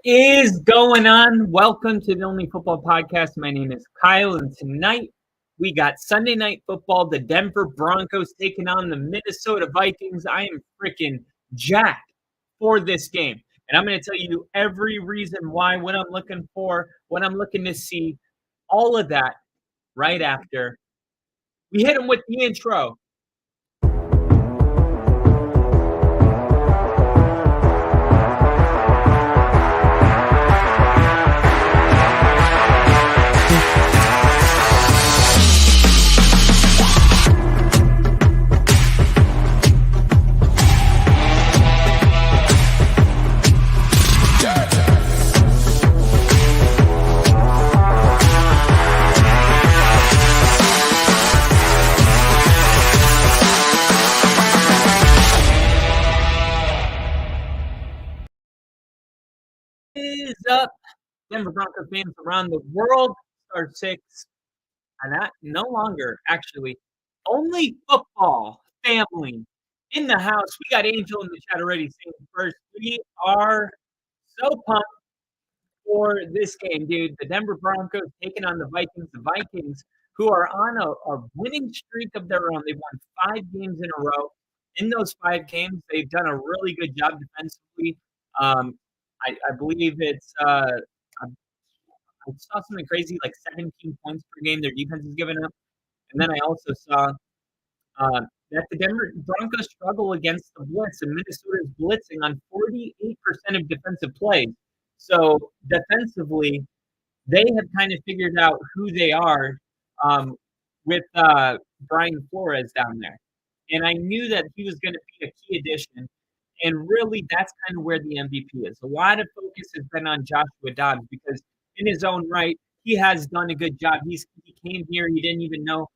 Is going on? Welcome to the Only Football Podcast. My name is Kyle, and tonight we got Sunday Night Football. The Denver Broncos taking on the Minnesota Vikings. I am freaking jacked for this game, and I'm going to tell you every reason why, what I'm looking for, what I'm looking to see, all of that right after we hit them with the intro. Is up, Denver Broncos fans around the world. Star 6, and that no longer actually only football family in the house. We got Angel in the chat already saying first. We are so pumped for this game, dude. The Denver Broncos taking on the Vikings. The Vikings, who are on a winning streak of their own. They've won 5 games in a row. In those 5 games, they've done a really good job defensively. Um, I believe it's I saw something crazy like 17 points per game their defense is giving up. And then I also saw that the Denver Broncos struggle against the blitz, and Minnesota is blitzing on 48% of defensive plays. So defensively, they have kind of figured out who they are with Brian Flores down there. And I knew that he was going to be a key addition. And really, that's kind of where the MVP is. A lot of focus has been on Joshua Dobbs because, in his own right, he has done a good job. He came here, he didn't even know,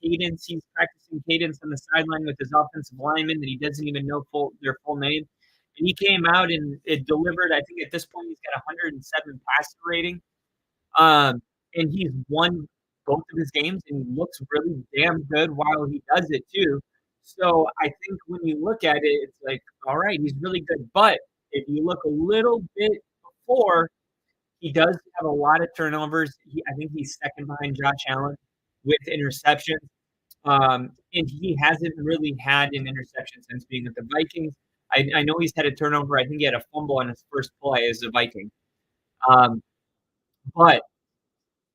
cadence. He's practicing cadence on the sideline with his offensive lineman that he doesn't even know their full name. And he came out and it delivered. I think at this point he's got 107 passer rating. And he's won both of his games and looks really damn good while he does it too. So I think when you look at it, it's like, all right, he's really good. But if you look a little bit before, he does have a lot of turnovers. I think he's second behind Josh Allen with interceptions. And he hasn't really had an interception since being with the Vikings. I know he's had a turnover. I think he had a fumble on his first play as a Viking. But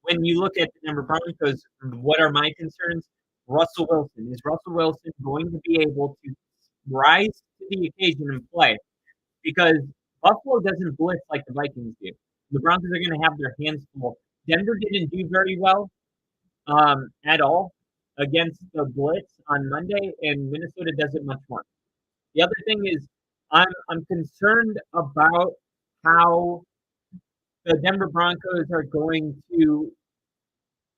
when you look at the Denver Broncos, what are my concerns? Russell Wilson. Is Russell Wilson going to be able to rise to the occasion and play? Because Buffalo doesn't blitz like the Vikings do. The Broncos are going to have their hands full. Denver didn't do very well at all against the blitz on Monday, and Minnesota does it much more. The other thing is I'm concerned about how the Denver Broncos are going to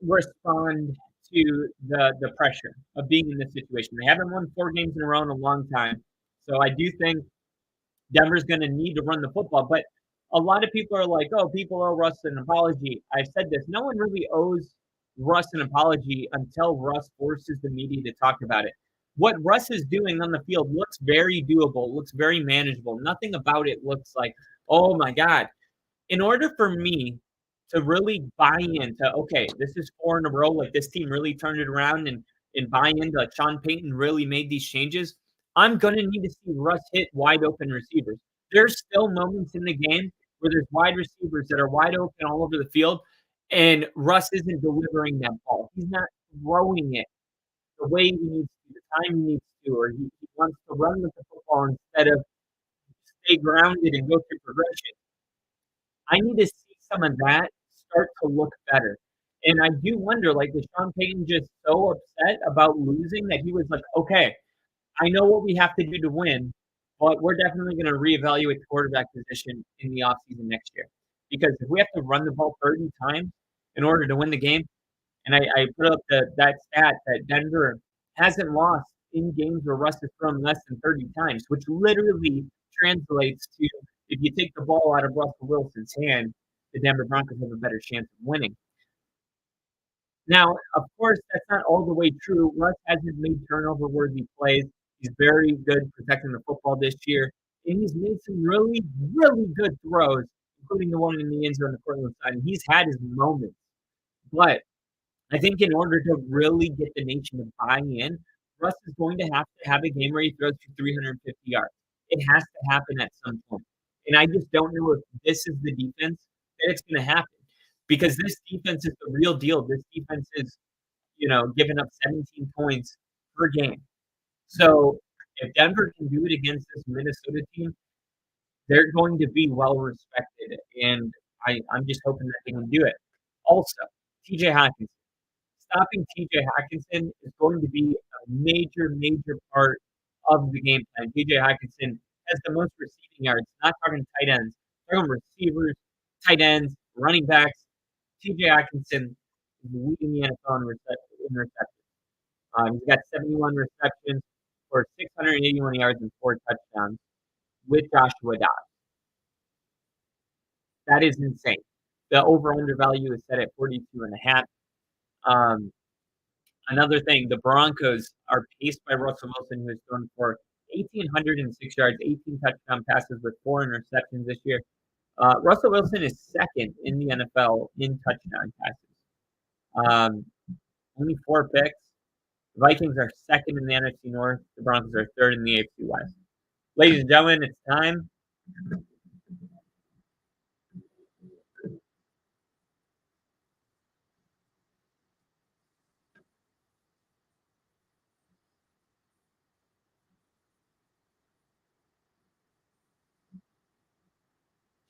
respond to the pressure of being in this situation. They haven't won 4 games in a row in a long time. So I do think Denver's going to need to run the football. But a lot of people are like, oh, people owe Russ an apology. I've said this. No one really owes Russ an apology until Russ forces the media to talk about it. What Russ is doing on the field looks very doable, looks very manageable. Nothing about it looks like, oh, my God. In order for me to really buy into, okay, this is 4 in a row, like this team really turned it around and buy into like Sean Payton really made these changes, I'm going to need to see Russ hit wide open receivers. There's still moments in the game where there's wide receivers that are wide open all over the field, and Russ isn't delivering that ball. He's not throwing it the way he needs to, the time he needs to, or he wants to run with the football instead of stay grounded and go through progression. I need to see some of that start to look better. And I do wonder, like, was Sean Payton just so upset about losing that he was like, okay, I know what we have to do to win, but we're definitely going to reevaluate the quarterback position in the offseason next year. Because if we have to run the ball 30 times in order to win the game, and I put up that stat that Denver hasn't lost in games where Russ has thrown less than 30 times, which literally translates to if you take the ball out of Russell Wilson's hand, the Denver Broncos have a better chance of winning. Now, of course, that's not all the way true. Russ hasn't made turnover-worthy plays. He's very good protecting the football this year. and he's made some really, really good throws, including the one in the end zone on the Portland side, and he's had his moments. But I think in order to really get the nation to buy in, Russ is going to have a game where he throws for 350 yards. It has to happen at some point. And I just don't know if this is the defense that it's going to happen because this defense is the real deal. This defense is, giving up 17 points per game. So if Denver can do it against this Minnesota team, they're going to be well respected. And I'm just hoping that they can do it. Also, TJ Hawkins. Stopping TJ Hawkinson is going to be a major, major part of the game plan. TJ Hawkinson has the most receiving yards, not talking tight ends, talking receivers, tight ends, running backs. TJ Hawkinson is leading the NFL in receptions. He's got 71 receptions for 681 yards and 4 touchdowns with Joshua Dobbs. That is insane. The over-under value is set at 42.5. Another thing, the Broncos are paced by Russell Wilson, who has thrown for 1,806 yards, 18 touchdown passes with 4 interceptions this year. Russell Wilson is second in the NFL in touchdown passes. Only 4 picks. The Vikings are second in the NFC North. The Broncos are third in the AFC West. Ladies and gentlemen, it's time.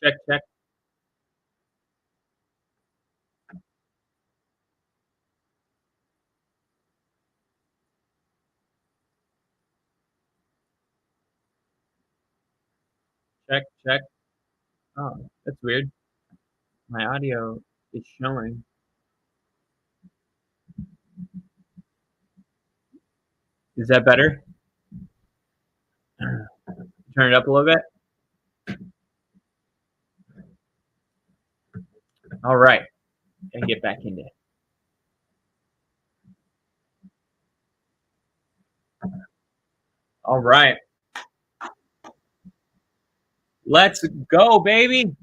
Check, check. Check, check. Oh, that's weird. My audio is showing. Is that better? Turn it up a little bit. All right. Gotta get back into it. All right. Let's go, baby.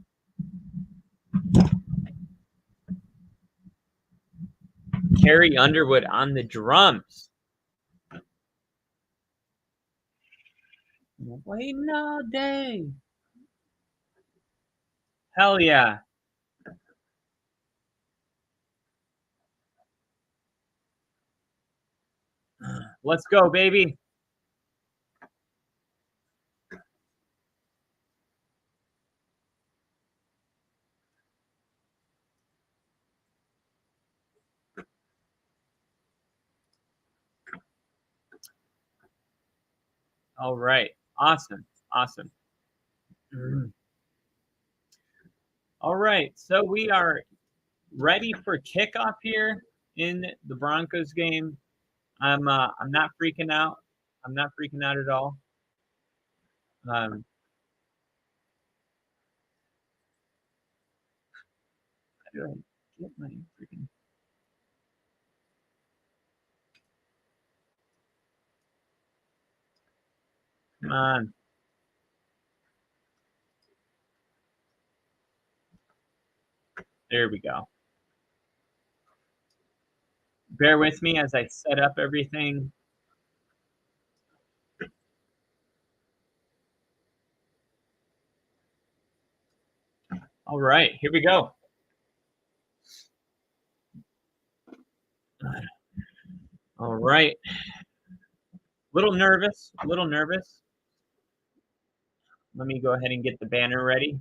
Carrie Underwood on the drums. Waiting all day. Hell yeah. Let's go, baby. All right. Awesome. Awesome. All right. So we are ready for kickoff here in the Broncos game. I'm not freaking out. I'm not freaking out at all. How do I get my freaking? Come on. There we go. Bear with me as I set up everything. All right, here we go. All right. Little nervous, a little nervous. Let me go ahead and get the banner ready.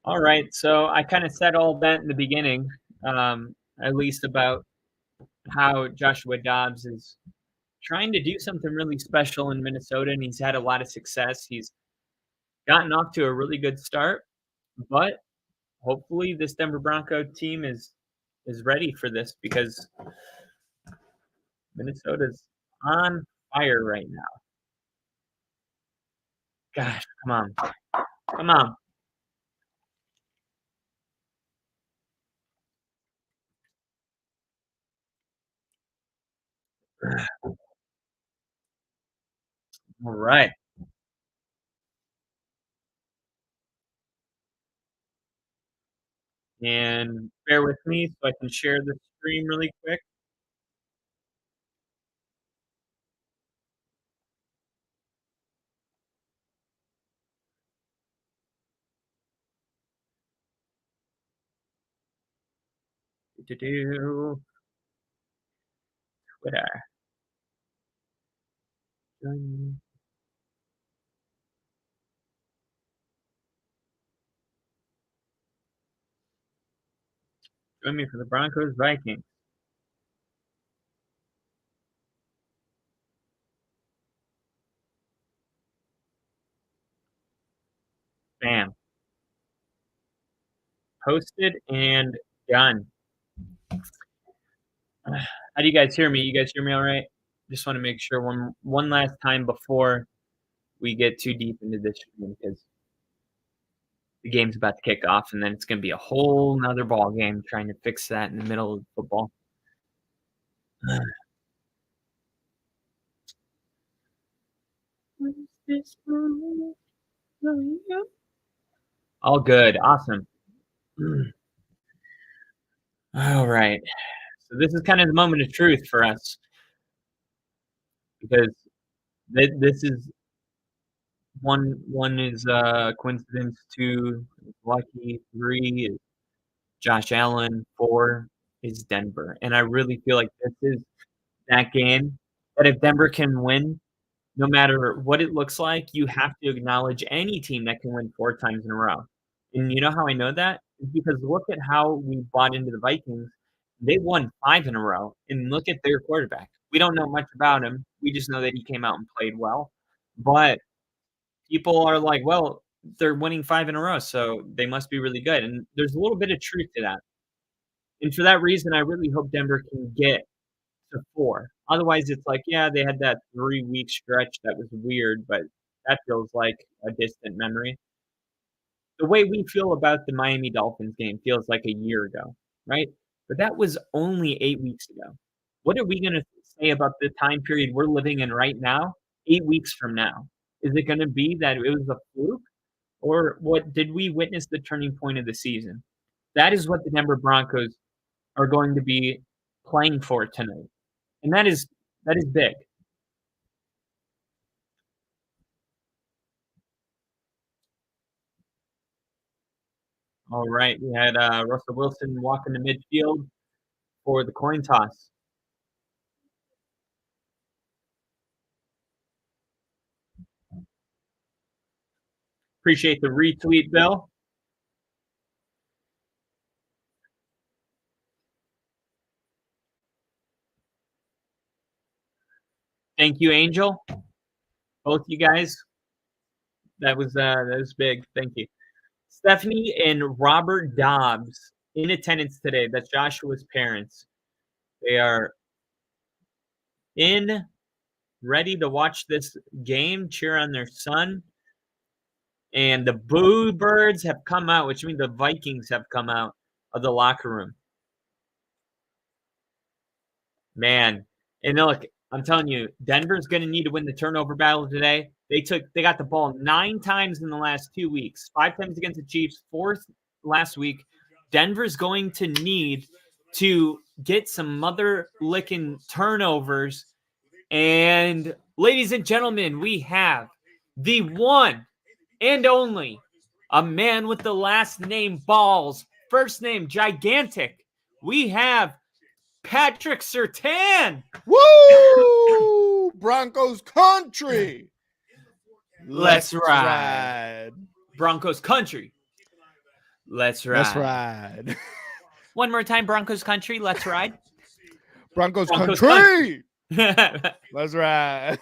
All right, so I kind of said all that in the beginning, at least about how Joshua Dobbs is trying to do something really special in Minnesota, and he's had a lot of success. He's gotten off to a really good start, but hopefully this Denver Bronco team is ready for this because Minnesota's on fire right now. Gosh, come on. Come on. All right. And bear with me so I can share the screen really quick. Do Twitter. Join me for the Broncos Vikings. Bam. Posted and done. How do you guys hear me? You guys hear me all right? Just want to make sure one last time before we get too deep into this stream because the game's about to kick off and then it's going to be a whole nother ball game trying to fix that in the middle of football. All good. Awesome. All right. So this is kind of the moment of truth for us because this is one is coincidence, two is lucky, three is Josh Allen, four is Denver. And I really feel like this is that game that if Denver can win, no matter what it looks like, you have to acknowledge any team that can win 4 times in a row. And you know how I know that? Is because look at how we bought into the Vikings. They won 5 in a row, and look at their quarterback. We don't know much about him. We just know that he came out and played well. But people are like, well, they're winning 5 in a row, so they must be really good. And there's a little bit of truth to that. And for that reason, I really hope Denver can get to 4. Otherwise, it's like, yeah, they had that 3-week stretch that was weird, but that feels like a distant memory. The way we feel about the Miami Dolphins game feels like a year ago, right? But that was only 8 weeks ago. What are we gonna say about the time period we're living in right now, 8 weeks from now? Is it gonna be that it was a fluke, or what did we witness the turning point of the season? That is what the Denver Broncos are going to be playing for tonight. And that is big. All right, we had Russell Wilson walk into midfield for the coin toss. Appreciate the retweet, Bill. Thank you, Angel. Both you guys. That was big. Thank you. Stephanie and Robert Dobbs in attendance today. That's Joshua's parents. They are in, ready to watch this game, cheer on their son. And the Boo Birds have come out, which means the Vikings have come out of the locker room. Man, and look, I'm telling you, Denver's going to need to win the turnover battle today. They got the ball 9 times in the last 2 weeks, 5 times against the Chiefs, 4th last week. Denver's going to need to get some mother licking turnovers. And ladies and gentlemen, we have the one and only a man with the last name Balls, first name Gigantic. We have Patrick Surtain. Woo! Broncos country. Let's ride. Broncos country. Let's ride. Let's ride. One more time, Broncos country. Let's ride. Broncos country. Let's ride.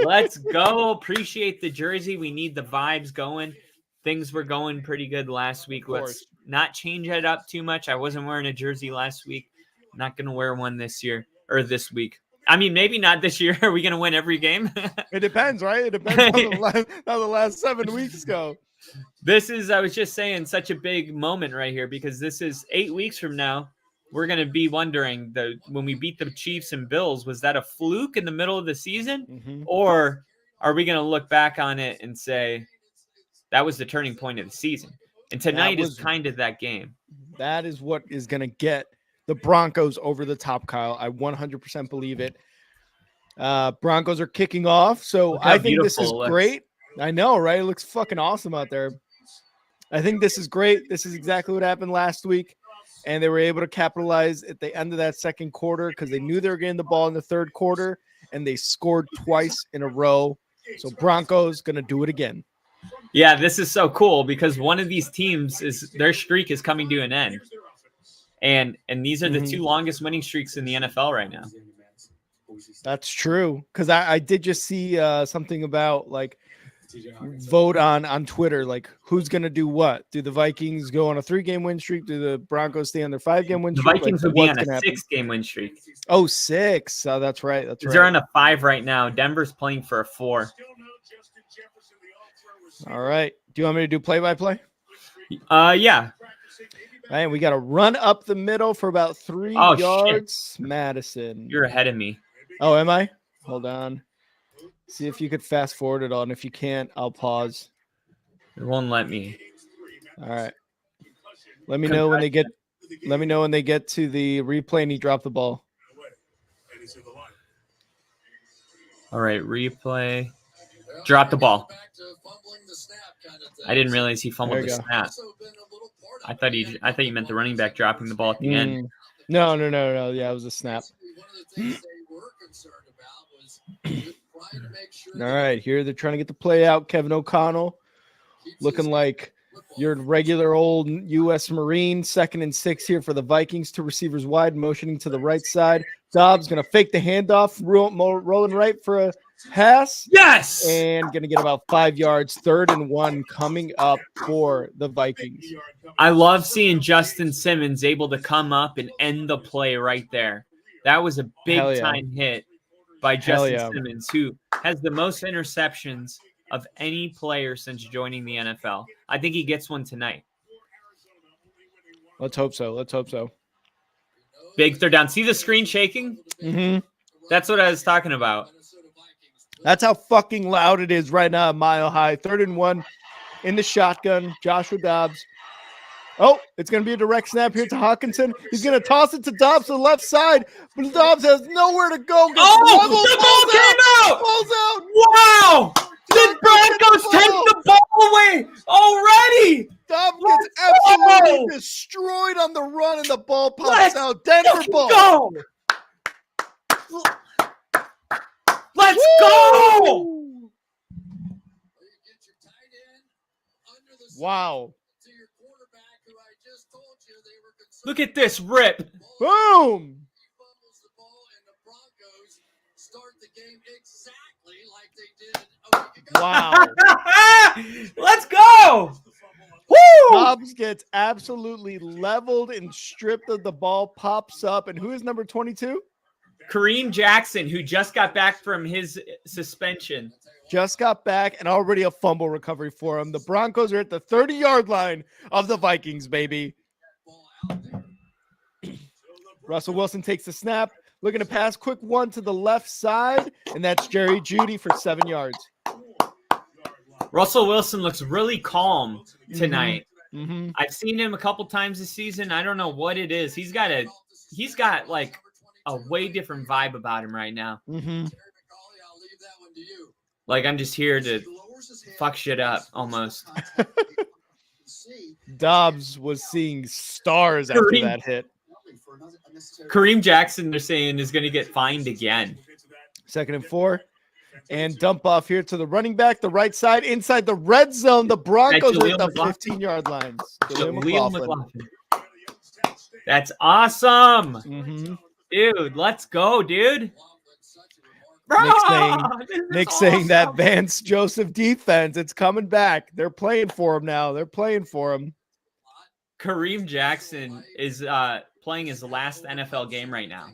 Let's go. Appreciate the jersey. We need the vibes going. Things were going pretty good last week. Let's not change it up too much. I wasn't wearing a jersey last week. Not going to wear one this year or this week. I mean, maybe not this year. Are we going to win every game? It depends, right? It depends on how the last 7 weeks go. This is, I was just saying, such a big moment right here because this is 8 weeks from now. We're going to be wondering, when we beat the Chiefs and Bills, was that a fluke in the middle of the season? Or are we going to look back on it and say that was the turning point of the season? And tonight is kind of that game. That is what is going to get the Broncos over the top, Kyle. I 100% believe it. Broncos are kicking off, so I think this is great. I know, right? It looks fucking awesome out there. I think this is great. This is exactly what happened last week, and they were able to capitalize at the end of that second quarter because they knew they were getting the ball in the third quarter, and they scored twice in a row. So Broncos going to do it again. Yeah, this is so cool because one of these teams their streak is coming to an end. And these are the two longest winning streaks in the NFL right now. That's true. Because I did just see something about like vote on Twitter, like who's going to do what? Do the Vikings go on a 3-game win streak? Do the Broncos stay on their 5-game win streak? The Vikings will be on a 6-game win streak. Oh, 6. Oh, that's right. That's right. They're on a 5 right now. Denver's playing for a 4. All right. Do you want me to do play-by-play? Yeah. All right, we got to run up the middle for about 3 yards. Shit. Madison. You're ahead of me. Oh, am I? Hold on. See if you could fast forward it on. If you can't, I'll pause. It won't let me. All right. Let me know when they get to the replay and he dropped the ball. All right, replay. Drop the ball. I didn't realize he fumbled the snap. I thought you meant the running back dropping the ball at the end. No. Yeah, it was a snap. All right, here they're trying to get the play out. Kevin O'Connell looking like your regular old U.S. Marine. 2nd and 6 here for the Vikings. 2 receivers wide, motioning to the right side. Dobbs going to fake the handoff, rolling right for a pass. Yes! And going to get about 5 yards. 3rd and 1 coming up for the Vikings. I love seeing Justin Simmons able to come up and end the play right there. That was a big-time hit by Justin Simmons, who has the most interceptions of any player since joining the NFL. I think he gets one tonight. Let's hope so. Big 3rd down. See the screen shaking? That's what I was talking about. That's how fucking loud it is right now, Mile High. 3rd and 1 in the shotgun. Joshua Dobbs. Oh, it's going to be a direct snap here to Hawkinson. He's going to toss it to Dobbs to the left side, but Dobbs has nowhere to go. The ball came out! Falls out! Wow! The Broncos take the ball away already! Dobbs gets absolutely destroyed on the run, and the ball pops out. Denver ball. Go! Let's go! Wow. Look at this rip. Boom. Wow. Let's go. Woo! Dobbs gets absolutely leveled and stripped of the ball, pops up. And who is number 22? Kareem Jackson, who just got back from his suspension. Just got back and already a fumble recovery for him. The Broncos are at the 30-yard line of the Vikings, baby. Russell Wilson takes the snap, looking to pass, quick one to the left side, and that's Jerry Jeudy for 7 yards. Russell Wilson looks really calm tonight. I've seen him a couple times this season. I don't know what it is. He's got like a way different vibe about him right now. Like I'm just here to fuck shit up almost. Dobbs was seeing stars after that hit. Kareem Jackson, they're saying, is going to get fined again. 2nd and 4. And dump off here to the running back, the right side, inside the red zone. The Broncos are at the 15-yard lines. That's awesome. Dude, let's go, dude. Nick saying that Vance Joseph defense, it's coming back. They're playing for him now. Kareem Jackson is playing his last NFL game right now.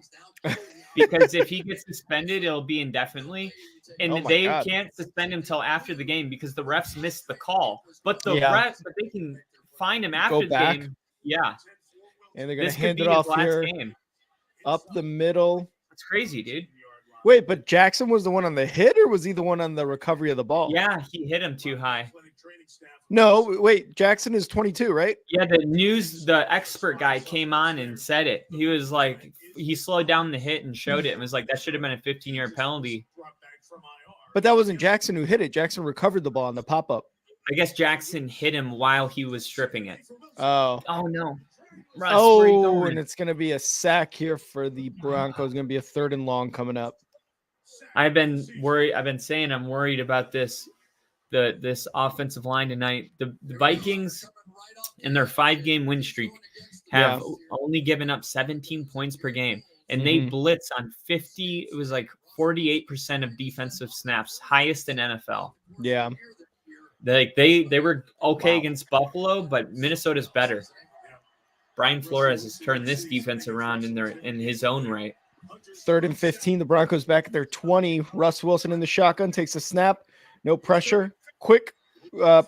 because if he gets suspended, it'll be indefinitely, and they God. can't suspend him until after the game because the refs missed the call. But but they can fine him after the game. Yeah, and they're gonna hand it off here game. Up the middle. That's crazy, dude. Wait, but Jackson was the one on the hit, or was he the one on the recovery of the ball? Yeah, he hit him too high. No, wait, Jackson is 22, right? Yeah, the expert guy came on and said it. He was like, he slowed down the hit and showed it and was like, that should have been a 15-yard penalty. But that wasn't Jackson who hit it. Jackson recovered the ball on the pop-up. I guess Jackson hit him while he was stripping it. Oh. Oh, no. Russ, and it's going to be a sack here for the Broncos. It's going to be a 3rd and long coming up. I've been worried. I've been saying I'm worried about this offensive line tonight. The Vikings in their 5-game win streak have only given up 17 points per game, and they blitz on 50. It was like 48% of defensive snaps, highest in NFL. Yeah, like they were okay against Buffalo, but Minnesota's better. Brian Flores has turned this defense around in his own right. 3rd and 15. The Broncos back at their 20. Russ Wilson in the shotgun takes a snap. No pressure. Quick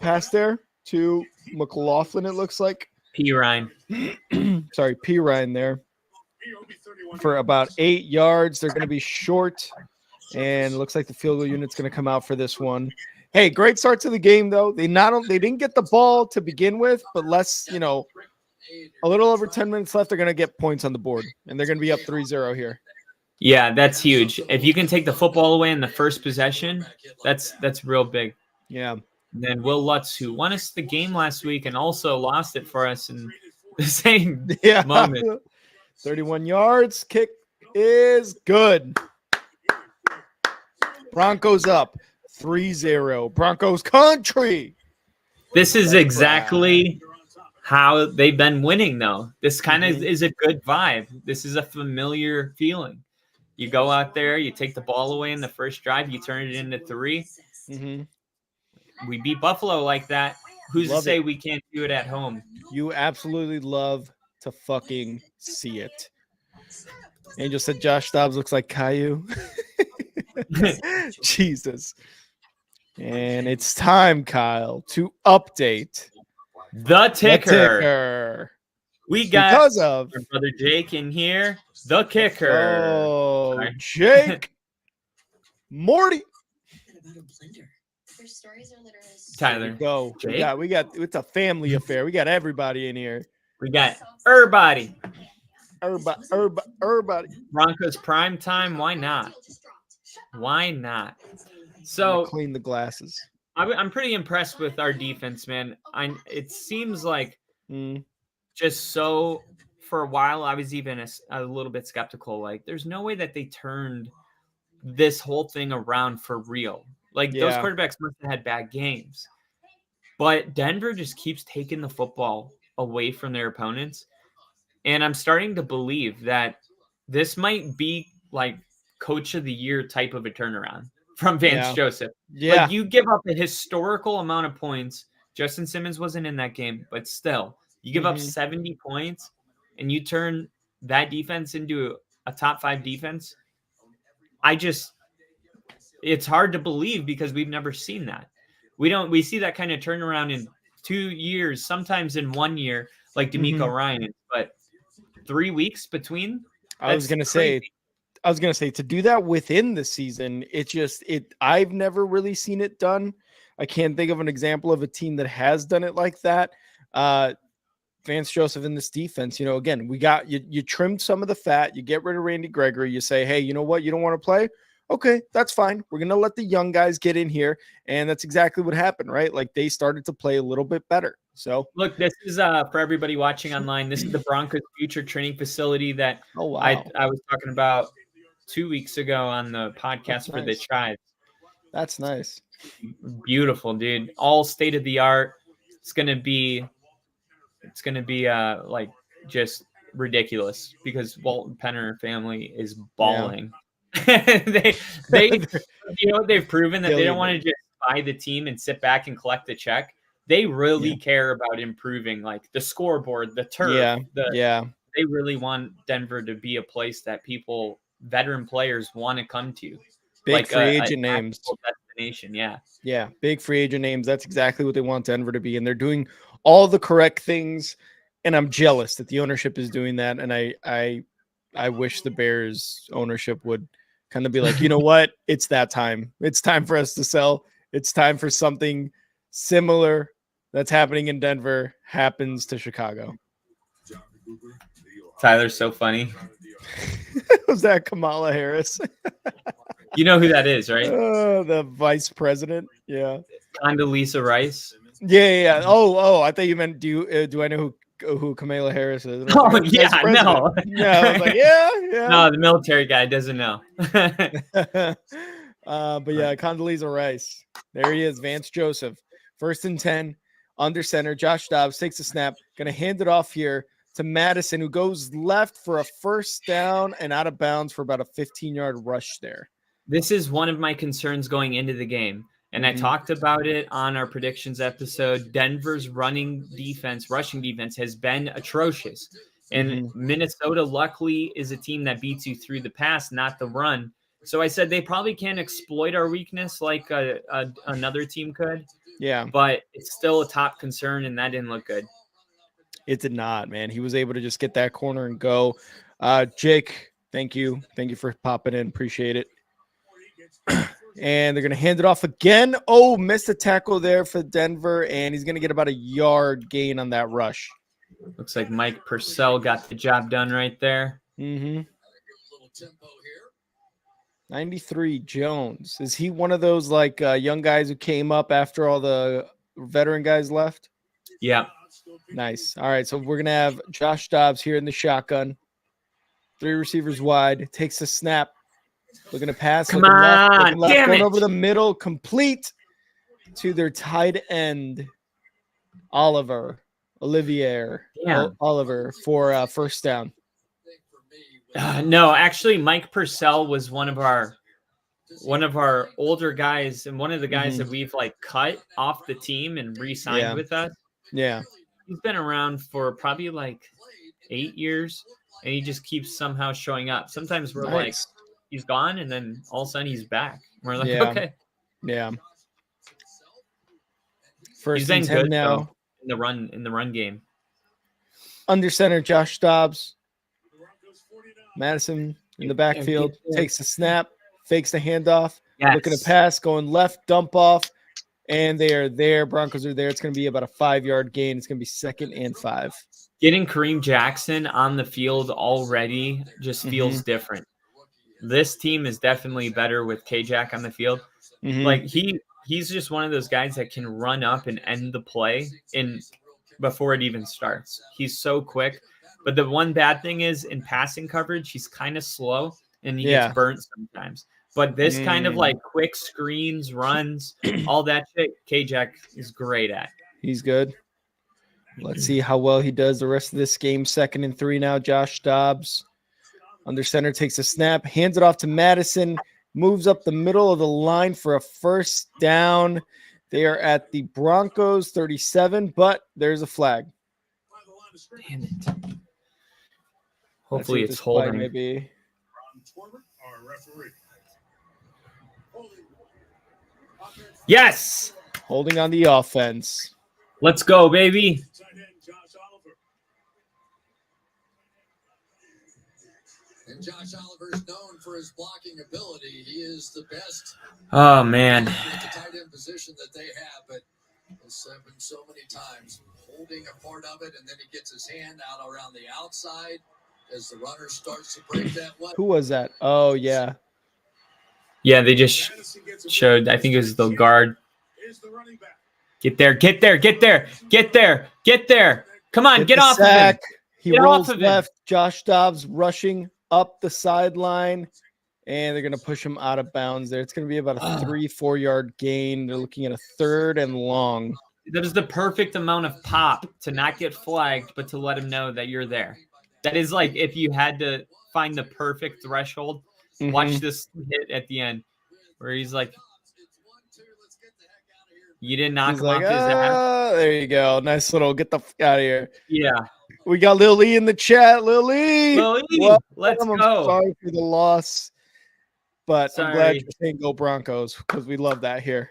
pass there to McLaughlin, it looks like. P. Ryan. Sorry, P. Ryan there. For about 8 yards. They're going to be short. And it looks like the field goal unit's going to come out for this one. Hey, great start to the game, though. They didn't get the ball to begin with, but a little over 10 minutes left, they're going to get points on the board, and they're going to be up 3-0 here. Yeah, that's huge. If you can take the football away in the first possession, that's real big. Yeah. And then Will Lutz, who won us the game last week and also lost it for us in the same moment. 31 yards. Kick is good. Broncos up 3-0. Broncos country. This is exactly how they've been winning, though. This kind of is a good vibe. This is a familiar feeling. You go out there, you take the ball away in the first drive, you turn it into 3. We beat Buffalo like that. Who's to say we can't do it at home? You absolutely love to fucking see it. Angel said Josh Dobbs looks like Caillou. Jesus. And it's time, Kyle, to update the ticker. We got because of our brother Jake in here. The kicker. Oh, Jake. Morty. Tyler. Go. We got it's a family affair. We got everybody in here. We got everybody. Everybody. Broncos prime time. Why not? Why not? So clean the glasses. I'm pretty impressed with our defense, man. It seems like just so for a while I was even a little bit skeptical. Like, there's no way that they turned this whole thing around for real. Like, those quarterbacks must have had bad games. But Denver just keeps taking the football away from their opponents. And I'm starting to believe that this might be like coach of the year type of a turnaround from Vance Joseph. Yeah. Like, you give up a historical amount of points. Justin Simmons wasn't in that game, but still, you give up 70 points and you turn that defense into a top 5 defense. It's hard to believe because we've never seen that. We see that kind of turnaround in 2 years, sometimes in 1 year, like DeMeco Ryan, but 3 weeks between. I was gonna say to do that within the season, I've never really seen it done. I can't think of an example of a team that has done it like that. Vance Joseph in this defense, again, we got you trimmed some of the fat, you get rid of Randy Gregory, you say, hey, you know what, you don't want to play? Okay, that's fine. We're going to let the young guys get in here. And that's exactly what happened, right? Like, they started to play a little bit better. So look, this is for everybody watching online. This is the Broncos future training facility that I was talking about 2 weeks ago on the podcast for the Chives. That's nice. Beautiful, dude. All state of the art. It's going to be like just ridiculous because Walton Penner family is balling. Yeah. they've proven that they don't want to just buy the team and sit back and collect the check. They really care about improving, like the scoreboard, the turf. They really want Denver to be a place that people veteran players want to come to. Big like free agent names. Destination, yeah. Yeah, big free agent names. That's exactly what they want Denver to be, and they're doing all the correct things. And I'm jealous that the ownership is doing that. And I wish the Bears ownership would kind of be like, you know what? It's that time. It's time for us to sell. It's time for something similar that's happening in Denver happens to Chicago. Tyler's so funny. Was that Kamala Harris? You know who that is, right? The vice president. Yeah. Condoleezza Rice. Yeah. Oh, I thought you meant do I know who Kamala Harris is? Oh, like, yeah, no. Yeah, I was like, yeah. No, the military guy doesn't know. But yeah, Condoleezza Rice. There he is, Vance Joseph. 1st and 10, under center. Josh Dobbs takes a snap. Going to hand it off here to Madison, who goes left for a first down and out of bounds for about a 15-yard rush there. This is one of my concerns going into the game. And I talked about it on our predictions episode. Denver's rushing defense has been atrocious. And Minnesota, luckily, is a team that beats you through the pass, not the run. So I said they probably can't exploit our weakness like another team could. Yeah. But it's still a top concern, and that didn't look good. It did not, man. He was able to just get that corner and go. Jake, thank you. Thank you for popping in. Appreciate it. And they're going to hand it off again. Oh, missed a tackle there for Denver, and he's going to get about a yard gain on that rush. Looks like Mike Purcell got the job done right there. 93 Jones. Is he one of those like young guys who came up after all the veteran guys left? Yeah. Nice. All right, so we're going to have Josh Dobbs here in the shotgun. 3 receivers wide. Takes a snap. Looking to pass. Come on. Left, damn going it. Over the middle, complete to their tight end, Oliver for first down. No, actually, Mike Purcell was one of our older guys and one of the guys that we've like cut off the team and re-signed with us. Yeah. He's been around for probably like 8 years, and he just keeps somehow showing up. Sometimes we're like, he's gone, and then all of a sudden he's back. We're like, okay. Yeah. He's been good now in the run game. Under center, Josh Dobbs. Madison in the backfield takes the snap, fakes the handoff, looking to pass, going left, dump off, and they are there. Broncos are there. It's going to be about a 5-yard gain. It's going to be 2nd and 5. Getting Kareem Jackson on the field already just feels different. This team is definitely better with K-Jack on the field. Like he's just one of those guys that can run up and end the play before it even starts. He's so quick. But the one bad thing is in passing coverage, he's kind of slow and he gets burnt sometimes. But this kind of like quick screens, runs, all that shit, K-Jack is great at. He's good. Let's see how well he does the rest of this game. 2nd and 3 now. Josh Dobbs under center takes a snap, hands it off to Madison, moves up the middle of the line for a first down. They are at the Broncos 37, but there's a flag. Damn it. Hopefully it's holding. Maybe. Yes. Holding on the offense. Let's go, baby. And Josh Oliver's known for his blocking ability. He is the best. Oh, man. The tight end position that they have, but it's happened so many times. Holding a part of it, and then he gets his hand out around the outside as the runner starts to break that way. Who was that? Oh, yeah. Yeah, they just showed, I think it was the guard. Get there. Come on, get off of him. He rolls left. Josh Dobbs rushing up the sideline, and they're going to push him out of bounds there. It's going to be about a 3-4 yard gain. They're looking at a 3rd and long. That is the perfect amount of pop to not get flagged, but to let him know that you're there. That is like if you had to find the perfect threshold, watch this hit at the end where he's like, you didn't knock him off his ass. There you go. Nice little get the fuck out of here. Yeah. We got Lil E in the chat. Lil E, let's I'm go. sorry for the loss, but Sorry. I'm glad you're saying go Broncos because we love that here.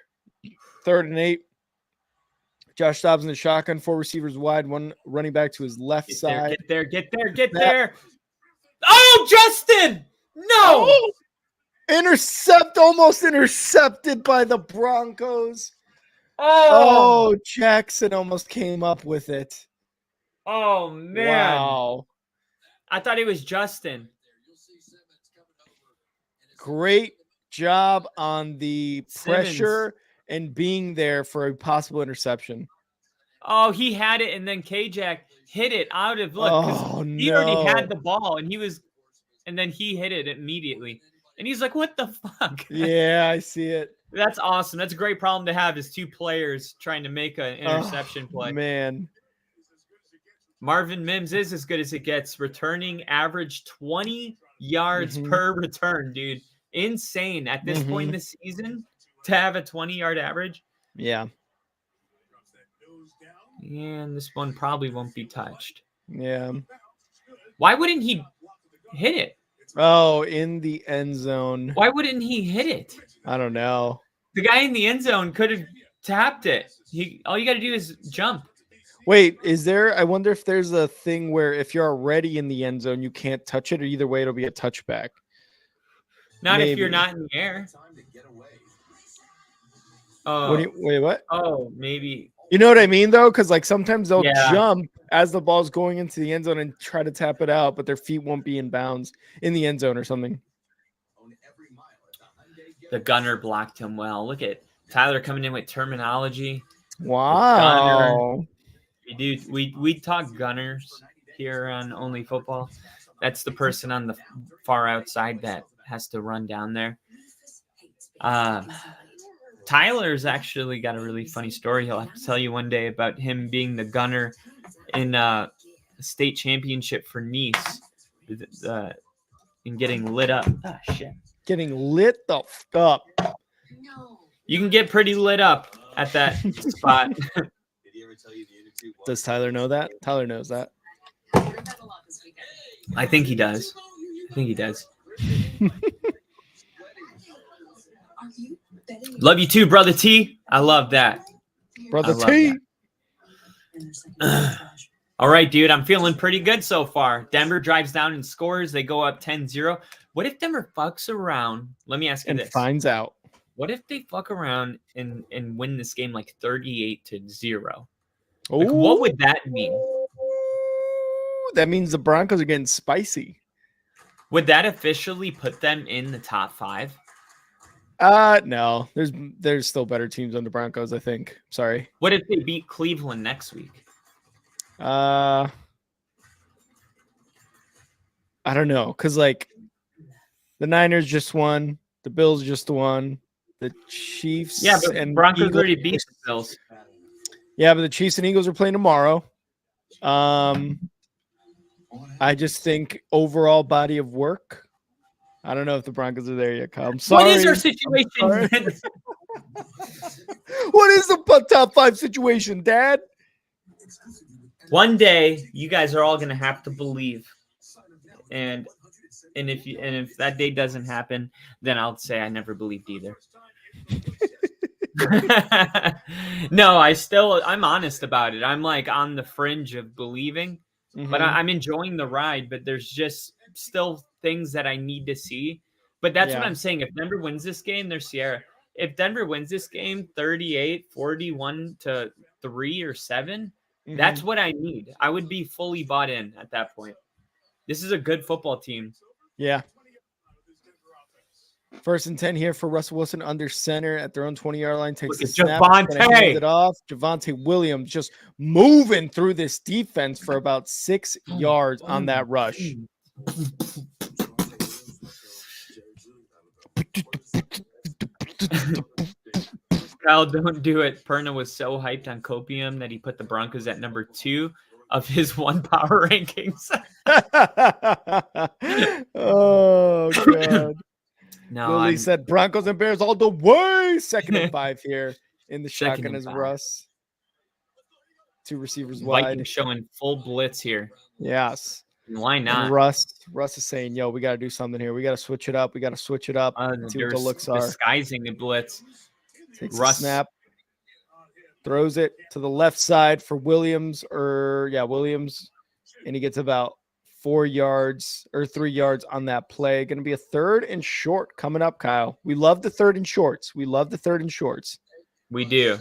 3rd and 8. Josh Dobbs in the shotgun, 4 receivers wide, 1 running back to his left side. Get there. Oh, Justin! No! Oh! Almost intercepted by the Broncos. Oh, Jackson almost came up with it. Oh, man. Wow. I thought it was Justin. Great job on the pressure and being there for a possible interception. Oh, he had it, and then K-Jack hit it out of look. He already had the ball, and then he hit it immediately. And he's like, what the fuck? Yeah, I see it. That's awesome. That's a great problem to have, is 2 players trying to make an interception play. Man. Marvin Mims is as good as it gets. Returning average 20 yards per return, dude. Insane at this point in the season to have a 20-yard average. Yeah. And this one probably won't be touched. Yeah. Why wouldn't he hit it? Oh, in the end zone. Why wouldn't he hit it? I don't know. The guy in the end zone could have tapped it. All you got to do is jump. Wait, I wonder if there's a thing where if you're already in the end zone, you can't touch it, or either way, it'll be a touchback. Not if you're not in the air. Wait, what? Oh, maybe. You know what I mean, though? Because like sometimes they'll jump as the ball's going into the end zone and try to tap it out, but their feet won't be in bounds in the end zone or something. The gunner blocked him well. Look at Tyler coming in with terminology. Wow. We talk gunners here on Only Football. That's the person on the far outside that has to run down there. Tyler's actually got a really funny story he'll have to tell you one day about him being the gunner in a state championship for Nice and getting lit up. Oh, shit. Getting lit the f up. You can get pretty lit up at that spot. Does Tyler know that? Tyler knows that. I think he does. Love you too, Brother T. I love that. Brother T. All right, dude. I'm feeling pretty good so far. Denver drives down and scores. They go up 10-0. What if Denver fucks around? Let me ask you this. Finds out. What if they fuck around and win this game like 38-0? Like, what would that mean? That means the Broncos are getting spicy. Would that officially put them in the top 5? No. There's still better teams than the Broncos, I think. Sorry. What if they beat Cleveland next week? I don't know, because like the Niners just won, the Bills just won, the Chiefs. Yeah, but and Broncos Eagles already beat the Bills. Yeah, but the Chiefs and Eagles are playing tomorrow. I just think overall body of work. I don't know if the Broncos are there yet, Kyle. I'm sorry. What is our situation? What is the top 5 situation, Dad? One day, you guys are all going to have to believe, and if that day doesn't happen, then I'll say I never believed either. No, I'm honest about it. I'm like on the fringe of believing, but I'm enjoying the ride. But there's just still things that I need to see. But that's what I'm saying. If Denver wins this game, there's Sierra. If Denver wins this game 38-41 to 3 or 7, that's what I need. I would be fully bought in at that point. This is a good football team. Yeah. 1st and 10 here for Russell Wilson under center at their own 20-yard line. Takes the snap. Hand it off. Javonte Williams just moving through this defense for about 6 yards on that rush. Kyle, don't do it. Perna was so hyped on Copium that he put the Broncos at number 2 of his one power rankings. Oh, God. No, Lily said Broncos and Bears all the way. 2nd and 5 here in the shotgun is Russ. 2 receivers wide. Vikings showing full blitz here. Yes. Why not? And Russ is saying, yo, we got to do something here. We got to switch it up. See what the looks are. Disguising the blitz. Takes a snap. Throws it to the left side for Williams. Williams. And he gets about 4 yards or 3 yards on that play. Going to be a 3rd and short coming up, Kyle. We love the 3rd and shorts. We do.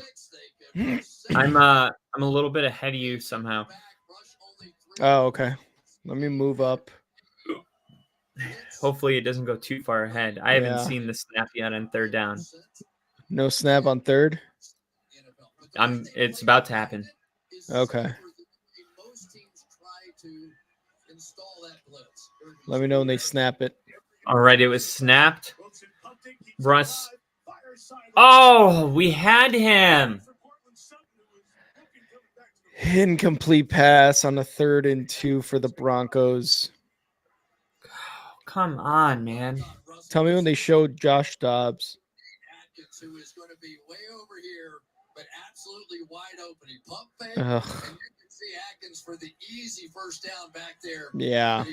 I'm a little bit ahead of you somehow. Oh, okay. Let me move up. Hopefully it doesn't go too far ahead. I haven't seen the snap yet on 3rd down. No snap on 3rd? It's about to happen. Okay. Let me know when they snap it. All right, it was snapped. Russ. Oh, we had him. Incomplete pass on a 3rd and 2 for the Broncos. Come on, man. Tell me when they showed Josh Dobbs. Who is going to be way over here, but absolutely wide open. He pump fake, Ugh. and you can see Atkins for the easy first down back there. Yeah.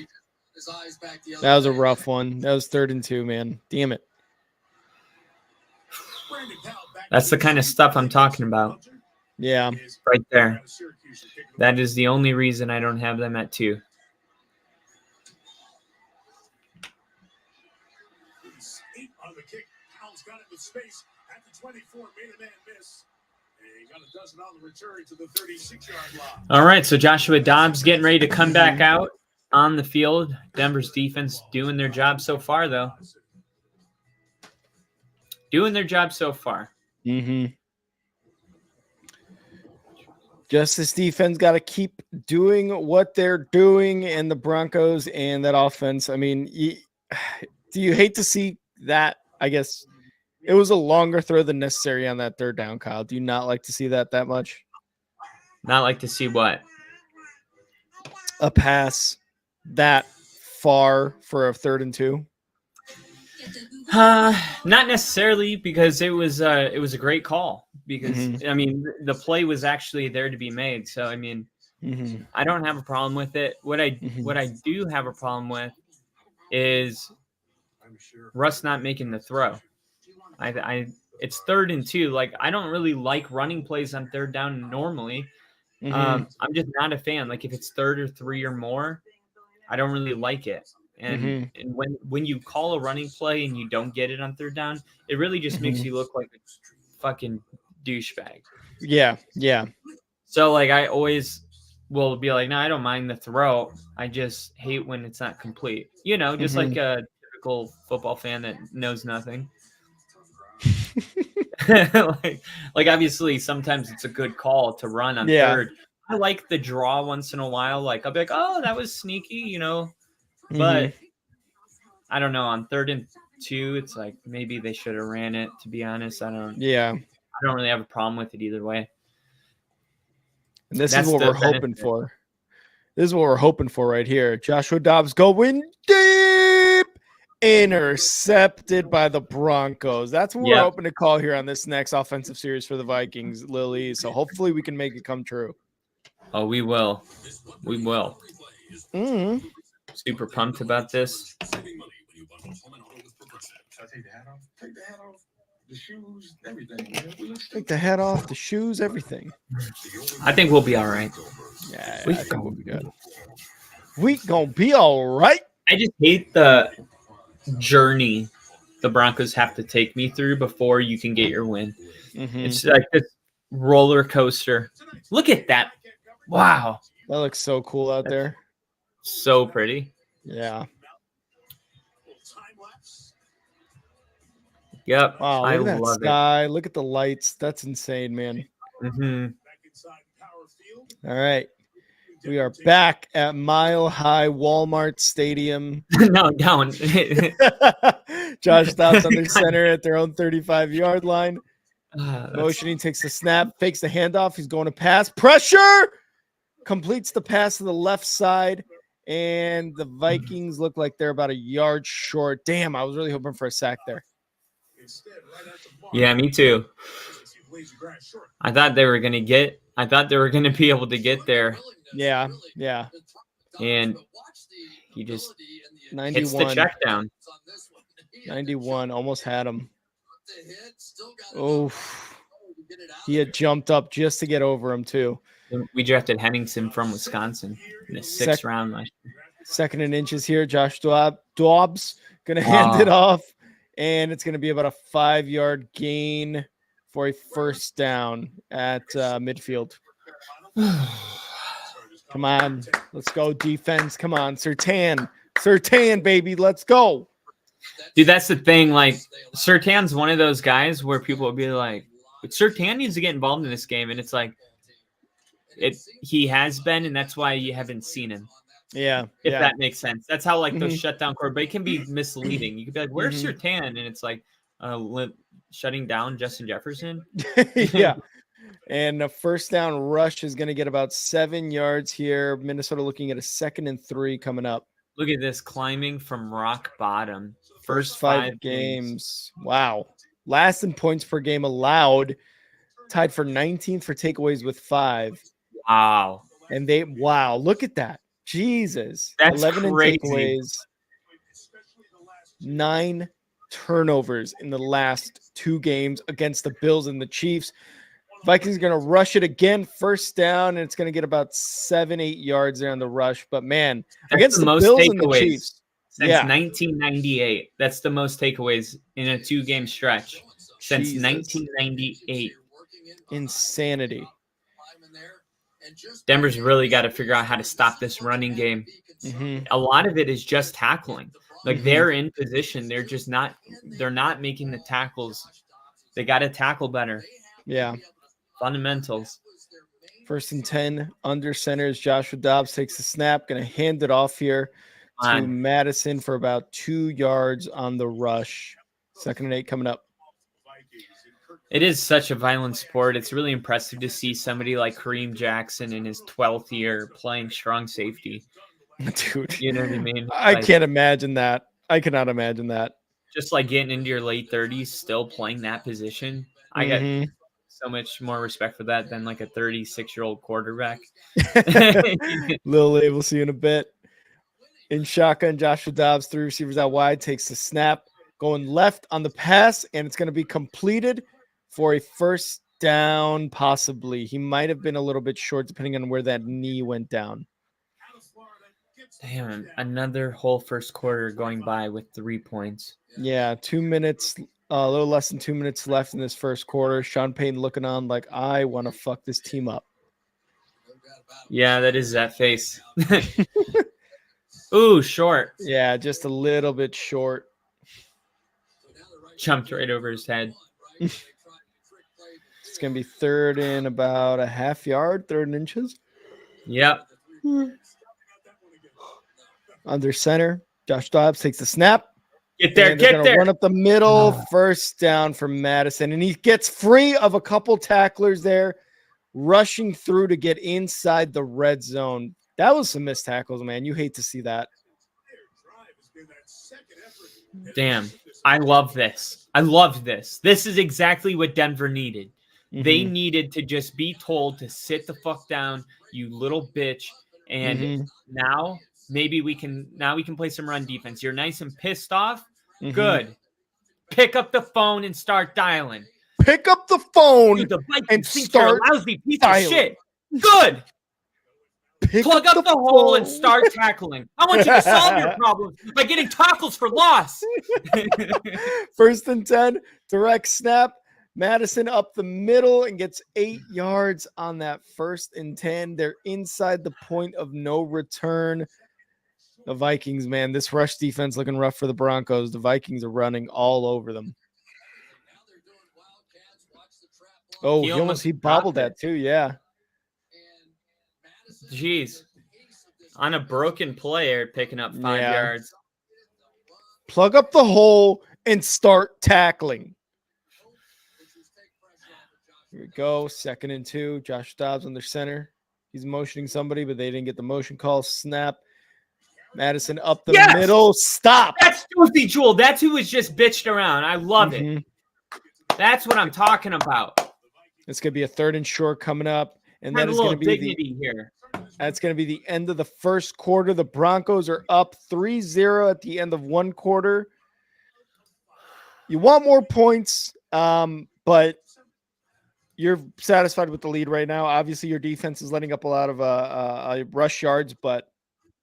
His eyes back the other That was a way. rough one. That was 3rd and 2, man. Damn it. That's the kind of stuff I'm talking about. Yeah. Right there. That is the only reason I don't have them at 2. On the kick, Powell's got it with space at the 24, made a man miss. And he got a dozen on the return to the 36-yard line. All right, so Joshua Dobbs getting ready to come back out on the field. Denver's defense doing their job so far, though. Doing their job so far. Mm-hmm. Justice defense got to keep doing what they're doing, and the Broncos and that offense. I mean, do you hate to see that? I guess it was a longer throw than necessary on that 3rd down, Kyle. Do you not like to see that much? Not like to see what? A pass that far for a 3rd and 2? Not necessarily, because it was a great call. Because I mean, the play was actually there to be made. So I mean, I don't have a problem with it. What I do have a problem with is Russ not making the throw. It's 3rd and 2. Like, I don't really like running plays on 3rd down normally. I'm just not a fan. Like, if it's 3rd or 3 or more, I don't really like it. And when you call a running play and you don't get it on 3rd down, it really just makes you look like a fucking douchebag. Yeah. So, like, I always will be like, no, I don't mind the throw. I just hate when it's not complete. You know, just like a typical football fan that knows nothing. like obviously sometimes it's a good call to run on 3rd. I like the draw once in a while. Like, I'll be like, oh, that was sneaky, you know. But I don't know, on 3rd and 2, it's like maybe they should have ran it, to be honest. I don't really have a problem with it either way. And this is what we're hoping for. This is what we're hoping for right here. Joshua Dobbs going deep. Intercepted by the Broncos. That's what we're hoping to call here on this next offensive series for the Vikings, Lily. So hopefully we can make it come true. Oh, we will. We will. Super pumped about this. The shoes, everything, man. Take the hat off, the shoes, everything. I think we'll be all right. Yeah, I think we'll be good. We gonna be all right. I just hate the journey the Broncos have to take me through before you can get your win. It's like this roller coaster. Look at that. Wow. That looks so cool out there. So pretty. Yeah. Yep. Wow, look at that sky. Look at the lights. That's insane, man. All right. We are back at Mile High Walmart Stadium. No, down. Josh stops under center at their own 35-yard line. Motioning, takes the snap, fakes the handoff. He's going to pass. Pressure! Completes the pass to the left side. And the Vikings look like they're about a yard short. Damn, I was really hoping for a sack there. Yeah, me too. I thought they were going to get I thought they were going to be able to get there. Yeah. And he just 91. hits the check down. 91, almost had him. Oh, he had jumped up just to get over him, too. We drafted Henningsen from Wisconsin in the 6th round last year. 2nd and inches here. Josh Dobbs going to hand it off, and it's going to be about a 5-yard gain for a first down at midfield. Come on. Let's go, defense. Come on, Surtain, baby. Let's go. Dude, that's the thing. Like, Surtain's one of those guys where people will be like, but Surtain needs to get involved in this game. And it's like, he has been, and that's why you haven't seen him. Yeah. If that makes sense. That's how, like, those shutdown core, but it can be misleading. You could be like, where's Surtain? And it's like, shutting down Justin Jefferson. Yeah. And a first down rush is going to get about 7 yards here. Minnesota looking at a 2nd and 3 coming up. Look at this, climbing from rock bottom. First 5 games. Wow. Last in points per game allowed. Tied for 19th for takeaways with 5. Wow. And look at that. Jesus. That's 11 crazy. In takeaways. 9 turnovers in the last 2 games against the Bills and the Chiefs. Vikings are going to rush it again, first down, and it's going to get about 7-8 yards there on the rush. But, man, against the most Bills takeaways and the Chiefs. Since 1998. That's the most takeaways in a 2-game stretch. Since 1998. Insanity. Denver's really got to figure out how to stop this running game. A lot of it is just tackling. Like, they're in position. They're not making the tackles. They got to tackle better. Yeah. Fundamentals. 1st and 10 under center as Joshua Dobbs takes the snap. Going to hand it off here to Madison for about 2 yards on the rush. 2nd and 8 coming up. It is such a violent sport. It's really impressive to see somebody like Kareem Jackson in his 12th year playing strong safety. Dude, you know what I mean? I can't imagine that. I cannot imagine that. Just like getting into your late 30s, still playing that position. I got so much more respect for that than like a 36-year-old quarterback. Lil A, we'll see you in a bit. In shotgun, Joshua Dobbs, 3 receivers out wide, takes the snap, going left on the pass, and it's going to be completed for a first down, possibly. He might have been a little bit short, depending on where that knee went down. Damn, another whole first quarter going by with 3 points. Yeah, 2 minutes, a little less than 2 minutes left in this first quarter. Sean Payton looking on like, I want to fuck this team up. Yeah, that is that face. Ooh, short. Yeah, just a little bit short. Jumped right over his head. It's going to be 3rd and about a half yard, 3rd and inches. Yep. Under center, Josh Dobbs takes the snap. Get there. Run up the middle, first down for Madison. And he gets free of a couple tacklers there, rushing through to get inside the red zone. That was some missed tackles, man. You hate to see that. Damn. I love this. This is exactly what Denver needed. They needed to just be told to sit the fuck down, you little bitch. And now maybe we can play some run defense. You're nice and pissed off. Good. Pick up the phone and start dialing. Pick up the phone Dude, the and start a lousy piece dialing. of shit. Good. Plug up the hole and start tackling. I want you to solve your problems by getting tackles for loss. 1st and 10, direct snap. Madison up the middle and gets 8 yards on that 1st and 10. They're inside the point of no return. The Vikings, man, this rush defense looking rough for the Broncos. The Vikings are running all over them. Oh, he bobbled that too, yeah. Jeez. On a broken player, picking up 5 yards. Plug up the hole and start tackling. Here we go. 2nd and 2. Josh Dobbs under center. He's motioning somebody, but they didn't get the motion call. Snap. Madison up the middle. Stop. That's Josie Jewell. That's who was just bitched around. I love it. That's what I'm talking about. It's going to be a 3rd and short coming up. And that is going to be dignity here. That's going to be the end of the first quarter. The Broncos are up 3-0 at the end of one quarter. You want more points, but you're satisfied with the lead right now. Obviously, your defense is letting up a lot of rush yards, but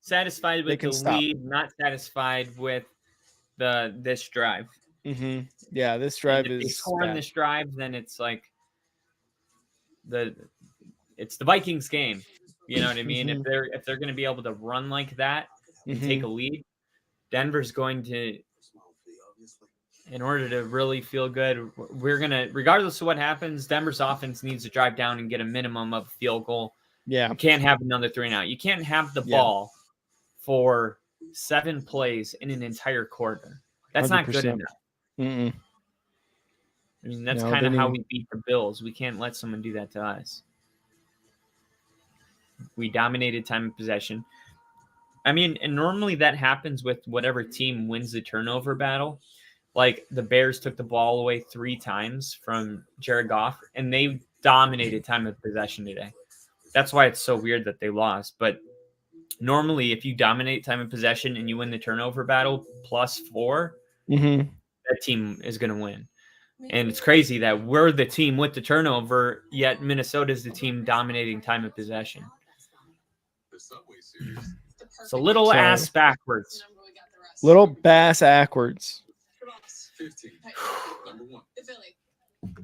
satisfied with the lead, not satisfied with this drive. Mm-hmm. Yeah, this drive is. If they score on this drive, then it's like it's the Vikings game. You know what I mean? Mm-hmm. If they're going to be able to run like that and take a lead, Denver's going to. In order to really feel good, we're going to, regardless of what happens, Denver's offense needs to drive down and get a minimum of a field goal. Yeah. You can't have another 3-and-out. You can't have the ball for 7 plays in an entire quarter. That's 100%. Not good enough. Mm-mm. I mean, that's kind of how we beat the Bills. We can't let someone do that to us. We dominated time of possession. I mean, and normally that happens with whatever team wins the turnover battle. Like the Bears took the ball away 3 times from Jared Goff, and they dominated time of possession today. That's why it's so weird that they lost. But normally, if you dominate time of possession and you win the turnover battle +4, that team is going to win. And it's crazy that we're the team with the turnover, yet Minnesota is the team dominating time of possession. It's a little ass backwards. Little bass backwards.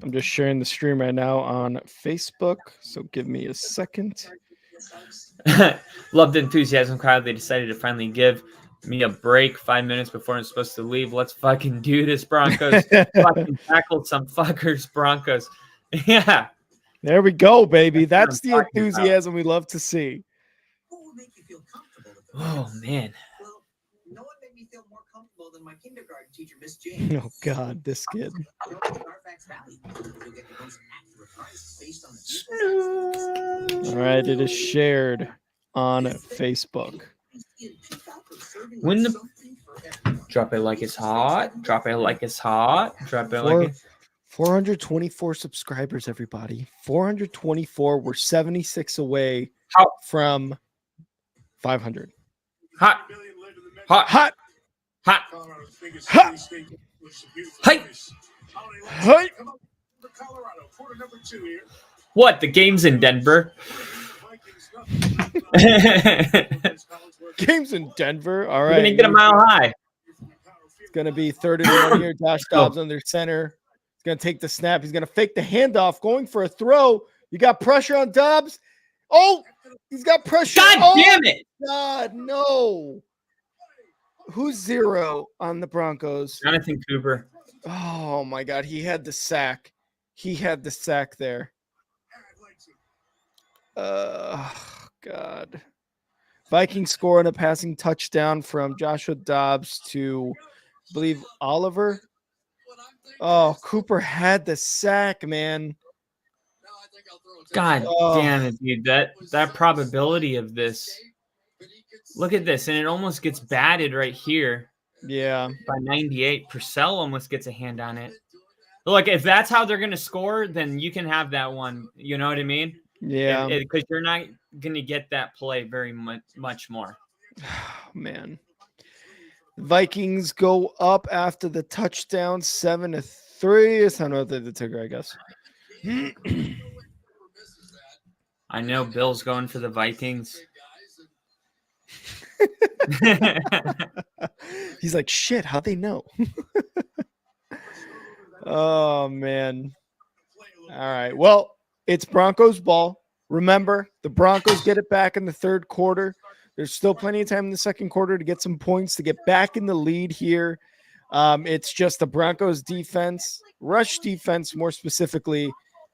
I'm just sharing the stream right now on Facebook, so give me a second. Love the enthusiasm crowd. They decided to finally give me a break 5 minutes before I'm supposed to leave. Let's fucking do this, Broncos. Fucking tackle some fuckers, Broncos. Yeah. There we go, baby. That's the enthusiasm we love to see. Oh, man. No one made me feel more comfortable than my kindergarten teacher, Miss James. Oh, God, this kid. All right, it is shared on Facebook. When the drop it like it's hot, drop it like it's hot, drop it like it's 424 subscribers, everybody. 424. We're 76 away from 500. Hot. Hot. Hot. Hot. Hot. Hey. Hey. What? The game's in Denver. Game's in Denver. All right. We're gonna get a mile high. It's gonna be 30-1 here. Josh Dobbs under center. He's gonna take the snap. He's gonna fake the handoff, going for a throw. You got pressure on Dobbs. Oh, he's got pressure. God damn it! God, no. Who's 0 on the Broncos? Jonathan Cooper. Oh my God, he had the sack. He had the sack there. God. Vikings score on a passing touchdown from Joshua Dobbs to, I believe, Oliver. Oh, Cooper had the sack, man. God damn it, dude. That probability of this. Look at this, and it almost gets batted right here. Yeah. By 98. Purcell almost gets a hand on it. Look, if that's how they're going to score, then you can have that one. You know what I mean? Yeah. Because you're not going to get that play very much more. Man. Vikings go up after the touchdown, 7-3. It's not the ticker, I guess. I know Bill's going for the Vikings. He's like, shit, how'd they know? Oh, man. All right. Well, it's Broncos ball. Remember, the Broncos get it back in the third quarter. There's still plenty of time in the second quarter to get some points, to get back in the lead here. It's just the Broncos defense, rush defense more specifically.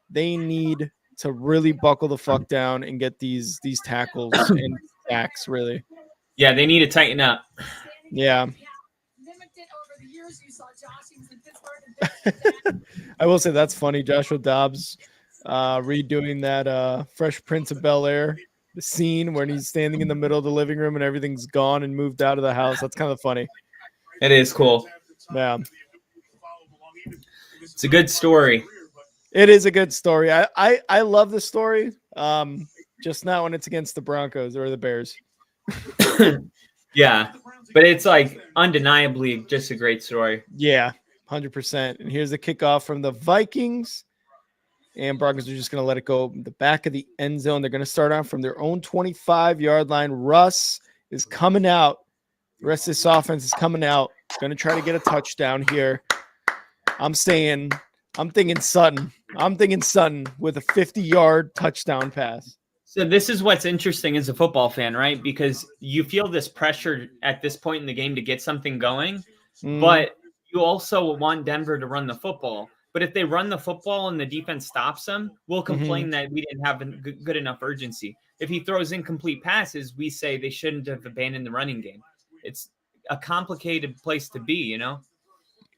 They need to really buckle the fuck down and get these tackles and sacks, really. Yeah, they need to tighten up. Yeah. I will say that's funny. Joshua Dobbs redoing that Fresh Prince of Bel-Air, the scene when he's standing in the middle of the living room and everything's gone and moved out of the house. That's kind of funny. It is cool. Yeah. It's a good story. It is a good story. I love the story. Just not when it's against the Broncos or the Bears. Yeah, but it's like undeniably just a great story. Yeah, 100%. And here's the kickoff from the Vikings. And Broncos are just going to let it go in the back of the end zone. They're going to start on from their own 25-yard line. Russ is coming out. The rest of this offense is coming out. Going to try to get a touchdown here. I'm thinking Sutton. I'm thinking Sutton with a 50-yard touchdown pass. So this is what's interesting as a football fan, right? Because you feel this pressure at this point in the game to get something going, but you also want Denver to run the football. But if they run the football and the defense stops them, we'll complain that we didn't have good enough urgency. If he throws incomplete passes, we say they shouldn't have abandoned the running game. It's a complicated place to be, you know?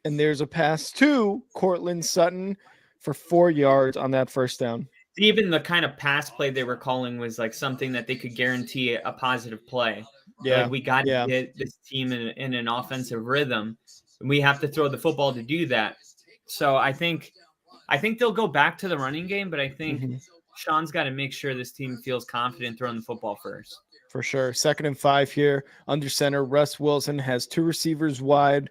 And there's a pass to Cortland Sutton for 4 yards on that first down. Even the kind of pass play they were calling was like something that they could guarantee a positive play. Yeah, like we got to get this team in an offensive rhythm, and we have to throw the football to do that. So I think they'll go back to the running game, but I think Sean's got to make sure this team feels confident throwing the football first. For sure. 2nd and 5 here. Under center, Russ Wilson has 2 receivers wide,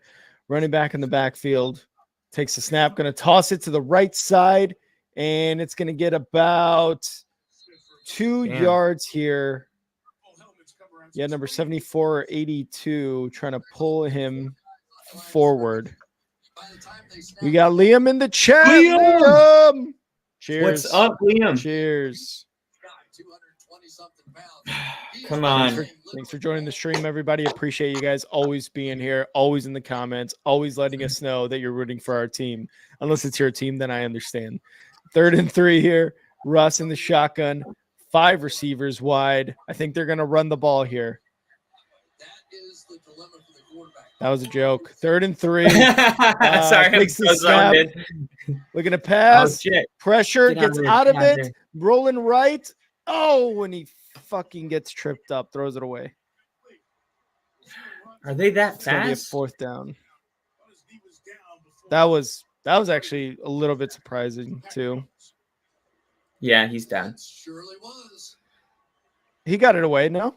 running back in the backfield. Takes the snap, going to toss it to the right side, and it's going to get about 2 yards here. Yeah, number 74 or 82 trying to pull him forward. We got Liam in the chat. Liam! Cheers. What's up, Liam? Cheers. Come on. Thanks for joining the stream, everybody. Appreciate you guys always being here, always in the comments, always letting us know that you're rooting for our team. Unless it's your team, then I understand. 3rd and 3 here. Russ in the shotgun. 5 receivers wide. I think they're going to run the ball here. That was a joke. 3rd and 3. Sorry, I'm so sorry. Looking to pass. Oh, pressure. Gets out of it. Rolling right. Oh, when he fucking gets tripped up, throws it away. Are they that fast? It's gonna be a 4th down. That was actually a little bit surprising too. Yeah, he's down. He got it away. No,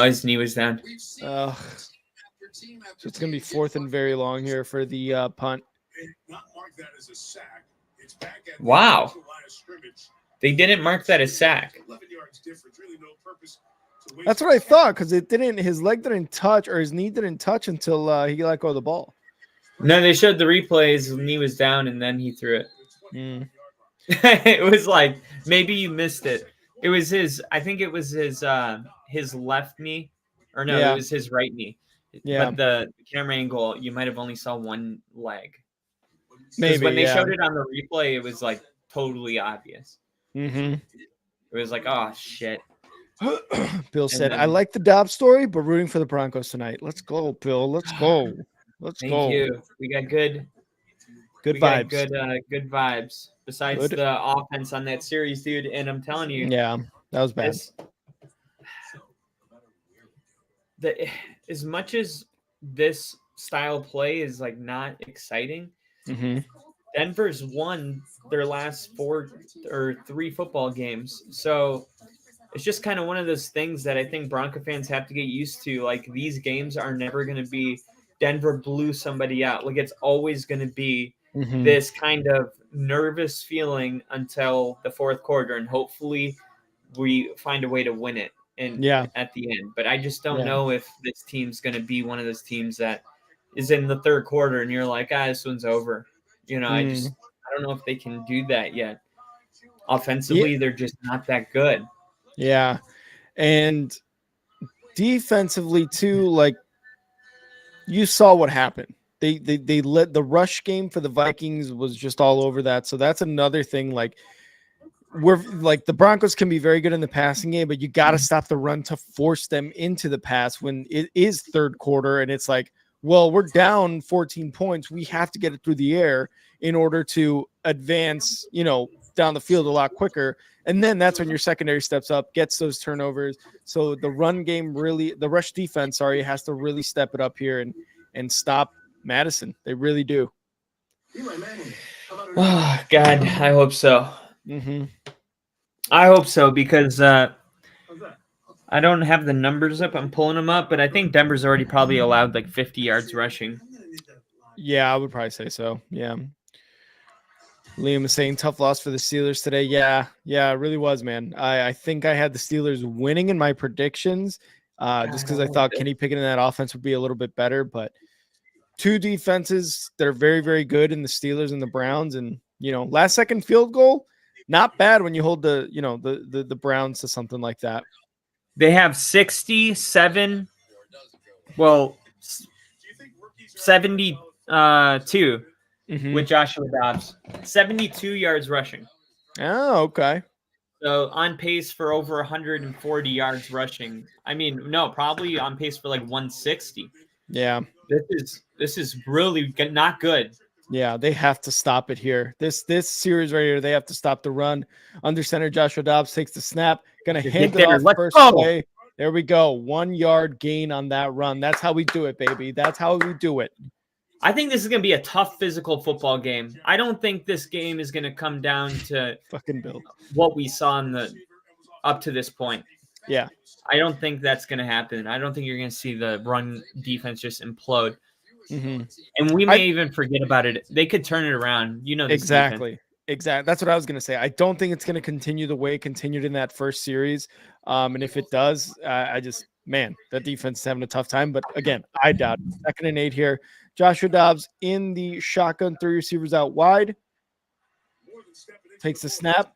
his knee was down. So it's gonna be 4th and very long here for the punt. Wow. They didn't mark that as sack. That's what I thought, because his leg didn't touch, or his knee didn't touch until he let go of the ball. No, they showed the replays. His knee was down, and then he threw it. It was like, maybe you missed it. It was I think it was his left knee, or no, it was his right knee. Yeah. But the camera angle, you might have only saw one leg. Maybe when they showed it on the replay, it was like totally obvious. It was like, oh shit. Bill said, "I like the Dobbs story, but rooting for the Broncos tonight. Let's go, Bill. Let's go. Let's go." Thank you. We got good vibes. Good vibes. Besides the offense on that series, dude. And I'm telling you, yeah, that was bad. As much as this style of play is like not exciting, Denver's won their last 4 or 3 football games. So it's just kind of one of those things that I think Bronco fans have to get used to. Like, these games are never going to be Denver blew somebody out. Like, it's always going to be this kind of nervous feeling until the 4th quarter. And hopefully we find a way to win it at the end. But I just don't know if this team's going to be one of those teams that is in the 3rd quarter and you're like, this one's over. You know, I don't know if they can do that yet. Offensively, they're just not that good. Yeah. And defensively too, like, you saw what happened. They let the rush game for the Vikings was just all over that. So that's another thing. Like, we're like, the Broncos can be very good in the passing game, but you got to stop the run to force them into the pass when it is 3rd quarter. And it's like, well, we're down 14 points. We have to get it through the air in order to advance, down the field a lot quicker. And then that's when your secondary steps up, gets those turnovers. So the run game the rush defense, has to really step it up here and stop Madison. They really do. Oh, God, I hope so. Mm-hmm. I hope so because I don't have the numbers up. I'm pulling them up, but I think Denver's already probably allowed like 50 yards rushing. Yeah, I would probably say so. Yeah. Liam is saying tough loss for the Steelers today. Yeah, it really was, man. I think I had the Steelers winning in my predictions just because I thought Kenny Pickett in that offense would be a little bit better. But two defenses that are very, very good in the Steelers and the Browns. And, last second field goal, not bad when you hold the Browns to something like that. They have 67, well, 72 with Joshua Dobbs. 72 yards rushing. Oh, okay. So on pace for over 140 yards rushing. I mean, no, probably on pace for like 160. Yeah. This is really not good. Yeah, they have to stop it here. This series right here, they have to stop the run. Under center, Joshua Dobbs takes the snap. Gonna hand it off first play. There we go. 1 yard gain on that run. That's how we do it, baby. That's how we do it. I think this is going to be a tough physical football game. I don't think this game is going to come down to fucking Bill what we saw up to this point. Yeah. I don't think that's going to happen. I don't think you're going to see the run defense just implode. Mm-hmm. And we may even forget about it. They could turn it around. This exactly. Defense. Exactly. That's what I was going to say. I don't think it's going to continue the way it continued in that first series. And if it does, that defense is having a tough time. But again, I doubt it. 2nd and 8 here. Joshua Dobbs in the shotgun, 3 receivers out wide. Takes the snap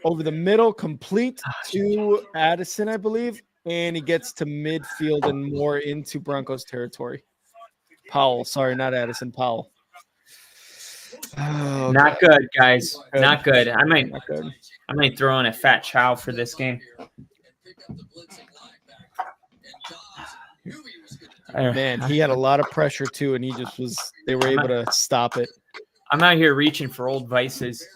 over the middle, complete to Addison, I believe. And he gets to midfield and more into Broncos territory. Powell. Sorry, not Addison. Powell. Oh, not good, guys. Not good. I might throw in a fat chow for this game. Man, he had a lot of pressure too, and they were able to stop it. I'm out here reaching for old vices.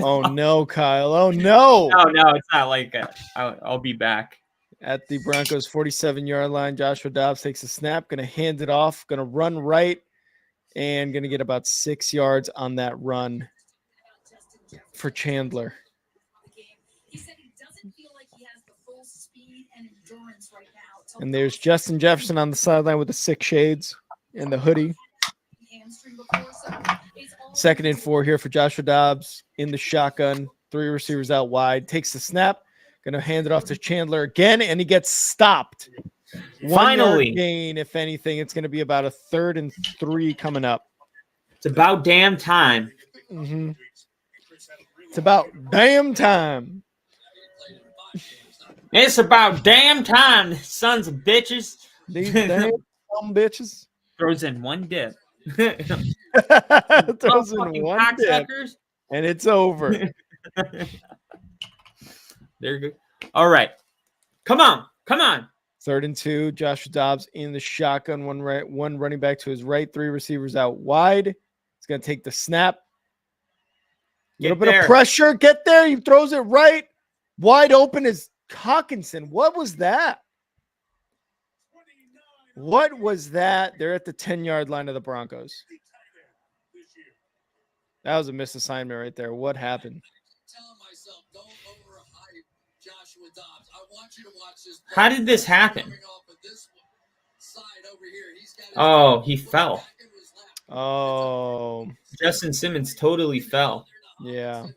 Oh no, Kyle. Oh no. No, it's not like that. I'll be back. At the Broncos 47-yard line, Joshua Dobbs takes a snap, gonna hand it off, gonna run right, and gonna get about 6 yards on that run for Chandler. And there's Justin Jefferson on the sideline with the 6 shades and the hoodie. 2nd and 4 here for Joshua Dobbs in the shotgun. 3 receivers out wide. Takes the snap. Going to hand it off to Chandler again, and he gets stopped. Finally. 1 yard gain, if anything. It's going to be about a 3rd and 3 coming up. It's about damn time. Mm-hmm. It's about damn time. It's about damn time, sons of bitches. These damn bitches. Throws in one dip. Throws in one dip, and it's over. They're good. All right. Come on. 3rd and 2. Joshua Dobbs in the shotgun. One running back to his right. 3 receivers out wide. He's going to take the snap. A little bit of pressure. Get there. He throws it right. Wide open is Hawkinson. What was that? What was that? They're at the 10-yard line of the Broncos. That was a missed assignment right there. What happened? How did this happen? Oh, he fell. Oh. Justin Simmons totally fell. Yeah.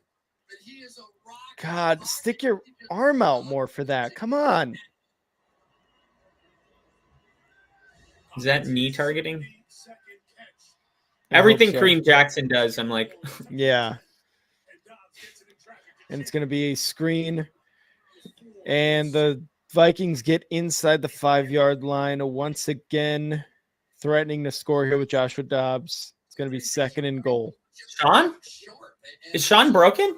God, stick your arm out more for that. Come on. Is that knee targeting? Everything so. Kareem Jackson does, I'm like. Yeah. And it's going to be a screen. And the Vikings get inside the 5-yard line once again, threatening to score here with Joshua Dobbs. It's going to be 2nd and goal. Sean? Is Sean broken?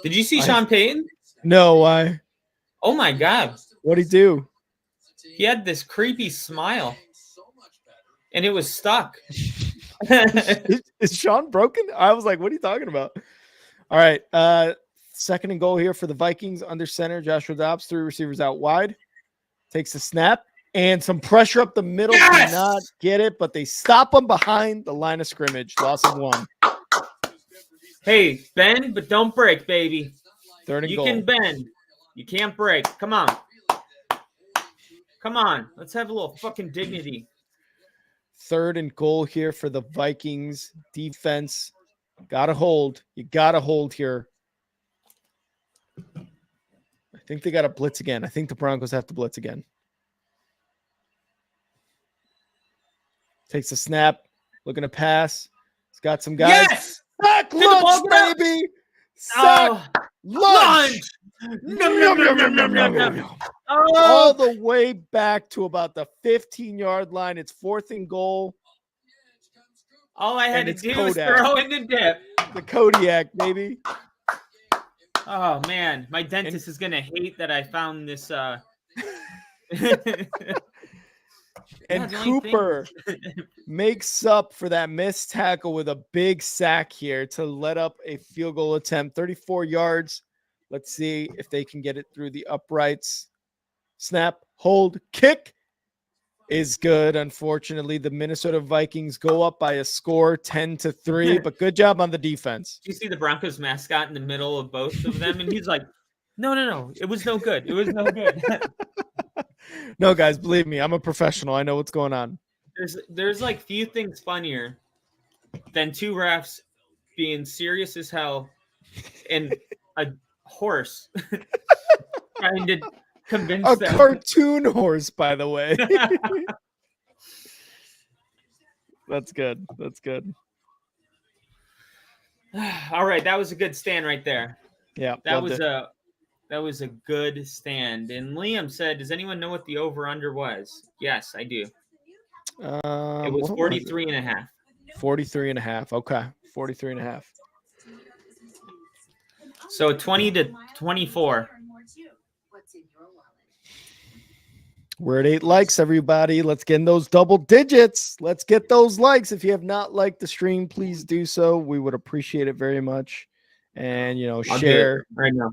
Did you see Sean Payton? No, why? Oh, my God. What'd he do? He had this creepy smile, and it was stuck. Is Sean broken? I was like, what are you talking about? All right. 2nd and goal here for the Vikings under center. Joshua Dobbs, 3 receivers out wide. Takes the snap. And some pressure up the middle. Yes! Cannot get it, but they stop them behind the line of scrimmage. Loss of 1. Hey, bend, but don't break, baby. 3rd and You goal. can bend. You can't break. Come on. Come on. Let's have a little fucking dignity. 3rd and goal here for the Vikings defense. Gotta hold. You gotta hold here. I think they got to blitz again. I think the Broncos have to blitz again. Takes a snap. Looking to pass. He's got some guys. Yes! Sack lunch, baby! Sack lunch! Nom, nom, nom, nom, nom, nom, nom. All the way back to about the 15-yard line. It's 4th and goal. All I had And to it's do was Kodak. throw in the dip. The Kodiak, baby. Oh, man. My dentist is going to hate that I found this. And Cooper makes up for that missed tackle with a big sack here to let up a field goal attempt. 34 yards. Let's see if they can get it through the uprights. Snap, hold, kick is good. Unfortunately, the Minnesota Vikings go up by a score 10-3, but good job on the defense. Do you see the Broncos mascot in the middle of both of them? And he's like, no. It was no good. It was no good. No, guys, believe me, I'm a professional. I know what's going on. There's like few things funnier than 2 refs being serious as hell and a horse trying to convince a them. cartoon horse, by the way. That's good. That's good. All right, that was a good stand right there. Yeah, that was a good stand. And Liam said, "Does anyone know what the over/under was?" Yes, I do. It was 43.5. 43.5. Okay, 43.5. So 20-24. We're at 8 likes, everybody. Let's get in those double digits. Let's get those likes. If you have not liked the stream, please do so. We would appreciate it very much. And, share right now.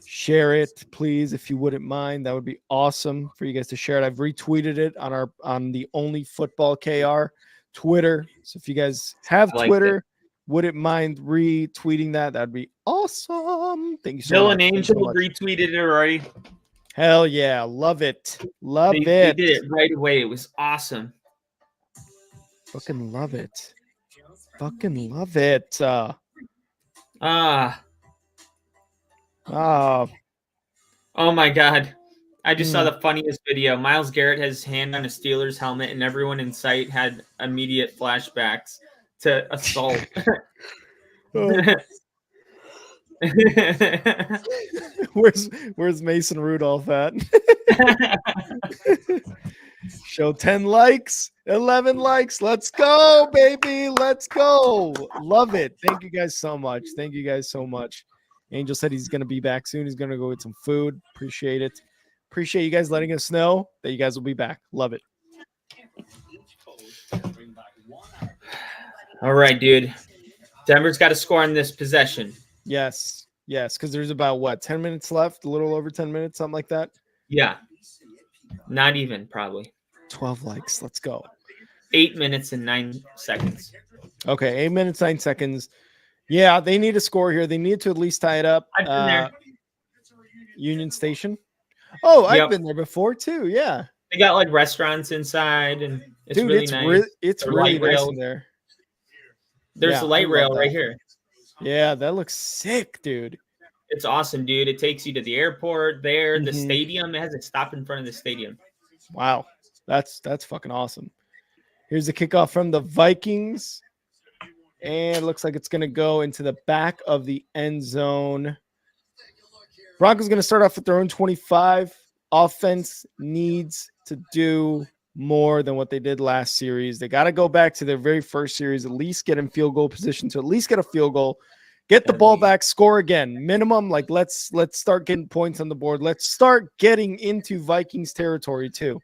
Share it, please, if you wouldn't mind. That would be awesome for you guys to share it. I've retweeted it on the Only Football KR Twitter. So if you guys have Twitter, wouldn't mind retweeting that. That'd be awesome. Thank you so much. Dylan Angel retweeted it already. Hell yeah. Love it. They did it right away. It was awesome. Fucking love it. Fucking love it. Oh my God. I just saw the funniest video. Myles Garrett has his hand on a Steelers helmet, and everyone in sight had immediate flashbacks to assault. Where's Mason Rudolph at? Show 10 likes, 11 likes. Let's go, baby. Let's go. Love it. Thank you guys so much. Thank you guys so much. Angel said he's going to be back soon. He's going to go get some food. Appreciate it. Appreciate you guys letting us know that you guys will be back. Love it. All right, dude. Denver's got to score on this possession. Yes, because there's about, 10 minutes left? A little over 10 minutes, something like that? Yeah. Not even, probably. 12 likes. Let's go. 8 minutes and 9 seconds. Okay, 8 minutes, 9 seconds. Yeah, they need a score here. They need to at least tie it up. I've been there. Union Station. Oh, I've been there before too. Yeah. They got like restaurants inside, and it's really nice. It's really nice in there. There's a light rail right here. Yeah, that looks sick, dude. It's awesome, dude. It takes you to the airport there, the stadium. It has a stop in front of the stadium. Wow. That's fucking awesome. Here's the kickoff from the Vikings. And it looks like it's going to go into the back of the end zone. Broncos going to start off with their own 25. Offense needs to do more than what they did last series. They got to go back to their very first series, at least get in field goal position to at least get a field goal, get the ball back, score again. Minimum, like let's start getting points on the board. Let's start getting into Vikings territory too.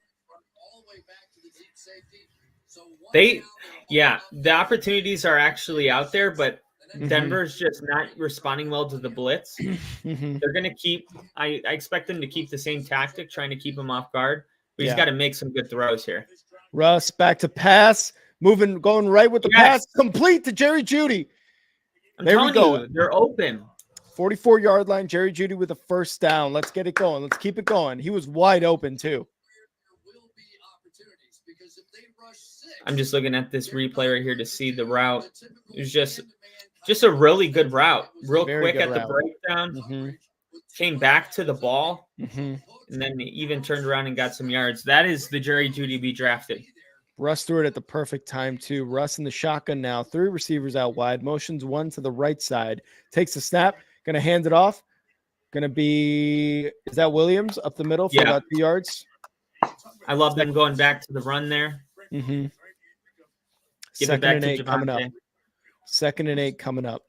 The opportunities are actually out there, but Denver's just not responding well to the blitz. They're going to I expect them to keep the same tactic, trying to keep them off guard. But he's got to make some good throws here. Russ back to pass, going right with the pass, complete to Jerry Jeudy. There we go. They're open. 44-yard line, Jerry Jeudy with a first down. Let's get it going. Let's keep it going. He was wide open too. I'm just looking at this replay right here to see the route. It was just a really good route. Real quick at the breakdown. Came back to the ball. And then even turned around and got some yards. That is the Jerry Jeudy be drafted. Russ threw it at the perfect time, too. Russ in the shotgun now. 3 receivers out wide. Motions 1 to the right side. Takes the snap. Going to hand it off. Going to be – is that Williams up the middle for about 2 yards? I love them going back to the run there. Give it back to Javonte. 2nd and 8 coming up.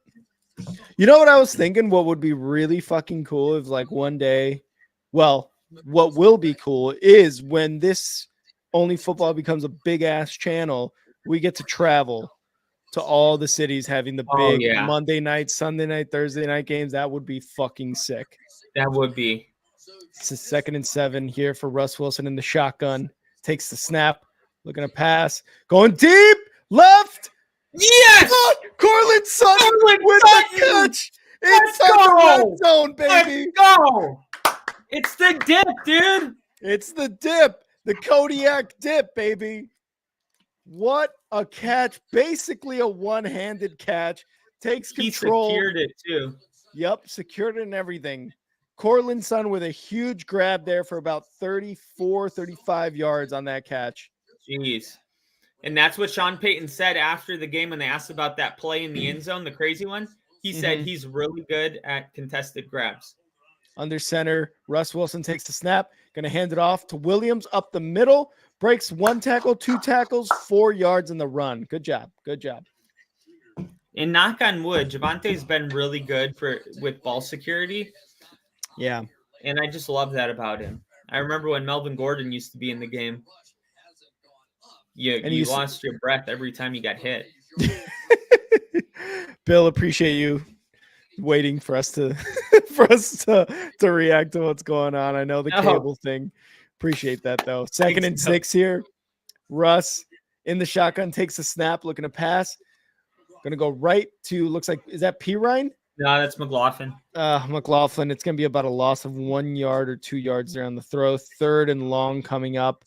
You know what I was thinking? What would be really fucking cool if, like, one day – well, what will be cool is when this – Only Football becomes a big-ass channel, we get to travel to all the cities having the big Monday night, Sunday night, Thursday night games. That would be fucking sick. That would be. It's a 2nd and 7 here for Russ Wilson in the shotgun. Takes the snap, looking to pass. Going deep, left. Yes! Cortland Sutton with the catch. Inside the red zone, baby. Let's go. It's the dip, dude. It's the dip. The Kodiak dip, baby. What a catch. Basically a one-handed catch. Takes control. He secured it, too. Yep, secured it and everything. Cortland Sutton with a huge grab there for about 34, 35 yards on that catch. Jeez. And that's what Sean Payton said after the game when they asked about that play in the end zone, the crazy one. He said he's really good at contested grabs. Under center, Russ Wilson takes the snap. Going to hand it off to Williams up the middle. Breaks 1 tackle, 2 tackles, 4 yards in the run. Good job. Good job. And knock on wood, Javonte's been really good with ball security. Yeah. And I just love that about him. I remember when Melvin Gordon used to be in the game. You lost your breath every time you got hit. Bill, appreciate you waiting for us to to react to what's going on. I know the cable thing. Appreciate that though. 2nd and 6 here. Russ in the shotgun takes a snap, looking to pass. Gonna go right to, looks like, is that Pirine? No, that's McLaughlin. McLaughlin. It's gonna be about a loss of 1 yard or 2 yards there on the throw. 3rd and long coming up.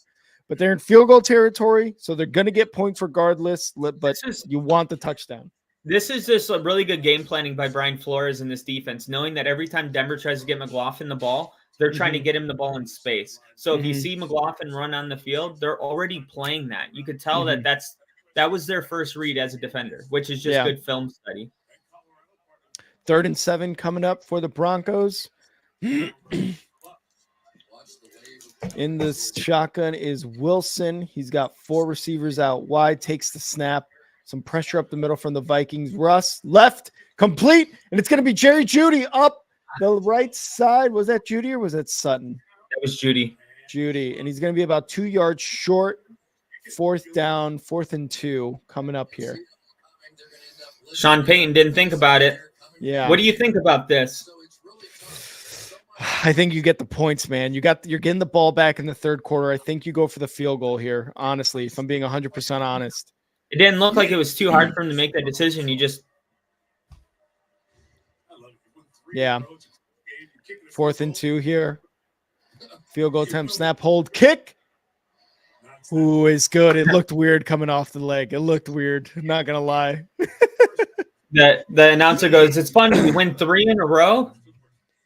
But they're in field goal territory, so they're gonna get points regardless. But you want the touchdown. This is just a really good game planning by Brian Flores in this defense, knowing that every time Denver tries to get McLaughlin the ball, they're trying to get him the ball in space. So if you see McLaughlin run on the field, they're already playing that. You could tell that was their first read as a defender, which is just good film study. 3rd and 7 coming up for the Broncos. In the shotgun is Wilson. He's got 4 receivers out wide, takes the snap. Some pressure up the middle from the Vikings. Russ left, complete, and it's going to be Jerry Jeudy up the right side. Was that Jeudy or was that Sutton? That was Jeudy. Jeudy, and he's going to be about 2 yards short. 4th down, 4th and 2 coming up here. Sean Payton didn't think about it. Yeah. What do you think about this? I think you get the points, man. You're getting the ball back in the 3rd quarter. I think you go for the field goal here, honestly, if I'm being 100% honest. It didn't look like it was too hard for him to make that decision. You just – yeah. 4th and 2 here. Field goal attempt, snap, hold, kick. Ooh, it's good. It looked weird coming off the leg. It looked weird. I'm not going to lie. The announcer goes, it's funny. You win 3 in a row.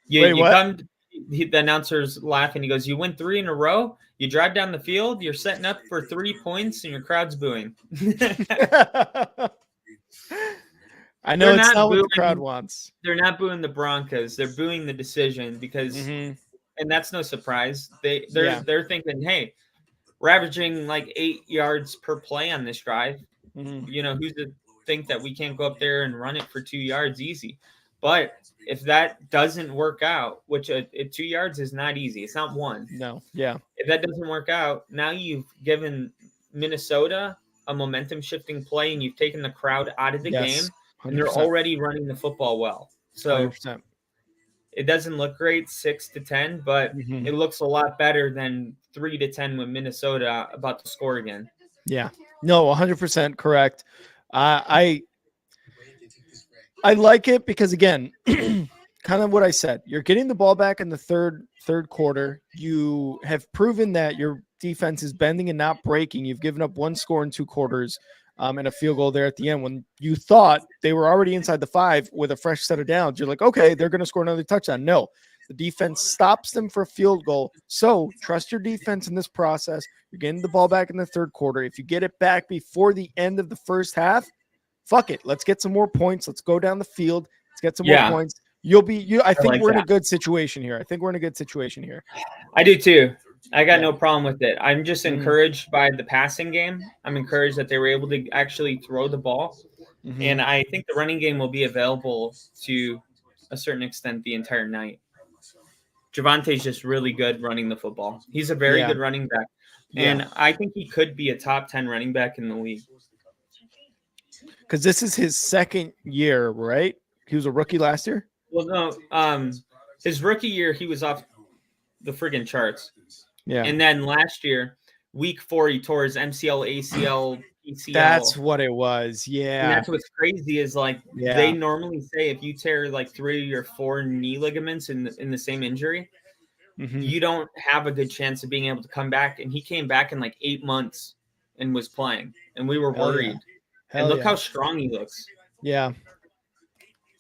The announcer's laughing. He goes, you win 3 in a row. You drive down the field. You're setting up for 3 points, and your crowd's booing. I know it's not what the crowd wants. They're not booing the Broncos. They're booing the decision because, and that's no surprise. They're thinking, hey, we're averaging like 8 yards per play on this drive. You know, who's to think that we can't go up there and run it for 2 yards easy? But if that doesn't work out, which 2 yards is not easy. It's not 1. No. Yeah. If that doesn't work out, now you've given Minnesota a momentum shifting play and you've taken the crowd out of the game, and they're already running the football well. So 100%. It doesn't look great, 6-10, but it looks a lot better than 3-10 with Minnesota about to score again. Yeah, no, 100% correct. I like it because, again, kind of what I said. You're getting the ball back in the third quarter. You have proven that your defense is bending and not breaking. You've given up 1 score in 2 quarters and a field goal there at the end when you thought they were already inside the 5 with a fresh set of downs. You're like, okay, they're going to score another touchdown. No, the defense stops them for a field goal. So trust your defense in this process. You're getting the ball back in the third quarter. If you get it back before the end of the first half, fuck it. Let's get some more points. Let's go down the field. Let's get some more points. I think we're in a good situation here. I do too. I got no problem with it. I'm just encouraged by the passing game. I'm encouraged that they were able to actually throw the ball. And I think the running game will be available to a certain extent the entire night. Javante's just really good running the football. He's a very good running back. And I think he could be a top 10 running back in the league. Because this is his second year, right? He was a rookie last year? Well, no. His rookie year, he was off the friggin' charts. Yeah. And then last year, week 4, he tore his MCL, ACL, PCL. That's what it was. Yeah. And that's what's crazy is they normally say if you tear 3 or 4 knee ligaments in the same injury, you don't have a good chance of being able to come back. And he came back in 8 months and was playing. And we were worried. And look how strong he looks. Yeah.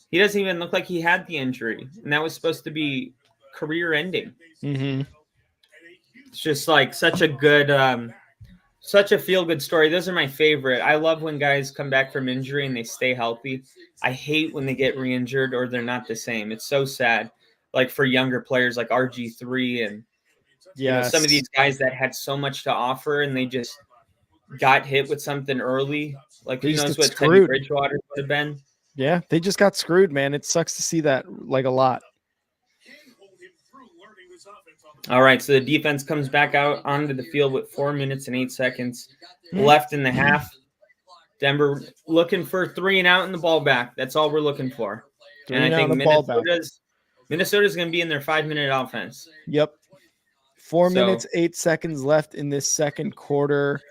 He doesn't even look like he had the injury. And that was supposed to be career ending. It's just such a good, such a feel-good story. Those are my favorite. I love when guys come back from injury and they stay healthy. I hate when they get re-injured or they're not the same. It's so sad. For younger players like RG3 and some of these guys that had so much to offer and they just got hit with something early. Who knows what Teddy Bridgewater would have been. Yeah, they just got screwed, man. It sucks to see that a lot. All right, so the defense comes back out onto the field with 4 minutes and 8 seconds left in the half. Denver looking for 3 and out and the ball back. That's all we're looking for. And I think Minnesota's going to be in their 5-minute offense. Yep. 4 minutes, 8 seconds left in this second quarter.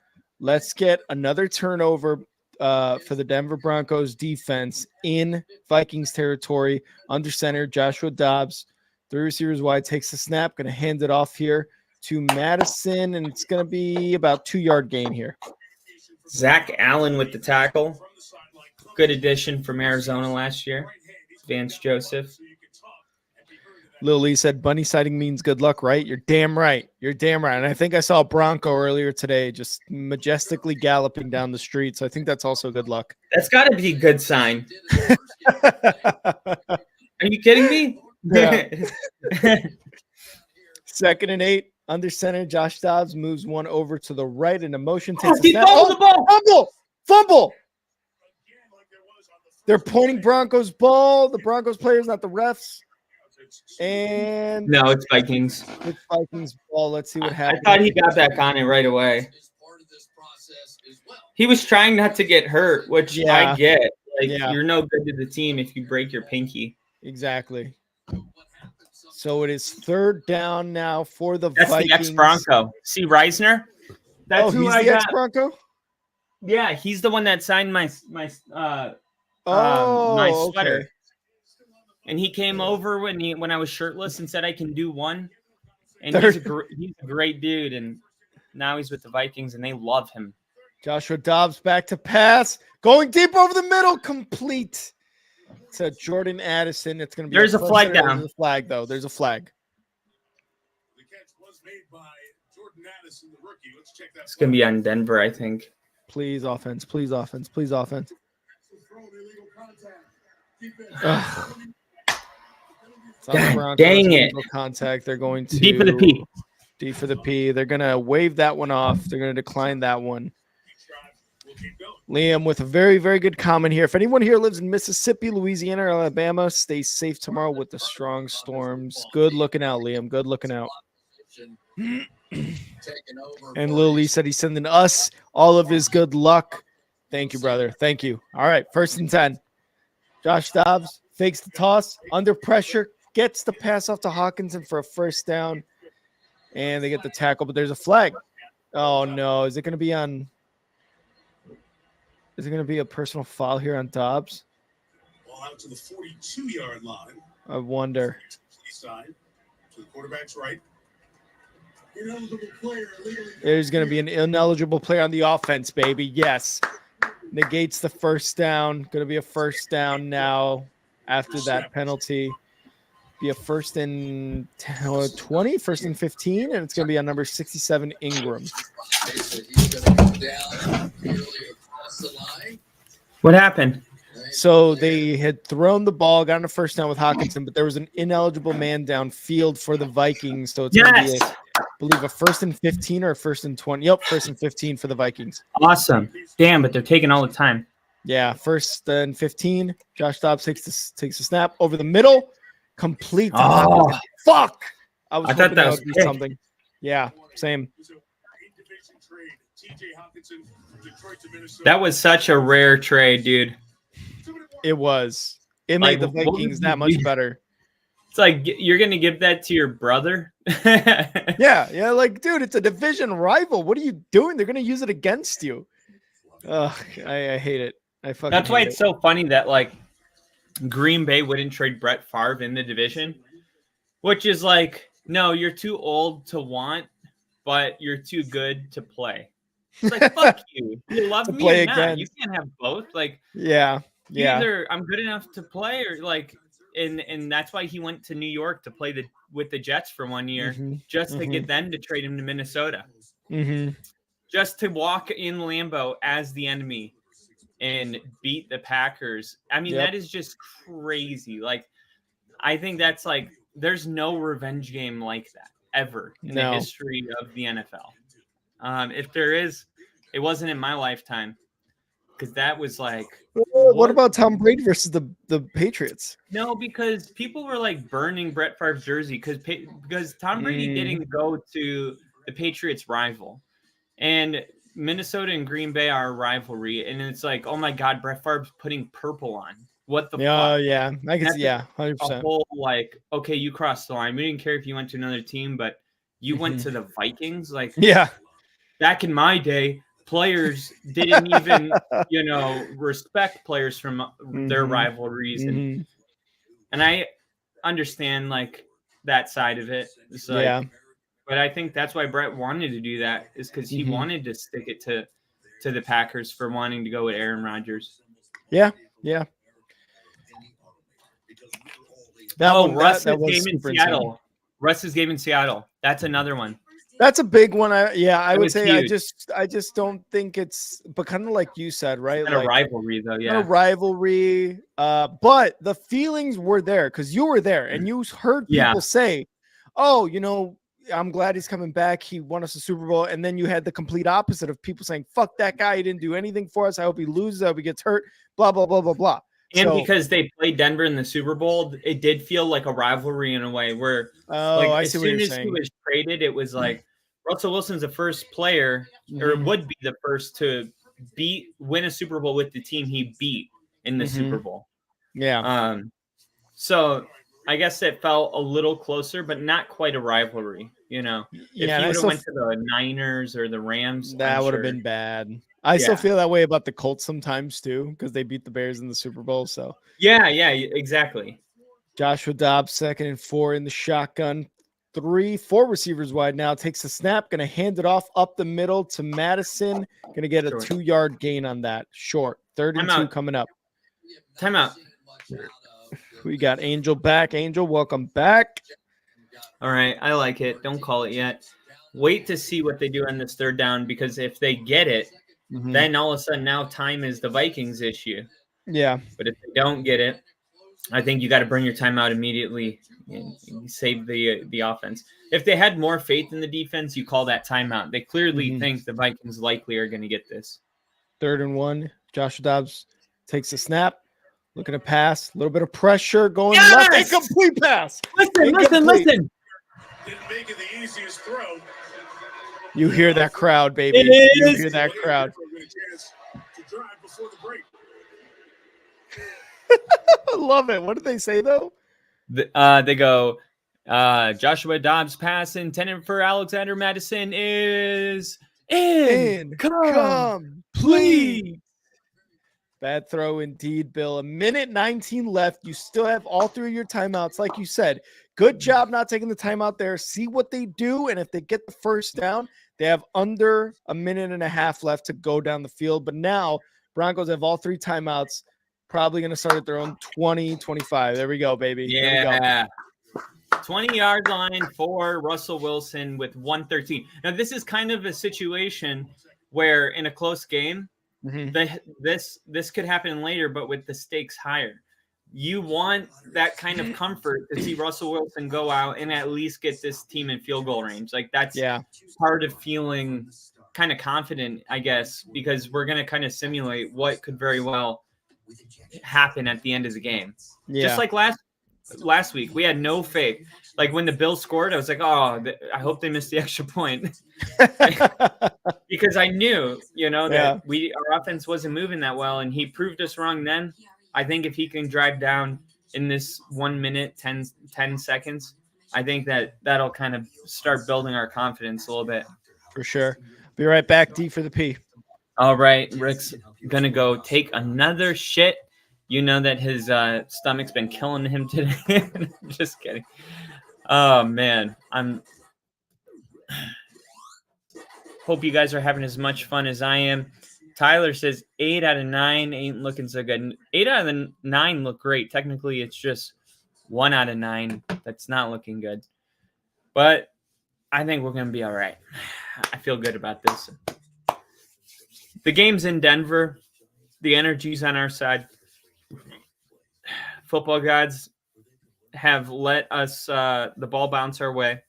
Let's get another turnover for the Denver Broncos defense in Vikings territory. Under center, Joshua Dobbs. 3 receivers wide, takes the snap, going to hand it off here to Madison, and it's going to be about 2-yard gain here. Zach Allen with the tackle. Good addition from Arizona last year. Vance Joseph. Lil Lee said, bunny sighting means good luck, right? You're damn right. And I think I saw a Bronco earlier today just majestically galloping down the street, so I think that's also good luck. That's got to be a good sign. Are you kidding me? Yeah. 2nd and 8, under center. Josh Dobbs moves one over to the right in a motion. Takes a snap. The ball. Fumble. They're pointing Broncos ball. The Broncos players, not the refs. And no, it's Vikings. It's Vikings ball. Let's see what happens. I thought he got back on it right away. He was trying not to get hurt, which I get. You're no good to the team if you break your pinky. Exactly. So it is 3rd down now for the That's Vikings. That's the ex-Bronco. See Reisner? That's who he's I the got. Ex-Bronco? Yeah, he's the one that signed my sweater. Okay. And he came over when I was shirtless and said I can do one. And he's a great dude. And now he's with the Vikings, and they love him. Joshua Dobbs back to pass. Going deep over the middle. Complete to Jordan Addison. It's going to be There's a flag down. There's a flag, though. There's a flag. The catch was made by Jordan Addison, the rookie. Let's check that. It's going to be on Denver, I think. Please, offense. Please, offense. Please, offense. God dang it. Contact. They're going to D for the P. D for the P. They're going to waive that one off. They're going to decline that one. Liam with a very, very good comment here. If anyone here lives in Mississippi, Louisiana, or Alabama, stay safe tomorrow with the strong storms. Good looking out, Liam. Good looking out. And Lil Lee said he's sending us all of his good luck. Thank you, brother. Thank you. All right, 1st and 10. Josh Dobbs fakes the toss. Under pressure. gets the pass off to Hawkinson for a first down, and they get the tackle, but there's a flag. Oh, no. Is it going to be on? Is it going to be a personal foul here on Dobbs? Ball out to the 42-yard line. I wonder. Side to the quarterback's right. Ineligible player. There's going to be an ineligible player on the offense, baby. Yes. Negates the first down. Going to be a first down now after that penalty. Be a first and 20, first and 15, and it's going to be on number 67, Ingram. He's going to come down nearly across the line. What happened? So they had thrown the ball, gotten a first down with Hawkinson, but there was an ineligible man downfield for the Vikings. So it's going to be, I believe, a first and 15 or a first and 20. Yep, first and 15 for the Vikings. Awesome. Damn, but they're taking all the time. Yeah, first and 15. Josh Dobbs takes the snap over the middle. Complete. Oh, fuck. I thought that would be something. Yeah, same. That was such a rare trade, dude. It was. It made the Vikings that much better. It's like you're going to give that to your brother? Yeah. Like, dude, it's a division rival. What are you doing? They're going to use it against you. I hate it. That's why it's so funny that, like, Green Bay wouldn't trade Brett Favre in the division, which is like, no, you're too old to want, but you're too good to play. It's like, fuck you. You love me or not. You can't have both. Like, yeah. Either I'm good enough to play, or like, and that's why he went to New York to play with the Jets for 1 year, just to get them to trade him to Minnesota, just to walk in Lambeau as the enemy and beat the Packers. I mean, that is just crazy. Like, I think that's like, there's no revenge game like that ever in the history of the NFL. If there is, it wasn't in my lifetime, because that was like. What about Tom Brady versus the Patriots? No, because people were like burning Brett Favre's jersey because Tom Brady didn't go to the Patriots' rival, and Minnesota and Green Bay are a rivalry, and it's like, oh my God, Brett Favre's putting purple on. What the fuck? Yeah, I can see. Yeah, 100%. Whole, like, okay, you crossed the line. We didn't care if you went to another team, but you went to the Vikings. Like, back in my day, players didn't even, respect players from their rivalries, and I understand like that side of it. It's like, but I think that's why Brett wanted to do that, is because he wanted to stick it to the Packers for wanting to go with Aaron Rodgers. Yeah. Russ's game in Seattle. Russ's game in Seattle. That's another one. That's a big one. I would say huge. I just don't think it's, but kind of like you said, right? It's like, a rivalry though. Yeah. A rivalry. But the feelings were there because you were there and you heard people say, oh, I'm glad he's coming back. He won us a Super Bowl. And then you had the complete opposite of people saying, fuck that guy. He didn't do anything for us. I hope he loses. I hope he gets hurt. Blah, blah, blah, blah, blah. And because they played Denver in the Super Bowl, it did feel like a rivalry in a way where as soon as he was traded, it was like Russell Wilson's the first player or would be the first to win a Super Bowl with the team he beat in the Super Bowl. Yeah. So I guess it felt a little closer, but not quite a rivalry. If he would have went to the Niners or the Rams, that would have been bad. I still feel that way about the Colts sometimes too, because they beat the Bears in the Super Bowl. So yeah, exactly. Joshua Dobbs, 2nd and 4 in the shotgun. 4 receivers wide now. Takes the snap, going to hand it off up the middle to Madison. Going to get a 2-yard gain on that. Short. 3rd and 2 coming up. Timeout. We got Angel back. Angel, welcome back. All right, I like it. Don't call it yet. Wait to see what they do on this 3rd down, because if they get it, then all of a sudden now time is the Vikings issue. Yeah. But if they don't get it, I think you got to bring your timeout immediately and save the offense. If they had more faith in the defense, you call that timeout. They clearly think the Vikings likely are going to get this. 3rd and 1. Joshua Dobbs takes a snap. Looking to pass. A little bit of pressure going left. Incomplete pass. Listen. Didn't make it the easiest throw. You hear that crowd, baby. You hear that crowd. I love it. What did they say, though? They go, Joshua Dobbs' pass intended for Alexander Madison is in. Come, please. Bad throw indeed, Bill. 1:19 left. You still have all 3 of your timeouts. Like you said, good job not taking the timeout there. See what they do. And if they get the first down, they have under 1.5 minutes left to go down the field. But now Broncos have all 3 timeouts. Probably going to start at their own 20, 25. There we go, baby. Yeah. 20-yard line for Russell Wilson with 1:13. Now, this is kind of a situation where in a close game, this could happen later, but with the stakes higher. You want that kind of comfort to see Russell Wilson go out and at least get this team in field goal range. Like that's part of feeling kind of confident, I guess, because we're going to kind of simulate what could very well happen at the end of the game. Just like last week, we had no faith. Like when the Bills scored, I was like, oh, I hope they missed the extra point. Because I knew, that our offense wasn't moving that well, and he proved us wrong then. I think if he can drive down in this 1 minute, 10 seconds, I think that'll kind of start building our confidence a little bit. For sure. Be right back, D for the P. All right, Rick's going to go take another shit. You know that his stomach's been killing him today. Just kidding. Oh, man. Hope you guys are having as much fun as I am. Tyler says 8 out of 9 ain't looking so good. 8 out of 9 look great. Technically, it's just 1 out of 9 that's not looking good. But I think we're going to be all right. I feel good about this. The game's in Denver. The energy's on our side. Football gods have let us the ball bounce our way.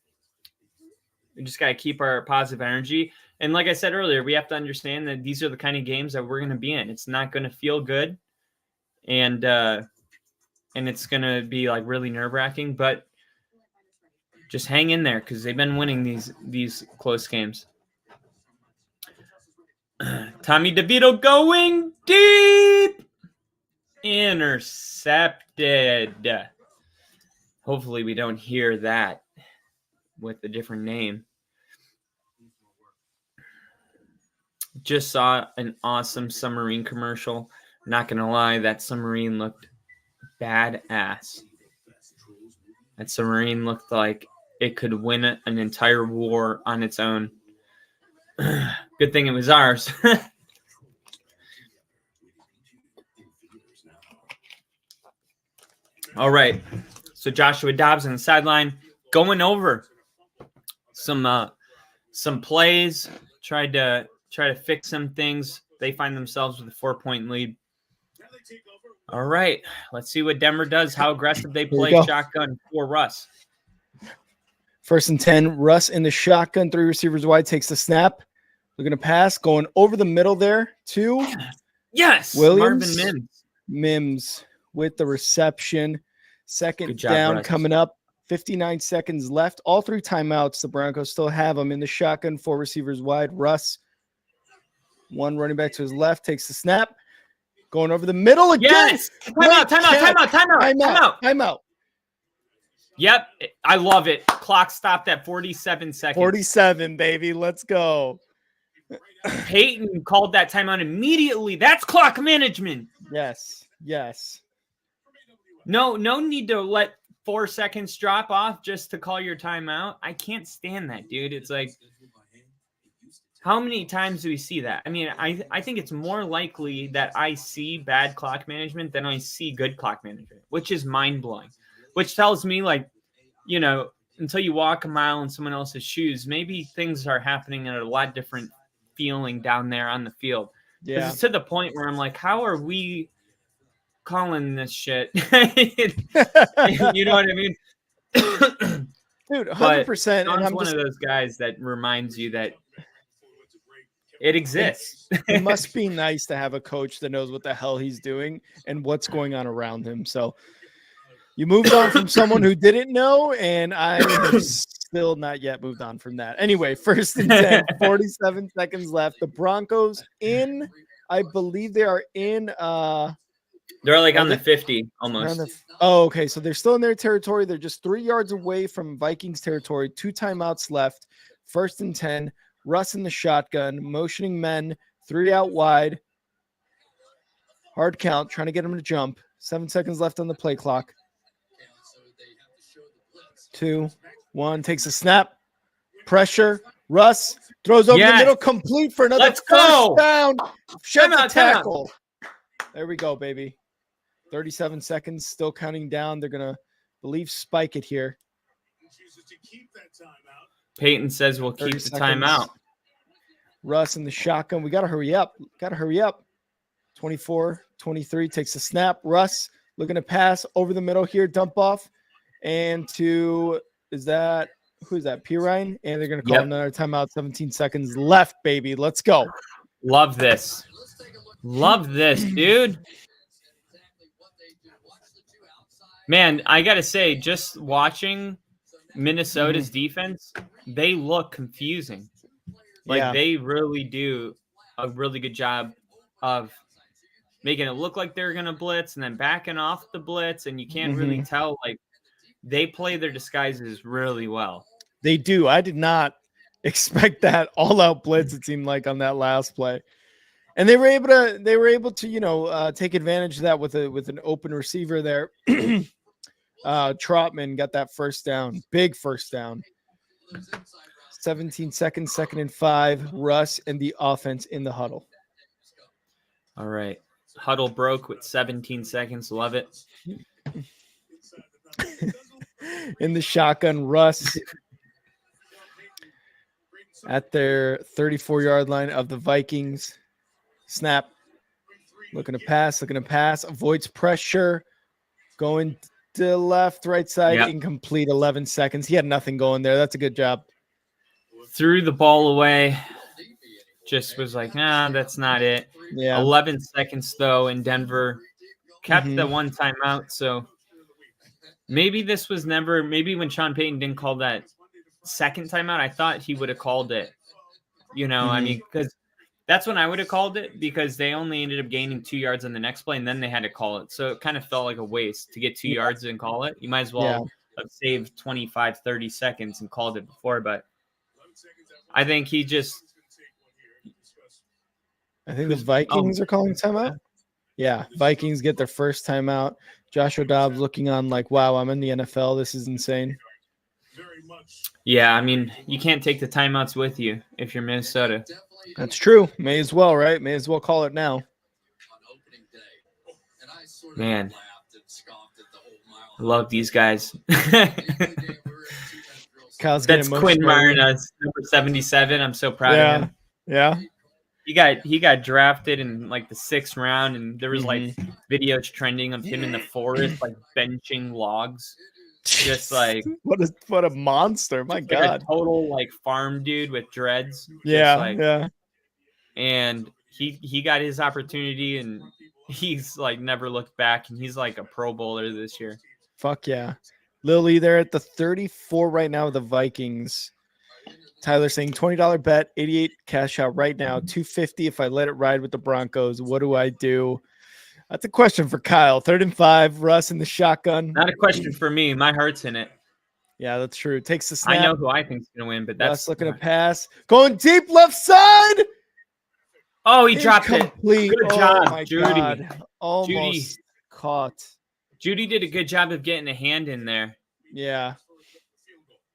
We just got to keep our positive energy. And like I said earlier, we have to understand that these are the kind of games that we're going to be in. It's not going to feel good, and it's going to be like really nerve-wracking. But just hang in there because they've been winning these close games. Tommy DeVito going deep. Intercepted. Hopefully we don't hear that with a different name. Just saw an awesome submarine commercial. Not going to lie, that submarine looked badass. That submarine looked like it could win an entire war on its own. Good thing it was ours. All right. So Joshua Dobbs on the sideline going over some plays, tried to fix some things. They find themselves with a 4-point lead. All right. Let's see what Denver does. How aggressive they play shotgun for Russ. 1st and 10. Russ in the shotgun. 3 receivers wide. Takes the snap. Looking to pass. Going over the middle there to Williams. Marvin Mims with the reception. Second down Russ. Coming up. 59 seconds left. All 3 timeouts. The Broncos still have them in the shotgun. 4 receivers wide. Russ. 1 running back to his left. Takes the snap. Going over the middle again. Yes. Timeout. Yep. I love it. Clock stopped at 47 seconds. 47, baby. Let's go. Peyton called that timeout immediately. That's clock management. Yes. No need to let 4 seconds drop off just to call your timeout. I can't stand that, dude. It's like, how many times do we see that? I mean, I think it's more likely that I see bad clock management than I see good clock management, which is mind-blowing. Which tells me, like, until you walk a mile in someone else's shoes, maybe things are happening at a lot different feeling down there on the field. Yeah. It's to the point where I'm like, how are we calling this shit? You know what I mean? Dude, 100%. And I'm one of those guys that reminds you that it exists. It must be nice to have a coach that knows what the hell he's doing and what's going on around him. So you moved on from someone who didn't know, and I have still not yet moved on from that. Anyway, 1st and 10, 47 seconds left. The Broncos I believe they are in They're like on the 50 almost. Okay. So they're still in their territory. They're just 3 yards away from Vikings territory. 2 timeouts left. 1st and 10. Russ in the shotgun, motioning men, 3 out wide. Hard count, trying to get him to jump. 7 seconds left on the play clock. 2, 1, takes a snap. Pressure. Russ throws over the middle, complete for another first down. Shut the tackle. There we go, baby. 37 seconds, still counting down. They're going to, believe, spike it here. Peyton says we'll keep the timeout. Russ in the shotgun. We got to hurry up. 24-23 takes a snap. Russ looking to pass over the middle here, dump off. And to, who's that? Pirine? And they're going to call another timeout. 17 seconds left, baby. Let's go. Love this. Love this, dude. Man, I got to say, just watching Minnesota's defense, they look confusing. Like they really do a really good job of making it look like they're going to blitz and then backing off the blitz. And you can't really tell, like, they play their disguises really well. They do. I did not expect that all-out blitz, it seemed like, on that last play. And they were able to, take advantage of that with an open receiver there. Trotman got that first down. Big first down. 17 seconds, 2nd and 5. Russ and the offense in the huddle. All right. Huddle broke with 17 seconds. Love it. In the shotgun, Russ at their 34-yard line of the Vikings. Snap. Looking to pass. Avoids pressure. Going to the left, right side. Incomplete. 11 seconds. He had nothing going there. That's a good job. Threw the ball away. Just was like, nah, that's not it. Yeah. 11 seconds, though, in Denver. Kept the one timeout. So maybe this was never – maybe when Sean Payton didn't call that second timeout, I thought he would have called it. I mean, because that's when I would have called it, because they only ended up gaining 2 yards on the next play, and then they had to call it. So it kind of felt like a waste to get 2 yards and call it. You might as well have saved 25, 30 seconds and called it before. But I think he just – I think the Vikings are calling timeout. Yeah, Vikings get their first timeout. Joshua Dobbs looking on like, wow, I'm in the NFL. This is insane. Yeah, I mean, you can't take the timeouts with you if you're Minnesota. That's true. May as well, right? May as well call it now. Man, I love these guys. That's Quinn Marina's number 77. I'm so proud of him. Yeah. He got drafted in like the 6th round, and there was like videos trending of him in the forest, like benching logs. Just like what a monster! My God, like a total like farm dude with dreads. Yeah. And he got his opportunity, and he's like never looked back, and he's like a Pro Bowler this year. Fuck yeah, Lily. They're at the 34 right now. The Vikings. Tyler saying $20 bet, 88 cash out right now, 250 if I let it ride with the Broncos. What do I do? That's a question for Kyle. 3rd and 5, Russ in the shotgun. Not a question for me. My heart's in it. Yeah, that's true. Takes the snap. I know who I think's gonna win, but that's Russ looking to pass. Going deep left side. Oh, he dropped it. Good job, my Judy. God. Almost caught. Judy did a good job of getting a hand in there. Yeah.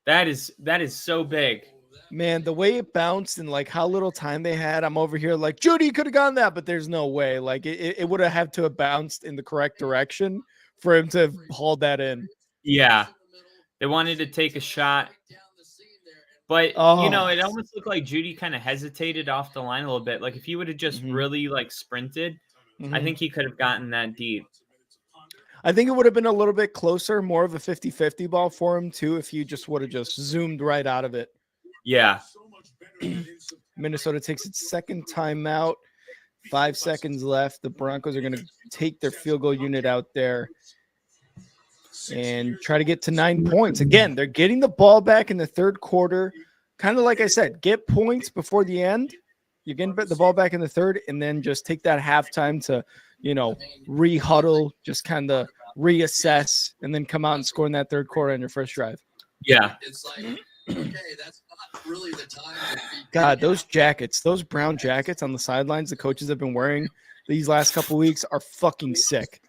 That is so big. Man, the way it bounced and like how little time they had, I'm over here like, Judy could have gone that, but there's no way. Like it would have had to have bounced in the correct direction for him to have hauled that in. Yeah. They wanted to take a shot. But, it almost looked like Judy kind of hesitated off the line a little bit. Like if he would have just really like sprinted, I think he could have gotten that deep. I think it would have been a little bit closer, more of a 50-50 ball for him too, if he just would have just zoomed right out of it. Yeah. Minnesota takes its 2nd timeout. 5 seconds left. The Broncos are going to take their field goal unit out there and try to get to 9 points. Again, they're getting the ball back in the 3rd quarter. Kind of like I said, get points before the end you're getting the ball back in the third, and then just take that halftime to, re-huddle, just kind of reassess, and then come out and score in that third quarter on your first drive. Yeah. It's like, okay, that's not really the time to be. God, those jackets, those brown jackets on the sidelines the coaches have been wearing these last couple weeks are fucking sick.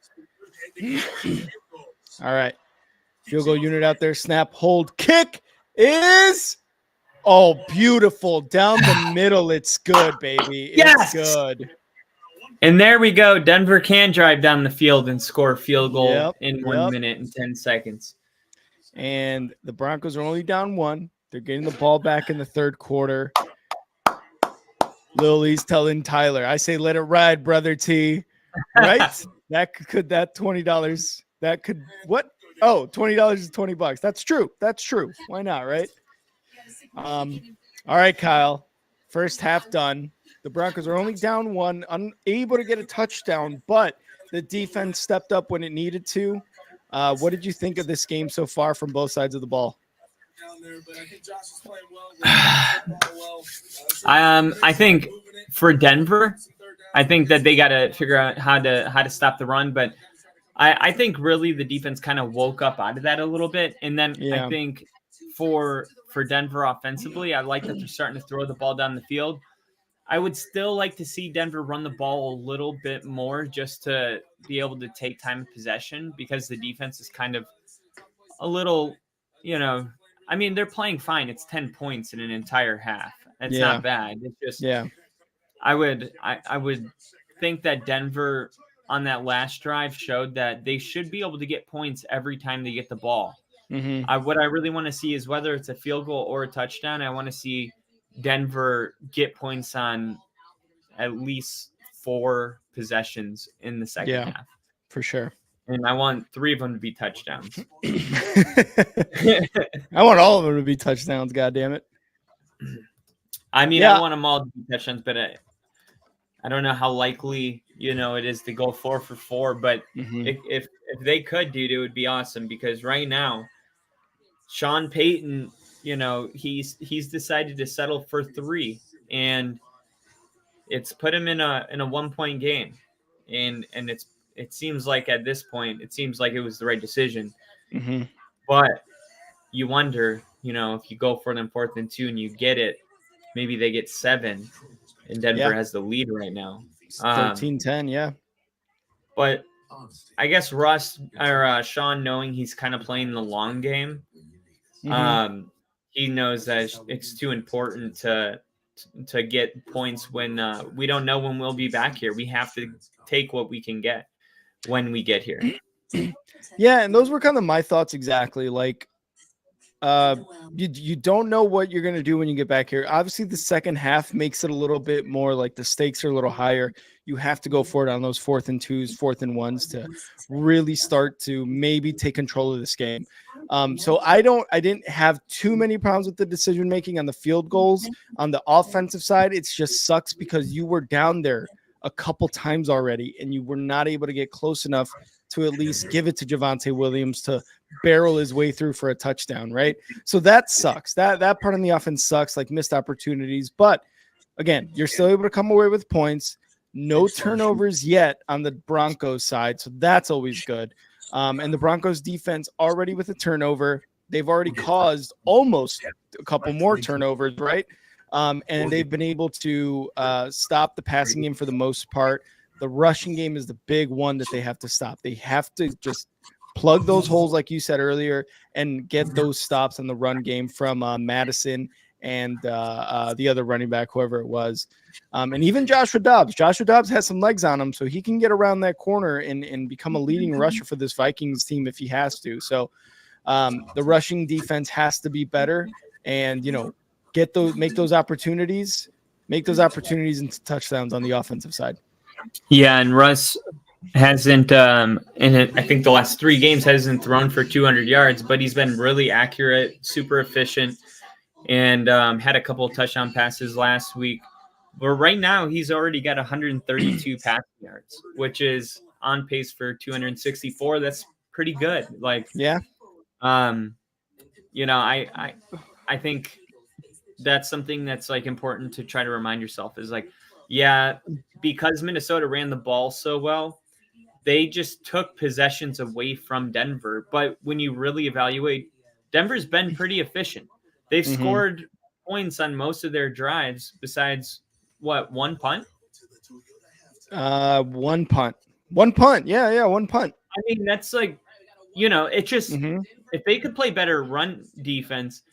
All right. Field goal unit out there. Snap, hold, kick is beautiful. Down the middle. It's good, baby. It's good. And there we go. Denver can drive down the field and score a field goal in 1 minute and 10 seconds. And the Broncos are only down 1. They're getting the ball back in the third quarter. Lily's telling Tyler, I say let it ride, brother T. Right? that $20. That could what? Oh, $20 is $20. That's true. That's true. Why not, right? All right, Kyle. First half done. The Broncos are only down 1, unable to get a touchdown, but the defense stepped up when it needed to. What did you think of this game so far from both sides of the ball? I think for Denver, I think that they got to figure out how to stop the run, but I think really the defense kind of woke up out of that a little bit, and then I think for Denver offensively, I like that they're starting to throw the ball down the field. I would still like to see Denver run the ball a little bit more just to be able to take time of possession, because the defense is kind of a little, I mean, they're playing fine. It's 10 points in an entire half. That's not bad. It's just, I would think that Denver on that last drive showed that they should be able to get points every time they get the ball. Mm-hmm. What I really want to see is whether it's a field goal or a touchdown, I want to see Denver get points on at least 4 possessions in the second half. For sure. And I want 3 of them to be touchdowns. I want all of them to be touchdowns, goddammit. I mean, I want them all to be touchdowns, but I don't know how likely, it is to go 4 for 4. But if they could, dude, it would be awesome, because right now, Sean Payton, he's decided to settle for 3, and it's put him in a 1-point game, and it seems like at this point, it seems like it was the right decision. Mm-hmm. But you wonder, if you go for them 4th and 2 and you get it, maybe they get 7, and Denver has the lead right now. 13-10, yeah. But I guess Sean, knowing he's kind of playing the long game, he knows that it's too important to get points when we don't know when we'll be back here. We have to take what we can get when we get here. Yeah, and those were kind of my thoughts exactly. Like, you don't know what you're going to do when you get back here. Obviously, the second half makes it a little bit more like the stakes are a little higher. You have to go for it on those 4th and 2s, 4th and 1s to really start to maybe take control of this game. So I didn't have too many problems with the decision making on the field goals. On the offensive side, it just sucks because you were down there a couple times already, and you were not able to get close enough to at least give it to Javonte Williams to barrel his way through for a touchdown, right? So that sucks. That part on the offense sucks, like missed opportunities. But again, you're still able to come away with points. No turnovers yet on the Broncos side, so that's always good. And the Broncos defense already with a turnover. They've already caused almost a couple more turnovers, right? And they've been able to stop the passing game for the most part. The rushing game is the big one that they have to stop. They have to just plug those holes, like you said earlier, and get those stops in the run game from Madison and the other running back, whoever it was. And even Joshua Dobbs. Joshua Dobbs has some legs on him, so he can get around that corner and become a leading rusher for this Vikings team if he has to. So the rushing defense has to be better and, make those opportunities into touchdowns on the offensive side. Yeah, and Russ hasn't, I think the last 3 games hasn't thrown for 200 yards, but he's been really accurate, super efficient, and had a couple of touchdown passes last week. But right now, he's already got 132 passing yards, which is on pace for 264. That's pretty good. Like, yeah, I think that's something that's like important to try to remind yourself is like, yeah, because Minnesota ran the ball so well, they just took possessions away from Denver. But when you really evaluate, Denver's been pretty efficient. They've scored points on most of their drives besides one punt? One punt. One punt. Yeah, one punt. I mean, that's like, it just if they could play better run defense,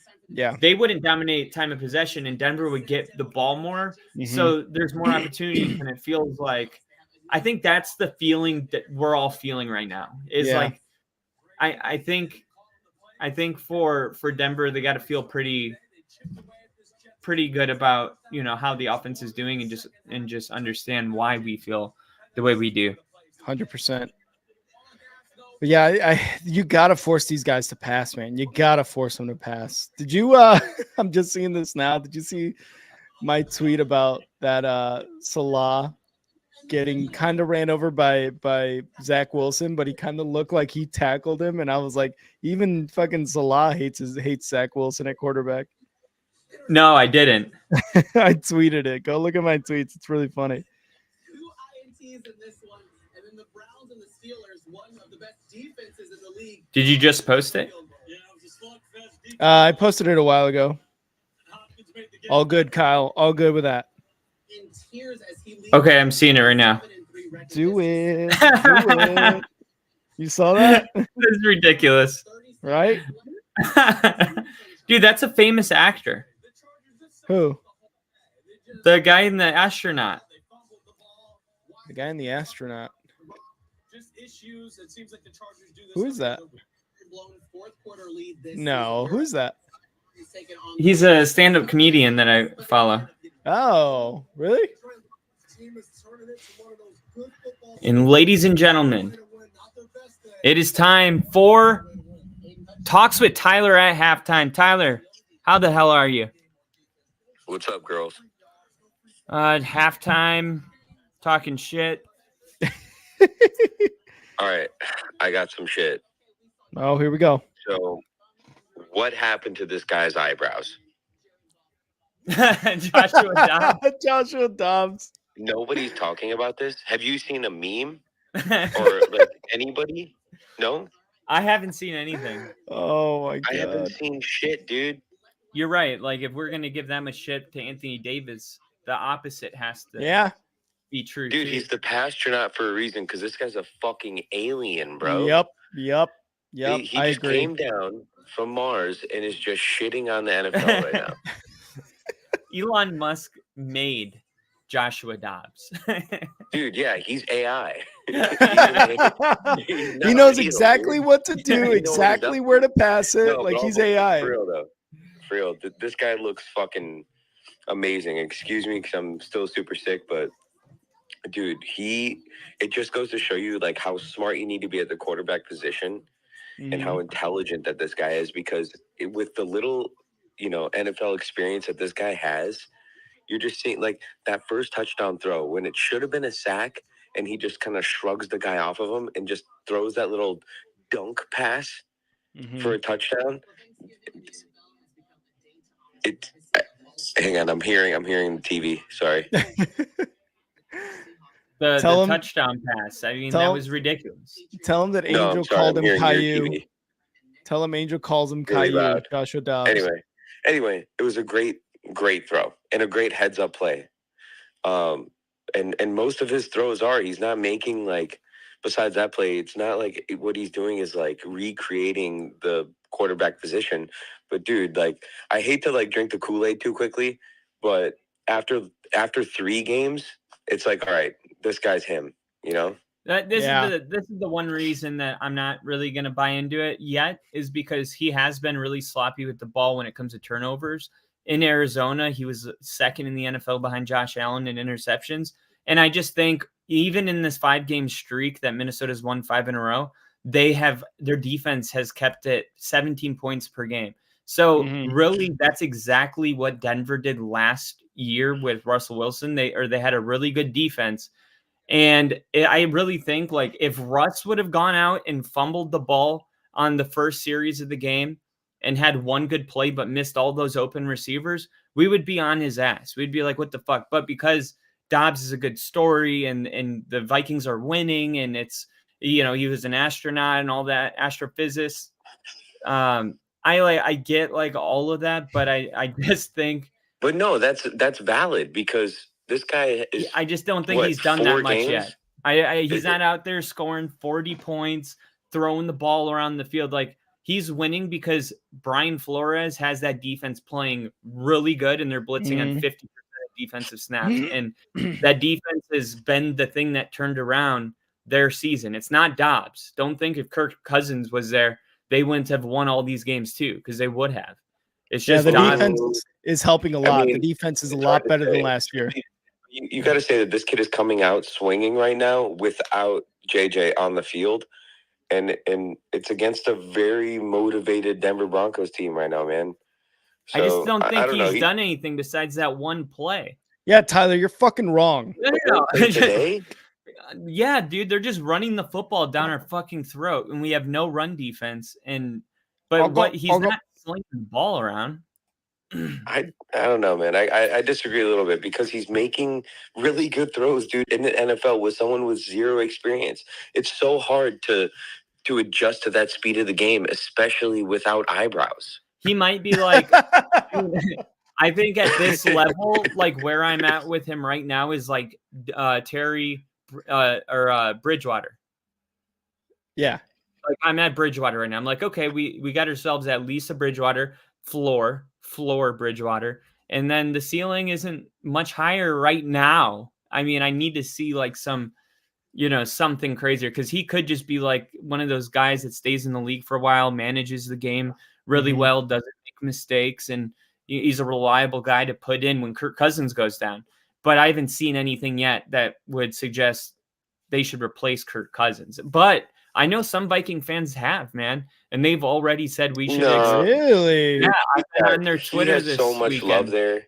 they wouldn't dominate time of possession and Denver would get the ball more. So there's more opportunities and it feels like I think that's the feeling that we're all feeling right now. Is like I think for Denver they got to feel pretty good about, how the offense is doing and just understand why we feel the way we do. 100%. But yeah, you gotta force these guys to pass, man. You gotta force them to pass. Did you? I'm just seeing this now. Did you see my tweet about that? Salah getting kind of ran over by Zach Wilson, but he kind of looked like he tackled him, and I was like, even fucking Salah hates Zach Wilson at quarterback. No, I didn't. I tweeted it. Go look at my tweets. It's really funny. 2 INTs in this one, and then the Browns and the Steelers, one of the best defenses in the league. Did you just post it? I posted it a while ago. All good, Kyle. All good with that. Okay, I'm seeing it right now. Do it. Do it. You saw that? That's ridiculous. Right? Dude, that's a famous actor. Who? The guy in the astronaut. The guy in the astronaut. Who is that? No, who's that? He's a stand-up comedian that I follow. Oh, really? And ladies and gentlemen, it is time for Talks with Tyler at halftime. Tyler, how the hell are you? What's up, girls? Halftime, talking shit. All right, I got some shit. Oh, here we go. So, what happened to this guy's eyebrows? Joshua Dobbs. Joshua Dobbs. Nobody's talking about this. Have you seen a meme or like anybody? No, I haven't seen anything. Oh my god, I haven't seen shit, dude. You're right. Like if we're gonna give that much shit to Anthony Davis, the opposite has to be true. Dude, too. he's the pastronaut for a reason because this guy's a fucking alien, bro. Yep. He just came down from Mars and is just shitting on the NFL right now. Elon Musk made Joshua Dobbs. Dude, yeah, he's AI. He knows exactly what to do, exactly where to pass it. No, like he's AI. For real, though. For real. This guy looks fucking amazing. Excuse me, because I'm still super sick, but dude, it just goes to show you like how smart you need to be at the quarterback position and how intelligent that this guy is, because with the little, NFL experience that this guy has, you're just seeing like that first touchdown throw when it should have been a sack and he just kind of shrugs the guy off of him and just throws that little dunk pass for a touchdown. Hang on, I'm hearing the TV. Sorry. The touchdown pass. I mean, that was ridiculous. Tell him that Angel called him Caillou. Tell him Angel calls him really Caillou. Joshua Dobbs. Anyway, it was a great throw and a great heads up play. And most of his throws he's not making like, besides that play, it's not like what he's doing is like recreating the quarterback position. But dude, like I hate to like drink the Kool-Aid too quickly, but after 3 games, it's like, all right, this guy's him, This is the one reason that I'm not really going to buy into it yet, is because he has been really sloppy with the ball when it comes to turnovers. In Arizona, he was second in the NFL behind Josh Allen in interceptions. And I just think even in this 5-game streak that Minnesota's won 5 in a row, their defense has kept it 17 points per game. So really, that's exactly what Denver did last year with Russell Wilson. They had a really good defense. And I really think like if Russ would have gone out and fumbled the ball on the first series of the game, and had one good play but missed all those open receivers, we would be on his ass. We'd be like, what the fuck? But because Dobbs is a good story and the Vikings are winning and it's, he was an astronaut and all that, astrophysicist. I get like all of that, but I just think. But no, that's valid because this guy is. I just don't think he's done that much games? yet. He's not out there scoring 40 points, throwing the ball around the field. Like, he's winning because Brian Flores has that defense playing really good, and they're blitzing on 50% of defensive snaps. And that defense has been the thing that turned around their season. It's not Dobbs. Don't think if Kirk Cousins was there, they wouldn't have won all these games too, because they would have. It's just the defense is helping a lot. The defense is a lot better than last year. You got to say that this kid is coming out swinging right now without JJ on the field, and it's against a very motivated Denver Broncos team right now, man. So, I just don't think he's done anything besides that one play. Yeah, Tyler, you're fucking wrong. No. Today? Yeah, dude, they're just running the football down our fucking throat, and we have no run defense. But he's not slinging the ball around. I don't know, man. I disagree a little bit because he's making really good throws, dude, in the NFL with someone with zero experience. It's so hard to adjust to that speed of the game, especially without eyebrows. He might be like, I think at this level, like where I'm at with him right now is like Terry or Bridgewater. Yeah. Like, I'm at Bridgewater right now. I'm like, okay, we got ourselves at least a Bridgewater floor Bridgewater, and then the ceiling isn't much higher right now. I mean, I need to see like some, something crazier, because he could just be like one of those guys that stays in the league for a while, manages the game really well, doesn't make mistakes, and he's a reliable guy to put in when Kirk Cousins goes down. But I haven't seen anything yet that would suggest they should replace Kirk Cousins. But I know some Viking fans have, man, and they've already said we should. Really? Yeah, I've been on their Twitter he has so much weekend. love there.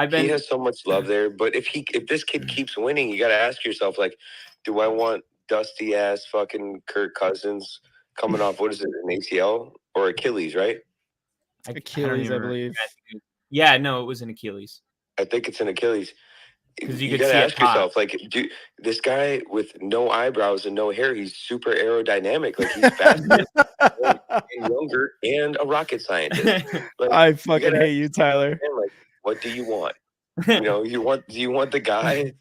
He has so much love there. But if this kid keeps winning, you got to ask yourself, like, do I want dusty ass fucking Kirk Cousins coming off, what is it, an ACL or Achilles, right? Achilles, I believe. Yeah, no, it was an Achilles. I think it's an Achilles. Because you gotta ask yourself, like, dude, this guy with no eyebrows and no hair, he's super aerodynamic. Like, he's faster and younger and a rocket scientist. Like, I fucking hate you, Tyler. Like, what do you want? Do you want the guy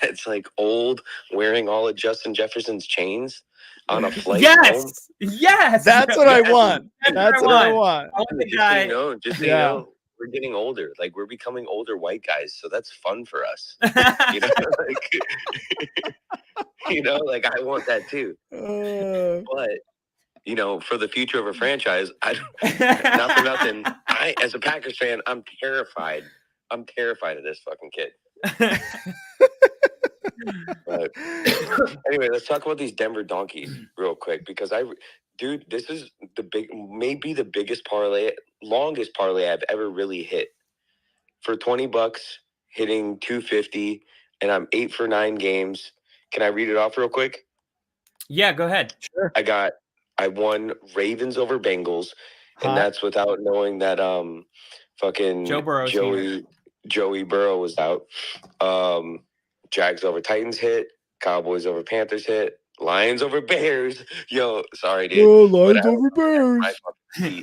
that's like old, wearing all of Justin Jefferson's chains on a flight home? Yes, that's what I want. That's what I want. Just so you know, we're getting older. Like, we're becoming older white guys, so that's fun for us. Like, I want that too. But for the future of a franchise, not for nothing. As a Packers fan, I'm terrified. I'm terrified of this fucking kid. But anyway, let's talk about these Denver donkeys real quick, because this is maybe the biggest longest parlay I've ever really hit. For $20, hitting 250, and I'm 8 for 9 games. Can I read it off real quick? Yeah, go ahead. Sure. I won Ravens over Bengals, and that's without knowing that fucking Joey Burrow was out. Jags over Titans hit, Cowboys over Panthers hit, Lions over Bears. Yo, sorry, dude. Lions over Bears.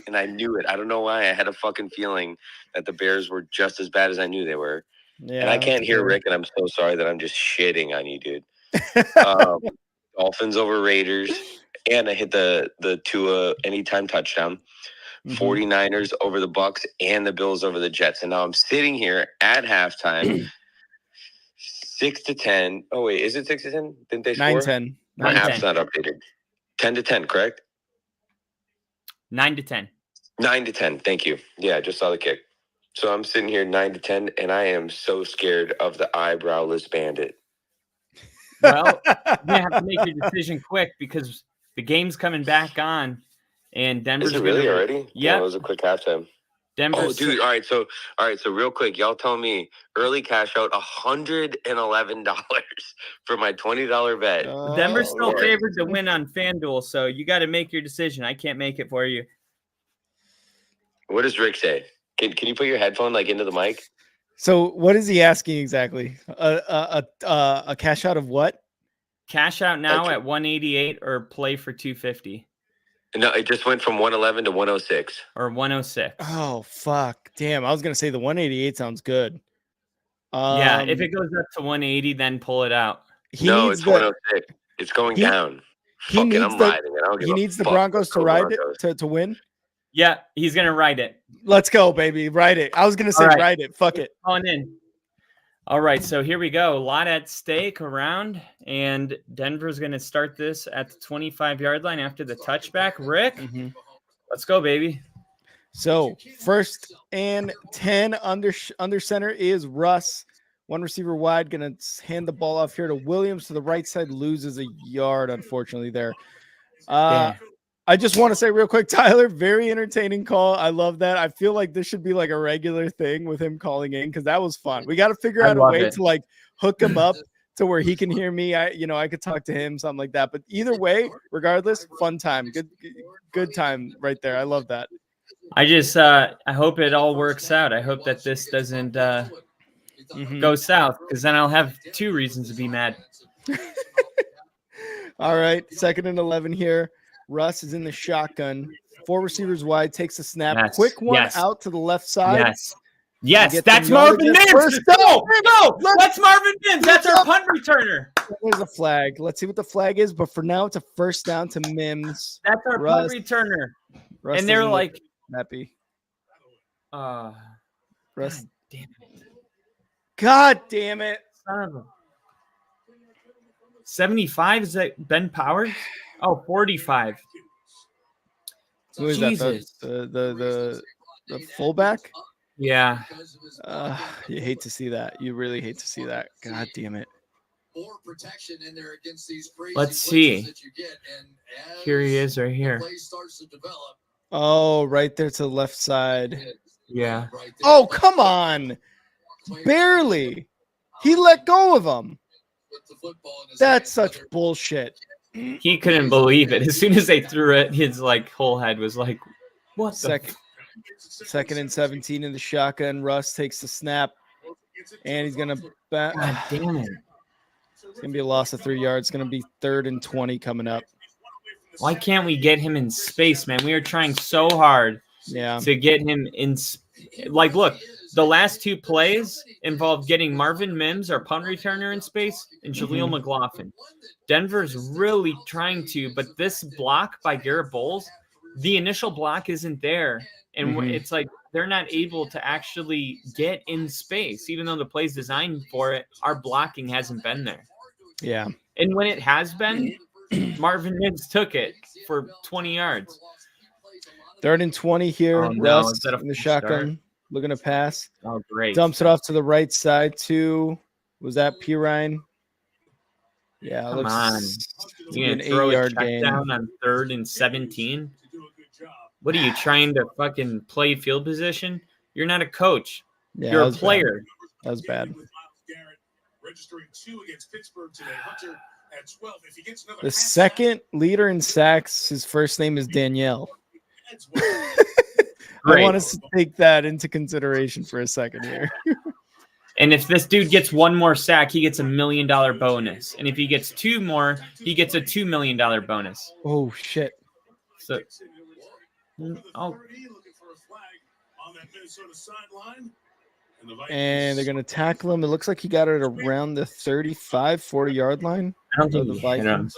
And I knew it. I don't know why. I had a fucking feeling that the Bears were just as bad as I knew they were. Yeah, and I can't hear Rick, and I'm so sorry that I'm just shitting on you, dude. Dolphins over Raiders, and I hit the Tua anytime touchdown. 49ers over the Bucks and the Bills over the Jets. And now I'm sitting here at halftime. 6-10. Oh, wait, is it 6-10? Didn't they score? 9-10. My app's not updated. 10-10, correct? 9-10. 9-10. Thank you. Yeah, I just saw the kick. So I'm sitting here 9-10, and I am so scared of the eyebrowless bandit. Well, you have to make your decision quick, because the game's coming back on, and Denver's. Is it really already? Yeah, it was a quick halftime. Denver's. Oh, dude! All right, so real quick, y'all tell me early cash out $111 for my $20 bet. Denver's still favored to win on FanDuel, so you got to make your decision. I can't make it for you. What does Rick say? Can you put your headphone like into the mic? So what is he asking exactly? A cash out of what? Cash out now at 188 or play for 250. No, it just went from 111 to 106. Or 106. Oh, fuck. Damn, I was going to say the 188 sounds good. Yeah, if it goes up to 180, then pull it out. It's 106. It's going down. He needs the Broncos to ride it to win. Yeah, he's going to ride it. Let's go, baby. Ride it. I was going to say ride it. Fuck it. On in. All right, so here we go. A lot at stake around, and Denver's going to start this at the 25-yard line after the touchback. Rick, let's go, baby. So 1st and 10 under center is Russ. One receiver wide, going to hand the ball off here to Williams to the right side, loses a yard, unfortunately, there. I just want to say real quick, Tyler, very entertaining call. I love that. I feel like this should be like a regular thing with him calling in because that was fun. We got to figure out a way to like hook him up to where he can hear me. I could talk to him, something like that. But either way, regardless, fun time. Good time right there. I love that. I just I hope it all works out. I hope that this doesn't go south because then I'll have 2 reasons to be mad. All right, 2nd and 11 here. Russ is in the shotgun. 4 receivers wide, takes a snap. Yes. Quick one out to the left side. Yes, that's Marvin Mims. Go! That's Marvin Mims. That's our punt returner. There's a flag. Let's see what the flag is. But for now, it's a first down to Mims. That's our punt returner. Russ and they're like happy. Russ. God damn it. Son of a 75, is that Ben Powers? Oh, 45. Who is Jesus. That? The fullback? Yeah. You hate to see that. You really hate to see that. God damn it. More protection in there against these crazy Let's see. that you get. And here he is right here. Play starts to develop. Oh, right there to the left side. Yeah. Right there. Oh, come on. Barely. He let go of him. That's such bullshit. He couldn't believe it. As soon as they threw it, his like whole head was like, "What?" Second and 17 in the shotgun. Russ takes the snap, and he's gonna. God damn it! It's gonna be a loss of 3 yards. It's gonna be 3rd and 20 coming up. Why can't we get him in space, man? We are trying so hard, to get him in. Like, look, the last 2 plays involved getting Marvin Mims, our punt returner, in space, and Jaleel McLaughlin. Denver's really trying to, but this block by Garrett Bowles, the initial block isn't there. And it's like they're not able to actually get in space. Even though the play's designed for it, our blocking hasn't been there. Yeah. And when it has been, Marvin Mims took it for 20 yards. 3rd and 20 here. Russ in the shotgun, looking to pass. Oh, great. Dumps it off to the right side to, was that Pirine? Yeah, Come on. You're going to throw a check down on 3rd and 17? What are you trying to fucking play field position? You're not a coach. Yeah, you're a player. That was bad. The second leader in sacks, his first name is Danielle. I want us to take that into consideration for a second here. And if this dude gets 1 more sack, he gets $1 million bonus. And if he gets 2 more, he gets a $2 million bonus. Oh, shit. So, and they're going to tackle him. It looks like he got it around the 35, 40-yard line. I don't think the Vikings.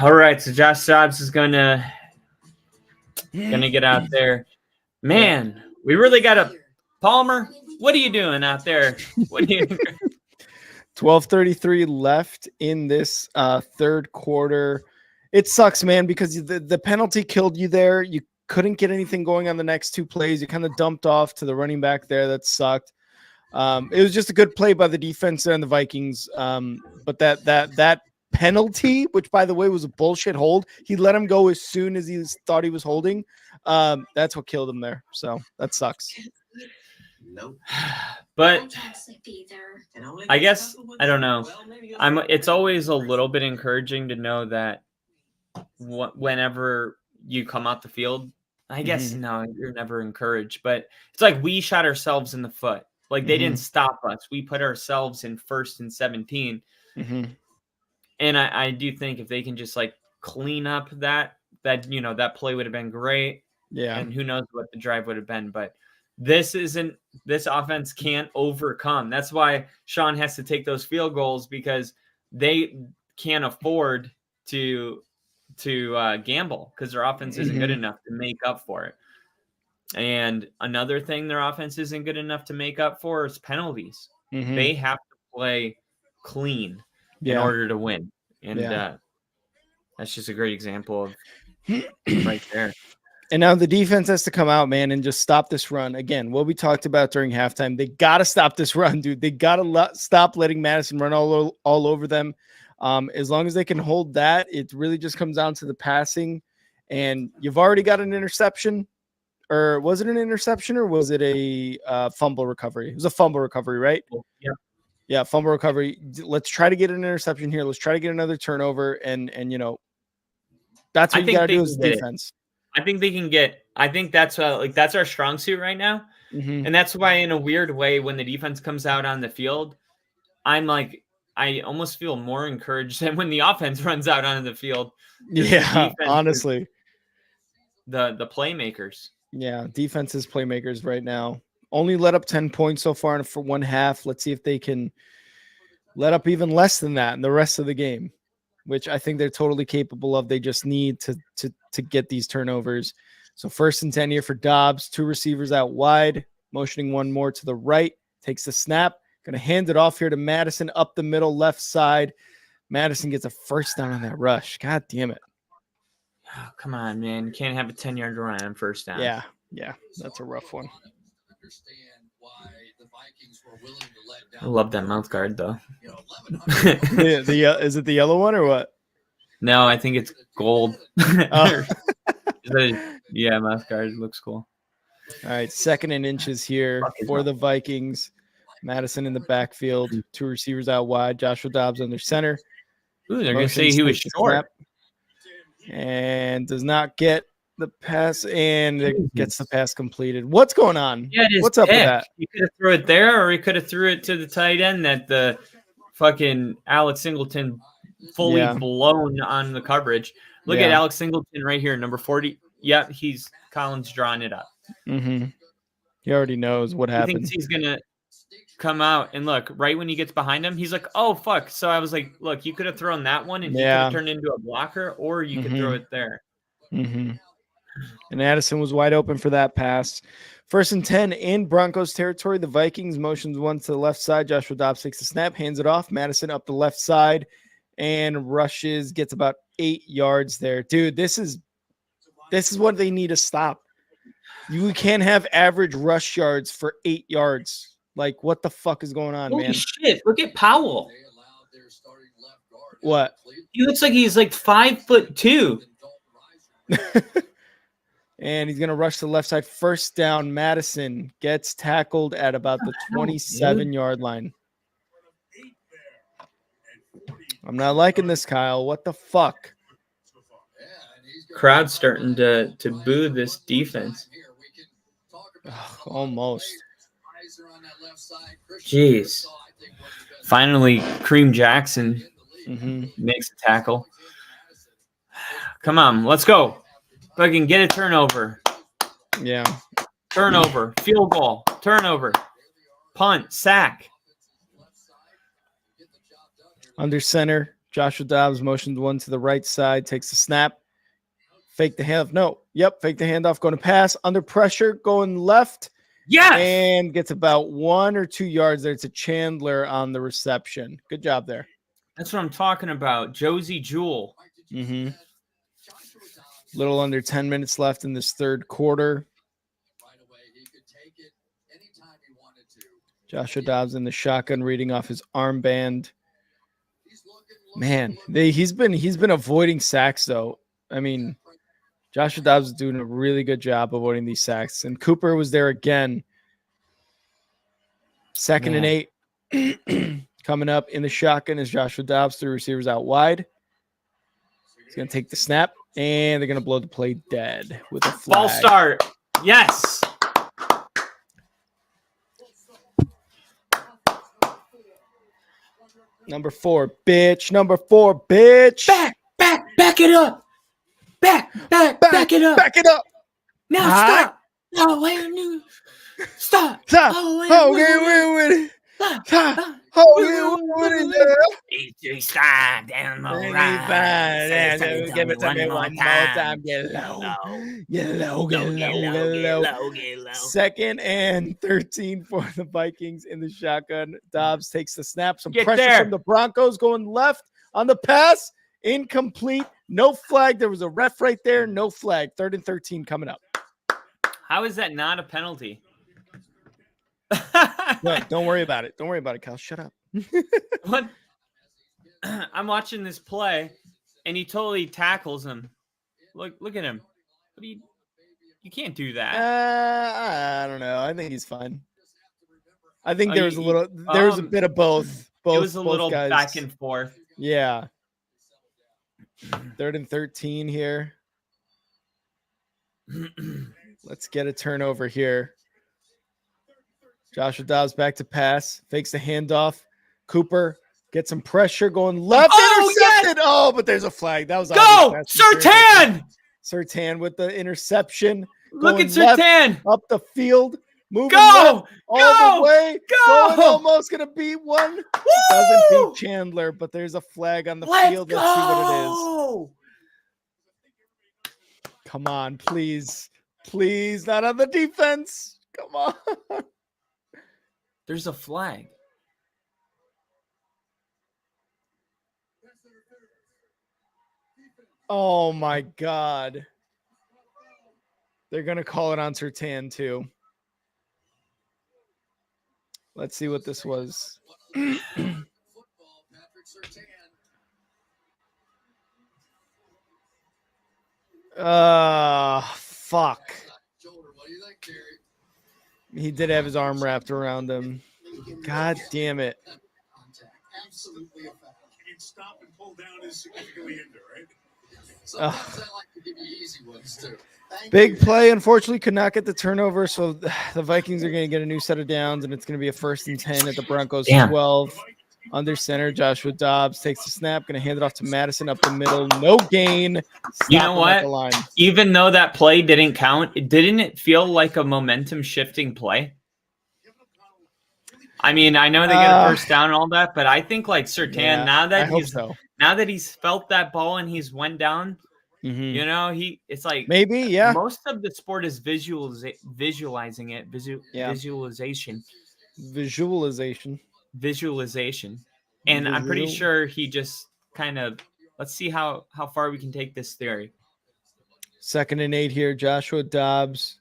All right, so Josh Dobbs is gonna get out there. Man, we really got a Palmer. What are you doing out there? What are you? 12:33 left in this 3rd quarter. It sucks, man, because the penalty killed you there. You couldn't get anything going on the next 2 plays. You kind of dumped off to the running back there. That sucked. It was just a good play by the defense and the Vikings. But that penalty, which by the way was a bullshit hold, he let him go as soon as he thought he was holding. That's what killed him there. So that sucks. But I guess I don't know. It's always a little bit encouraging to know that whenever you come out the field. I guess no, you're never encouraged, but it's like we shot ourselves in the foot. Like they didn't stop us. We put ourselves in 1st and 17. And I do think if they can just like clean up that that play would have been great. Yeah. And who knows what the drive would have been, but this offense can't overcome. That's why Sean has to take those field goals, because they can't afford to gamble, because their offense isn't good enough to make up for it. And another thing their offense isn't good enough to make up for is penalties. They have to play clean in order to win. And that's just a great example of right there. And now the defense has to come out, man, and just stop this run. Again, what we talked about during halftime, they got to stop this run, dude. They got to stop letting Madison run all over them. As long as they can hold that, it really just comes down to the passing. And you've already got an interception. Or was it an interception, or was it a fumble recovery? It was a fumble recovery, right? Yeah. Yeah, fumble recovery. Let's try to get an interception here. Let's try to get another turnover. And that's what you got to do as defense. I think they can get. I think that's that's our strong suit right now, and that's why, in a weird way, when the defense comes out on the field, I almost feel more encouraged than when the offense runs out onto the field. Yeah, honestly, the playmakers. Yeah, defense's playmakers right now only let up 10 points so far for one half. Let's see if they can let up even less than that in the rest of the game, which I think they're totally capable of. They just need to get these turnovers. So 1st and 10 here for Dobbs, 2 receivers out wide, motioning one more to the right, takes the snap, going to hand it off here to Madison up the middle left side. Madison gets a 1st down on that rush. God damn it. Oh, come on, man. You can't have a 10-yard run on 1st down. Yeah, that's a rough one. I love that mouth guard, though. Is it the yellow one or what? No, I think it's gold. Oh. Yeah, mouth guard looks cool. All right, 2nd and inches here for the Vikings. Madison in the backfield, 2 receivers out wide. Joshua Dobbs under center. Ooh, they're going to say he was short. And does not get the pass, and it gets the pass completed. What's going on? Yeah, what's up with that? You could have threw it there, or he could have threw it to the tight end that the fucking Alex Singleton fully blown on the coverage. Look at Alex Singleton right here, number 40. Yeah, Collins drawing it up. He already knows what happened. He thinks he's gonna come out and look right when he gets behind him. He's like, "Oh fuck!" So I was like, "Look, you could have thrown that one, and he could have turned into a blocker, or you could throw it there." And Addison was wide open for that pass. 1st and 10 in Broncos territory. The Vikings motions one to the left side. Joshua Dobbs takes the snap, hands it off. Madison up the left side and rushes, gets about 8 yards there. Dude, this is what they need to stop. You can't have average rush yards for 8 yards. Like, what the fuck is going on, man? Holy shit, look at Powell. What? He looks like he's like 5'2". And he's going to rush to the left side. 1st down. Madison gets tackled at about the 27-yard line. I'm not liking this, Kyle. What the fuck? Crowd's starting to boo this defense. Almost. Jeez. Finally, Kareem Jackson makes a tackle. Come on, let's go. If I can get a turnover. Yeah. Turnover, field goal, turnover, punt, sack. Under center, Joshua Dobbs motions one to the right side, takes the snap. Fake the handoff. No. Yep. Fake the handoff. Going to pass. Under pressure. Going left. Yes. And gets about 1 or 2 yards there to Chandler on the reception. Good job there. That's what I'm talking about. Josie Jewell. Little under 10 minutes left in this 3rd quarter. Joshua Dobbs in the shotgun, reading off his armband. Man, he's been avoiding sacks though. I mean, Joshua Dobbs is doing a really good job avoiding these sacks. And Cooper was there again. 2nd and 8. Coming up in the shotgun is Joshua Dobbs, 3 receivers out wide. He's going to take the snap, And they're going to blow the play dead with a flag. Ball start. Yes. Number 4, bitch. Number 4, bitch. Back it up. Back it up. Back it up. Now stop. Oh, wait, no. Stop. Stop. Oh, wait, wait. Stop. Stop. Down the line. Give it to me one more time. Get low. Second and 13 for the Vikings in the shotgun. Dobbs takes the snap. Some pressure from the Broncos going left on the pass. Incomplete. No flag. There was a ref right there. No flag. 3rd and 13 coming up. How is that not a penalty? Look, don't worry about it. Don't worry about it, Kyle. Shut up. What? I'm watching this play, and he totally tackles him. Look at him. What do you can't do that. I don't know. I think he's fine. I think there was a bit of both. It was a little guys. back and forth. Yeah. 3rd and 13 here. Let's get a turnover here. Joshua Dobbs back to pass. Fakes the handoff. Cooper gets some pressure going left. Intercepted. Yes! Oh, but there's a flag. That was go. Surtain. Surtain with the interception. Look at Surtain. Up the field. Moving all the way. Go. Almost going to beat one. Doesn't beat Chandler, but there's a flag on the field. Let's see what it is. Come on, please. Please, not on the defense. Come on. There's a flag. Oh, my God. They're going to call it on Surtain, too. Let's see what this was. Fuck. He did have his arm wrapped around him. God damn it. Absolutely a foul. He can stop and pull down his significantly injured, right? Sometimes I like to give you easy ones too. Big play, unfortunately, could not get the turnover, so the Vikings are going to get a new set of downs, and it's going to be a 1st and 10 at the Broncos 12. Under center, Joshua Dobbs takes the snap, going to hand it off to Madison up the middle. No gain. You know what? Even though that play didn't count, didn't it feel like a momentum-shifting play? I mean, I know they get a first down and all that, but I think like Surtain, now that he's felt that ball and he's went down, you know, it's like maybe most of the sport is visualizing it, visualization, and I'm pretty sure he just kind of let's see how far we can take this theory. 2nd and 8 here. Joshua Dobbs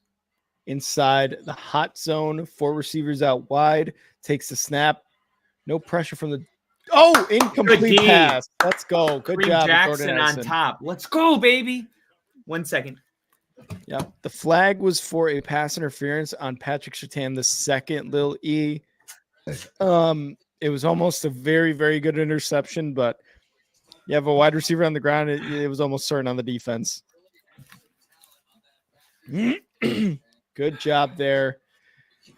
inside the hot zone. 4 receivers out wide. Takes the snap. No pressure from the incomplete pass. Let's go. Good job. Jackson on top. Let's go, baby. 1 second. Yep. The flag was for a pass interference on Patrick Surtain, the second little E. It was almost a very, very good interception, but you have a wide receiver on the ground. It was almost certain on the defense. Good job there.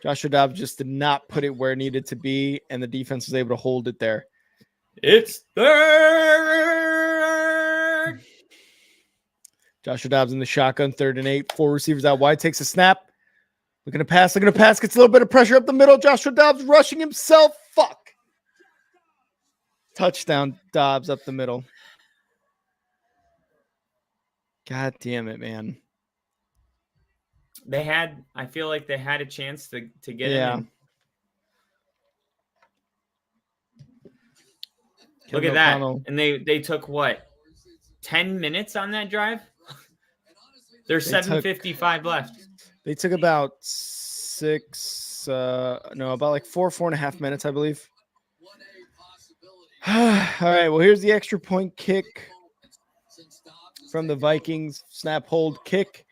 Joshua Dobbs just did not put it where it needed to be, and the defense was able to hold it there. It's 3rd. Joshua Dobbs in the shotgun, 3rd and 8. 4 receivers out wide. Takes a snap. Looking to pass. Gets a little bit of pressure up the middle. Joshua Dobbs rushing himself. Fuck. Touchdown, Dobbs up the middle. God damn it, man. I feel like they had a chance to get him. Look at that. And they took what? 10 minutes on that drive? There's 7:55 left. They took about 4.5 minutes, I believe. All right, well, here's the extra point kick from the Vikings. Snap, hold, kick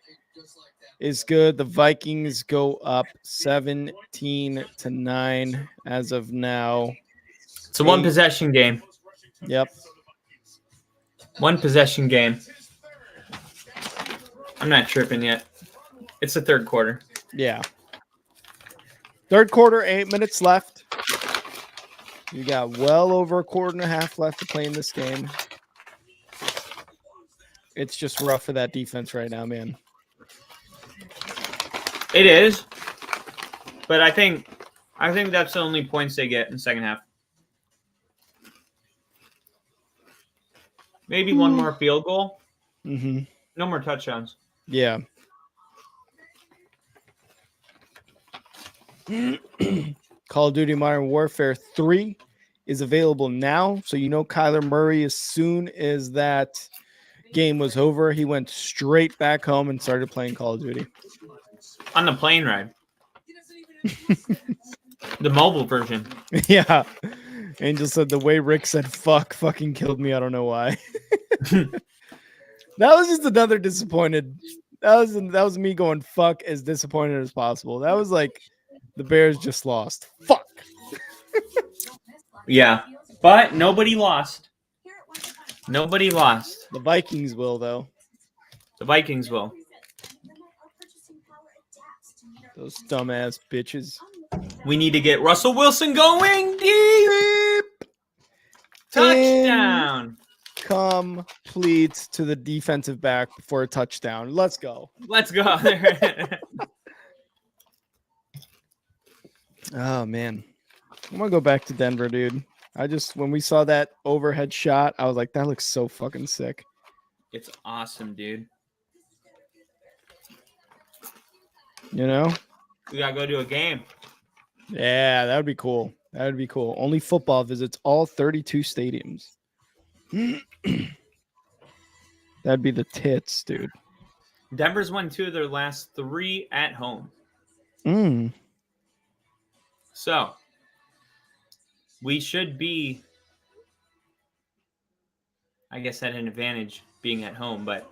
is good. The Vikings go up 17-9 as of now. It's a one possession game. Yep. One possession game. I'm not tripping yet. It's the third quarter. Yeah. Third quarter, 8 minutes left. You got well over a quarter and a half left to play in this game. It's just rough for that defense right now, man. It is. But I think that's the only points they get in the second half. Maybe one more field goal. Mm-hmm. No more touchdowns. Yeah. Call of Duty Modern Warfare 3 is available now. So you know Kyler Murray, as soon as that game was over, he went straight back home and started playing Call of Duty. On the plane ride. The mobile version. Yeah. Angel said the way Rick said fuck fucking killed me. I don't know why. That was just another disappointed. That was me going fuck as disappointed as possible. That was like the Bears just lost. Fuck. Yeah. But nobody lost. Nobody lost. The Vikings will, though. The Vikings will. Those dumbass bitches. We need to get Russell Wilson going deep. Touchdown. Complete to the defensive back for a touchdown. Let's go. Let's go. Oh, man. I'm going to go back to Denver, dude. When we saw that overhead shot, I was like, that looks so fucking sick. It's awesome, dude. You know? We got to go to a game. Yeah, that would be cool. That would be cool. Only football visits all 32 stadiums. That'd be the tits, dude. Denver's won 2 of their last 3 at home. So, we should be, I guess, at an advantage being at home, but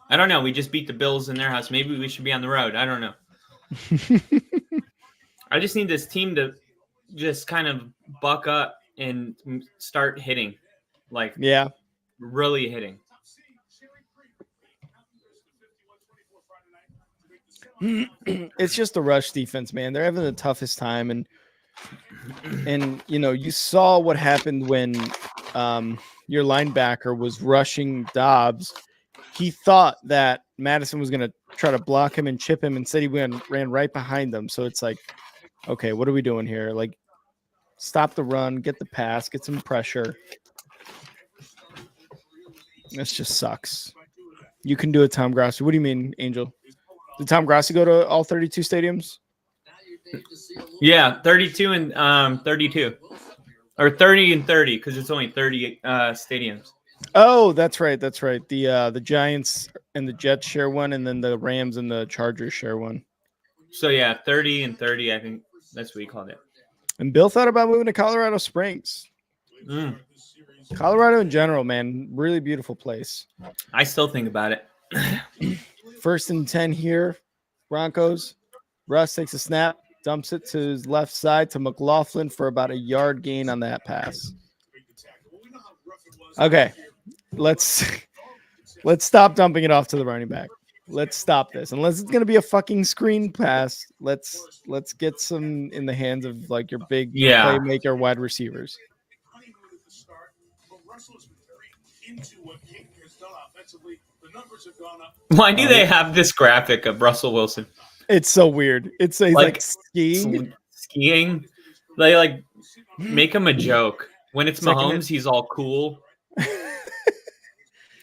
I don't know. We just beat the Bills in their house. Maybe we should be on the road. I don't know. I just need this team to just kind of buck up and start hitting. Like, yeah, really hitting. It's just the rush defense, man. They're having the toughest time, and you know, you saw what happened when your linebacker was rushing Dobbs. He thought that Madison was going to try to block him and chip him. Instead, he ran right behind them. So it's like, okay, what are we doing here? Like, stop the run, get the pass, get some pressure. This just sucks. You can do it, Tom Grassi. What do you mean, Angel? Did Tom Grassi go to all 32 stadiums? Yeah, 32 and 32. Or 30 and 30, because it's only 30 stadiums. Oh, that's right. That's right. The Giants and the Jets share one, and then the Rams and the Chargers share one. So, yeah, 30 and 30, I think that's what you called it. And Bill thought about moving to Colorado Springs. Colorado in general, man, really beautiful place. I still think about it. 1st and 10 here, Broncos. Russ takes a snap, dumps it to his left side to McLaughlin for about a yard gain on that pass. Okay, let's stop dumping it off to the running back. Let's stop this. Unless it's gonna be a fucking screen pass, let's get some in the hands of like your big playmaker wide receivers. Why do they have this graphic of Russell Wilson? It's so weird. He's like skiing. Skiing. They like make him a joke. When it's Mahomes, he's all cool.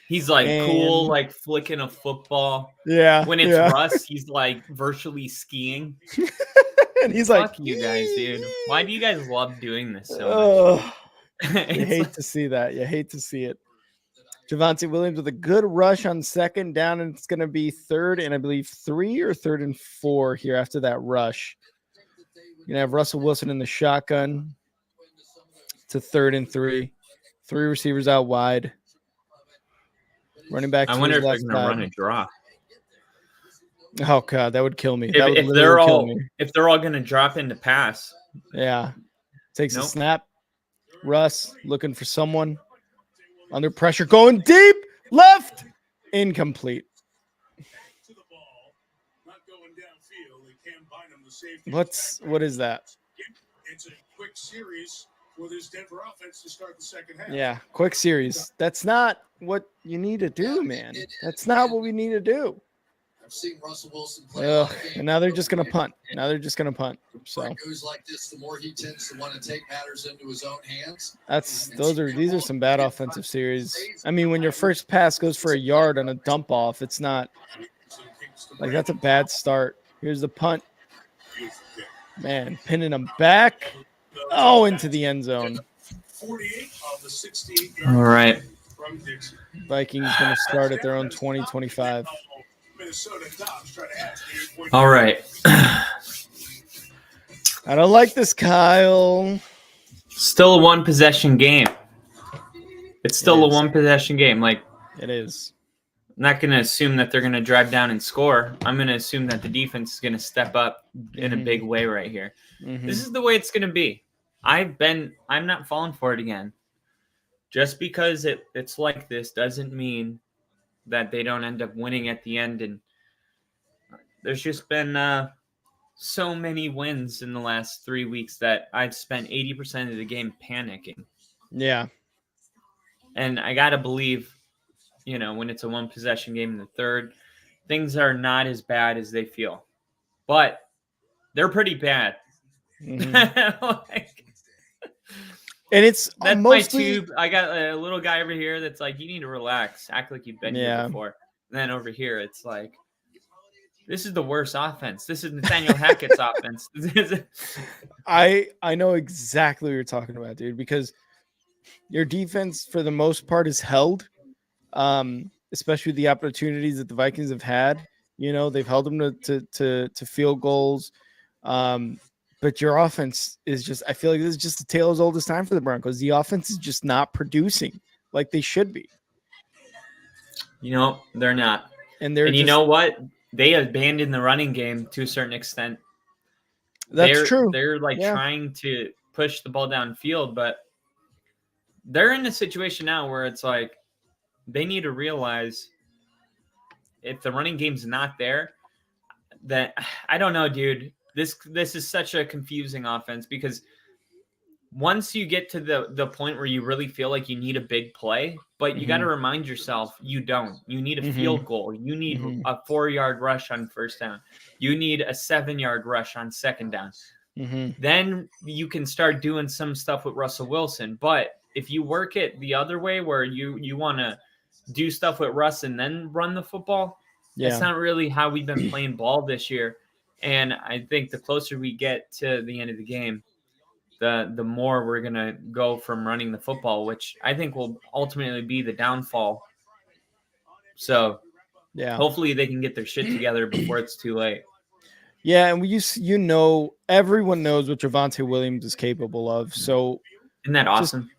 He's like cool, like flicking a football. Yeah. When it's Russ, he's like virtually skiing. And he's Fuck you guys, dude. Why do you guys love doing this so much? You hate to see that. You hate to see it. Javonte Williams with a good rush on 2nd down, and it's going to be 3rd and I believe 3 or 3rd and 4 here after that rush. You're going to have Russell Wilson in the shotgun to 3rd and 3. 3 receivers out wide. Running back. I wonder if they're going to run a drop. Oh God, that would kill me. If they're all going to drop into pass. Yeah. Takes a snap. Russ looking for someone. Under pressure, going deep, left, incomplete. What is that? It's a quick series for this Denver offense to start the second half. Yeah, quick series. That's not what you need to do, man. That's not what we need to do. I've seen Russell Wilson play a lot of games. And now they're just going to punt. So it goes like this, the more he tends to want to take matters into his own hands. These are some bad offensive series. I mean, when your first pass goes for a yard on a dump off, it's not like that's a bad start. Here's the punt. Man, pinning them back. Oh, into the end zone. 48 of the 68 All right. from Dixon. Vikings going to start at their own 20-25. All right. I don't like this, Kyle. Still a one-possession game. It's still a one-possession game. Like, it is. I'm not going to assume that they're going to drive down and score. I'm going to assume that the defense is going to step up in a big way right here. This is the way it's going to be. I'm not falling for it again. Just because it's like this doesn't mean that they don't end up winning at the end. And there's just been so many wins in the last 3 weeks that I've spent 80% of the game panicking. Yeah. And I got to believe, when it's a one-possession game in the third, things are not as bad as they feel. But they're pretty bad. And it's that's mostly... my tube. I got a little guy over here that's like, you need to relax. Act like you've been here before. And then over here, it's like, this is the worst offense. This is Nathaniel Hackett's offense. I know exactly what you're talking about, dude, because your defense, for the most part, is held, especially the opportunities that the Vikings have had. They've held them to field goals. But your offense is just, I feel like this is just the tale as old as time for the Broncos. The offense is just not producing like they should be. They're not. And you know what? They abandoned the running game to a certain extent. That's true. They're trying to push the ball downfield, but they're in a situation now where it's like they need to realize if the running game's not there, that I don't know, dude. This is such a confusing offense because once you get to the point where you really feel like you need a big play, but you got to remind yourself you don't. You need a field goal. You need a 4-yard rush on first down. You need a 7-yard rush on second down. Then you can start doing some stuff with Russell Wilson. But if you work it the other way where you want to do stuff with Russ and then run the football, that's not really how we've been playing ball this year. And I think the closer we get to the end of the game, the more we're going to go from running the football, which I think will ultimately be the downfall. So hopefully they can get their shit together before it's too late. Yeah, and everyone knows what Javonte Williams is capable of. So isn't that awesome?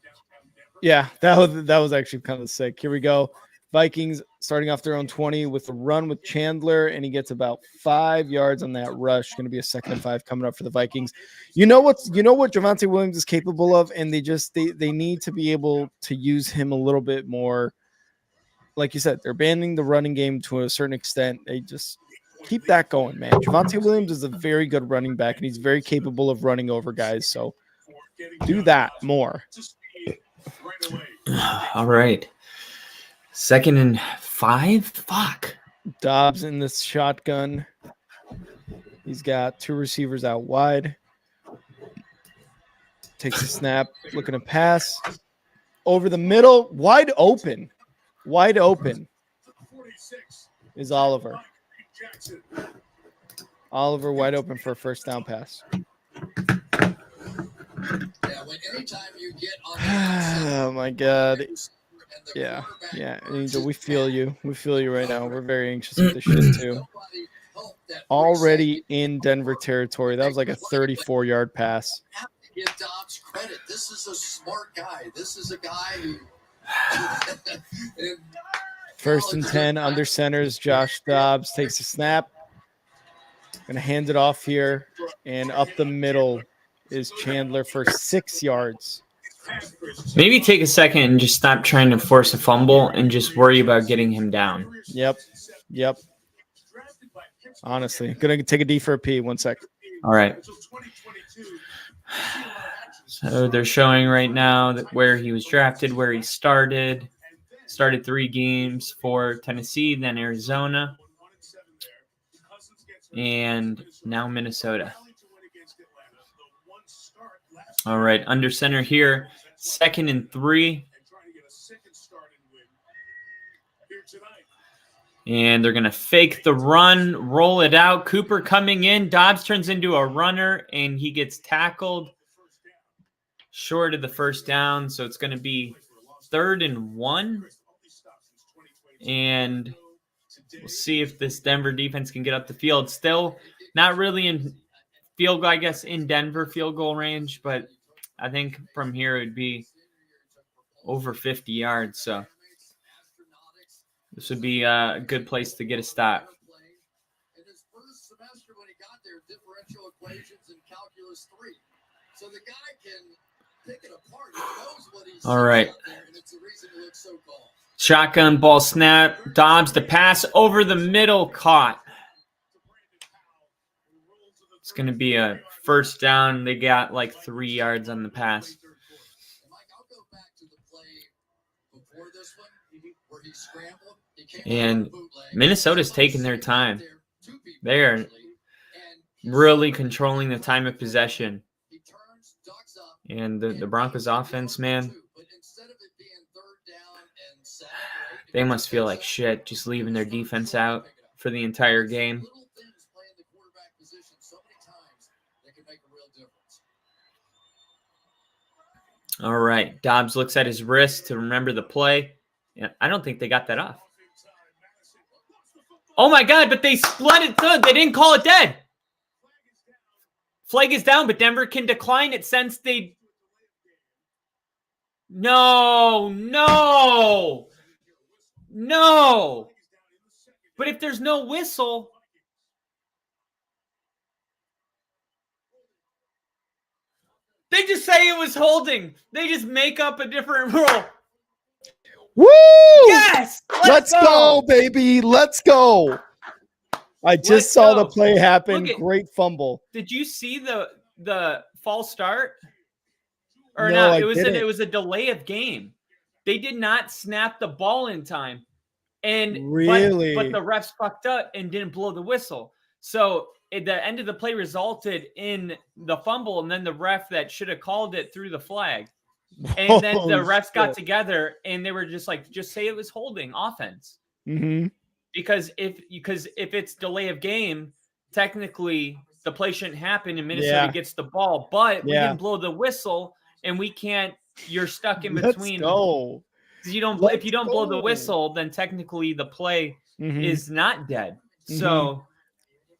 That was actually kind of sick. Here we go. Vikings starting off their own 20 with a run with Chandler, and he gets about 5 yards on that rush. Going to be a 2nd and 5 coming up for the Vikings. You know what Javonte Williams is capable of, and they need to be able to use him a little bit more. Like you said, they're abandoning the running game to a certain extent. They just keep that going, man. Javonte Williams is a very good running back, and he's very capable of running over guys. So do that more. All right. 2nd and 5? Fuck. Dobbs in this shotgun. He's got 2 receivers out wide. Takes a snap. Looking to pass. Over the middle. Wide open. Wide open is Oliver. Oliver wide open for a first down pass. Anytime you get on Oh, my God. Yeah. Angel, we feel you. We feel you right now. We're very anxious with this shit too. Already in Denver territory. That was like a 34-yard pass. Give Dobbs credit. This is a smart guy. This is a guy who 1st and 10 under centers. Josh Dobbs takes a snap. Gonna hand it off here, and up the middle is Chandler for 6 yards. Maybe take a second and just stop trying to force a fumble and just worry about getting him down. Yep. Honestly, gonna take a D for a P. 1 sec. All right. So they're showing right now that where he was drafted, where he started. Started 3 games for Tennessee, then Arizona, and now Minnesota. All right, under center here, 2nd and 3. And they're going to fake the run, roll it out. Cooper coming in. Dobbs turns into a runner, and he gets tackled short of the first down. So it's going to be 3rd and 1. And we'll see if this Denver defense can get up the field. Still not really in field goal, I guess, in Denver field goal range, but I think from here it would be over 50 yards. So this would be a good place to get a stop. In his first semester when he got there, differential equations and calculus 3. So the guy can pick it apart. He knows what he's all right. there, and it's the reason he looks so calm. Shotgun ball snap. Dobbs the pass over the middle, caught. It's going to be a first down. They got like 3 yards on the pass. Mike, I'll go back to the play before this one where he scrambled. And Minnesota's taking their time. They're really controlling the time of possession. And the Broncos offense, man, they must feel like shit just leaving their defense out for the entire game. All right. Dobbs looks at his wrist to remember the play. Yeah, I don't think they got that off. Oh, my God, but they split it good. They didn't call it dead. Flag is down, but Denver can decline it since they... No. But if there's no whistle... They just say it was holding. They just make up a different rule. Woo! Yes! Let's go, baby. Let's go. I just saw the play happen. Great fumble. Did you see the false start? Or no, not? It was a delay of game. They did not snap the ball in time. And really? But the refs fucked up and didn't blow the whistle. So the end of the play resulted in the fumble, and then the ref that should have called it threw the flag. And then the refs got together, and they were just like, just say it was holding offense. Mm-hmm. Because if it's delay of game, technically the play shouldn't happen, and Minnesota gets the ball. But we didn't blow the whistle, and we can't. You're stuck in between. Let's go. If you don't blow the whistle, then technically the play is not dead. So.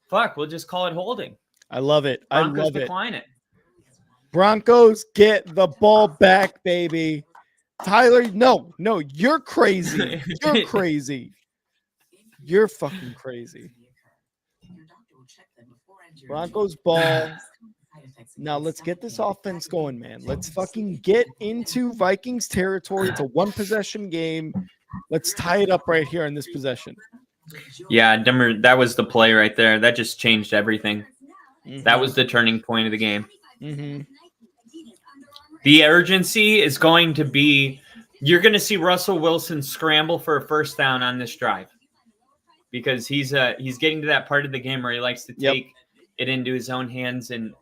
Fuck, we'll just call it holding. I love it. Broncos decline it. Broncos get the ball back, baby. Tyler, no, you're crazy. You're crazy. You're fucking crazy. Broncos ball. Now let's get this offense going, man. Let's fucking get into Vikings territory. It's a 1-possession game. Let's tie it up right here in this possession. Yeah, Denver, that was the play right there. That just changed everything. Mm-hmm. That was the turning point of the game. Mm-hmm. The urgency is going to be, you're going to see Russell Wilson scramble for a first down on this drive because he's getting to that part of the game where he likes to take it into his own hands. And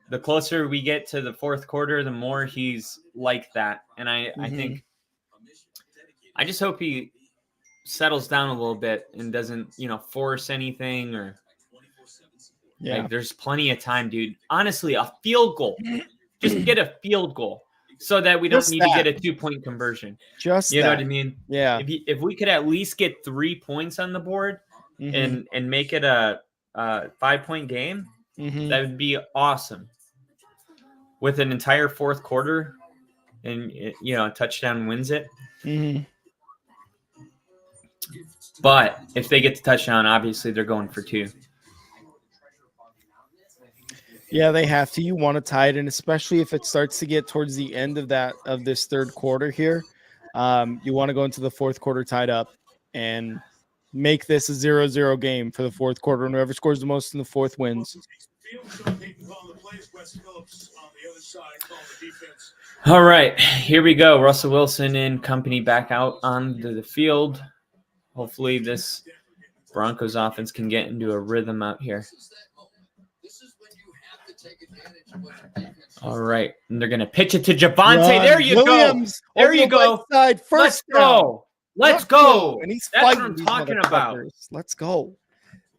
the closer we get to the fourth quarter, the more he's like that. And I think, I just hope he settles down a little bit and doesn't, force anything or like there's plenty of time, dude. Honestly, a field goal. Just get a field goal so that we don't need to get a 2-point conversion. You know what I mean? Yeah. If we could at least get 3 points on the board and make it a 5-point game, that would be awesome. With an entire fourth quarter and a touchdown wins it. Mm-hmm. But if they get the touchdown, obviously they're going for 2. Yeah, they have to. You want to tie it, and especially if it starts to get towards the end of this third quarter here, you want to go into the fourth quarter tied up and make this a 0-0 game for the fourth quarter. And whoever scores the most in the fourth wins. All right, here we go. Russell Wilson and company back out onto the field. Hopefully this Broncos offense can get into a rhythm out here. All right, and they're going to pitch it to Javonte. There you Williams go. There you go. Right side, Let's go. Let's go. And he's That's fighting what I'm these talking about. Let's go.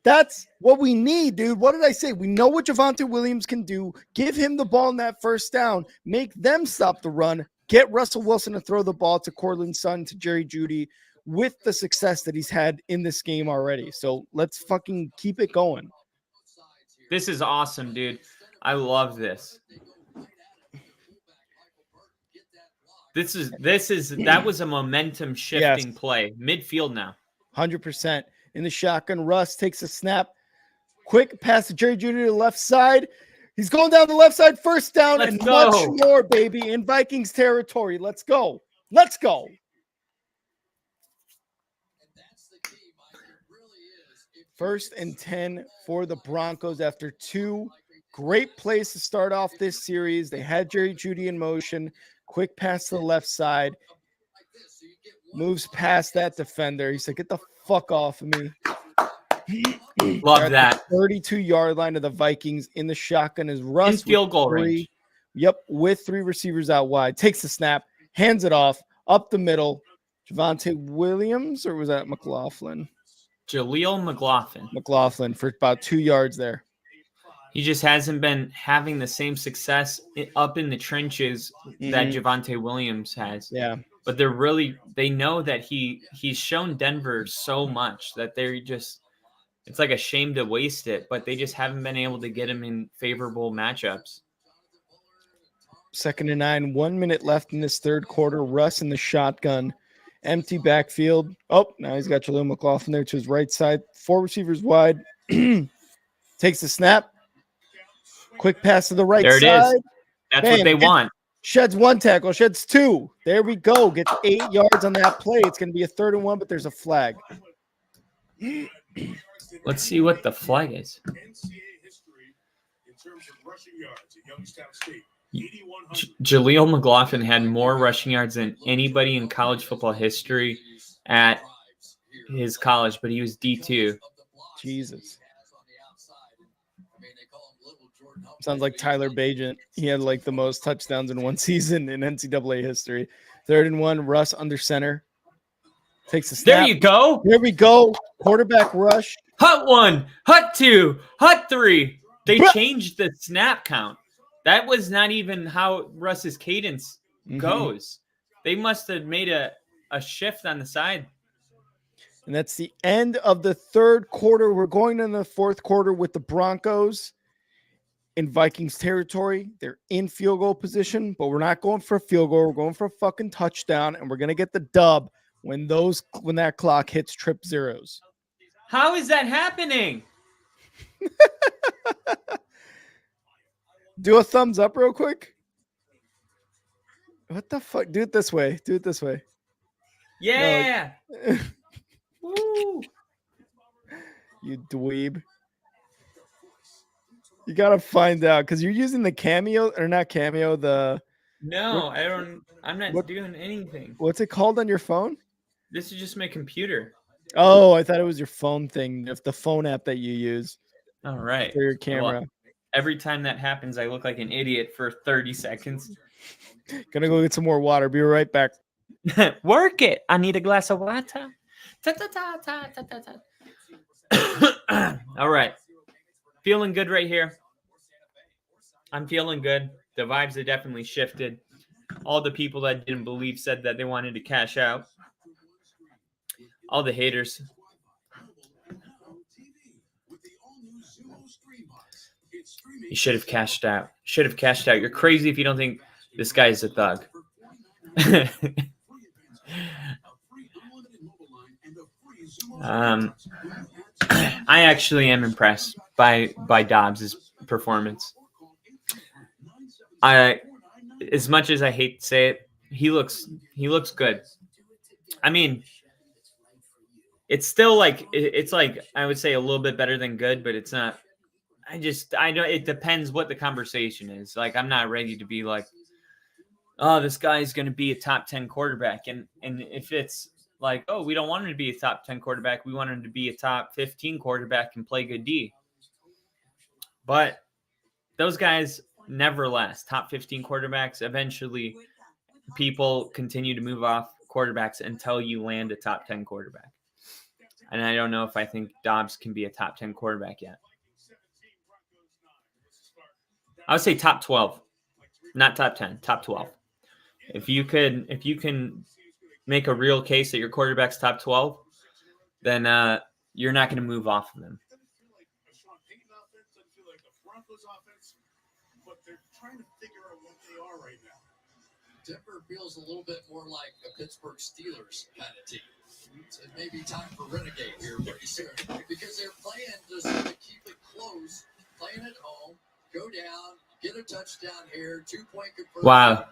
That's what we need, dude. What did I say? We know what Javonte Williams can do. Give him the ball in that first down. Make them stop the run. Get Russell Wilson to throw the ball to Cortland Sutton, to Jerry Jeudy, with the success that he's had in this game already. So let's fucking keep it going. This is awesome, dude. I love this. That was a momentum shifting play. Midfield now. 100%. In the shotgun, Russ takes a snap. Quick pass to Jerry Jeudy to the left side. He's going down the left side, first down, Let's and go. Much more, baby, in Vikings territory. Let's go. Let's go. First and 10 for the Broncos after 2 great plays to start off this series. They had Jerry Jeudy in motion. Quick pass to the left side. Moves past that defender. He said, get the fuck off of me. Love that. 32-yard line of the Vikings. In the shotgun is Russ. In field goal range. Yep, with 3 receivers out wide. Takes the snap, hands it off, up the middle. Javonte Williams, or was that McLaughlin? Jaleel McLaughlin. McLaughlin for about 2 yards there. He just hasn't been having the same success up in the trenches that Javonte Williams has. Yeah. But they know that he's shown Denver so much that it's like a shame to waste it, but they just haven't been able to get him in favorable matchups. 2nd and 9, 1 minute left in this third quarter. Russ in the shotgun. Empty backfield. Oh, now he's got Jaleel McLaughlin there to his right side. 4 receivers wide. Takes the snap. Quick pass to the right side. There it is. That's what they want. Sheds 1 tackle. Sheds 2. There we go. Gets 8 yards on that play. It's going to be a 3rd and 1, but there's a flag. Let's see what the flag is. Jaleel McLaughlin had more rushing yards than anybody in college football history at his college, but he was D2. Jesus. Sounds like Tyler Bagent. He had like the most touchdowns in one season in NCAA history. 3rd and 1, Russ under center. Takes a snap. There you go. There we go. Quarterback rush. Hut 1, hut 2, hut 3. They changed the snap count. That was not even how Russ's cadence goes. They must have made a shift on the side. And that's the end of the third quarter. We're going into the fourth quarter with the Broncos in Vikings territory. They're in field goal position, but we're not going for a field goal. We're going for a fucking touchdown, and we're going to get the dub when that clock hits trip zeros. How is that happening? Do a thumbs up real quick. What the fuck? Do it this way. Do it this way. Yeah. No. Woo. You dweeb. You got to find out because you're using the Cameo or not Cameo. I'm not doing anything. What's it called on your phone? This is just my computer. Oh, I thought it was your phone thing. If the phone app that you use. All right. For your camera. Well, every time that happens, I look like an idiot for 30 seconds. Gonna go get some more water. Be right back. Work it. I need a glass of water. All right. Feeling good right here. I'm feeling good. The vibes have definitely shifted. All the people that didn't believe said that they wanted to cash out. All the haters. You should have cashed out. You're crazy if you don't think this guy is a thug. I actually am impressed by Dobbs' performance. As much as I hate to say it, he looks good. I mean, it's still like I would say a little bit better than good, but it's not. I know it depends what the conversation is. Like, I'm not ready to be like, oh, this guy's going to be a top 10 quarterback. And if it's like, oh, we don't want him to be a top 10 quarterback. We want him to be a top 15 quarterback and play good D. But those guys never last. Top 15 quarterbacks, eventually people continue to move off quarterbacks until you land a top 10 quarterback. And I don't know if I think Dobbs can be a top 10 quarterback yet. I would say top 12, not top 10, top 12. If you can make a real case that your quarterback's top 12, then you're not going to move off of them. Denver feels a little bit more like a Pittsburgh Steelers kind of team. So it may be time for Renegade here pretty soon because they're playing just to keep it close, playing at home, go down, get a touchdown here, 2-point conversion. Wow.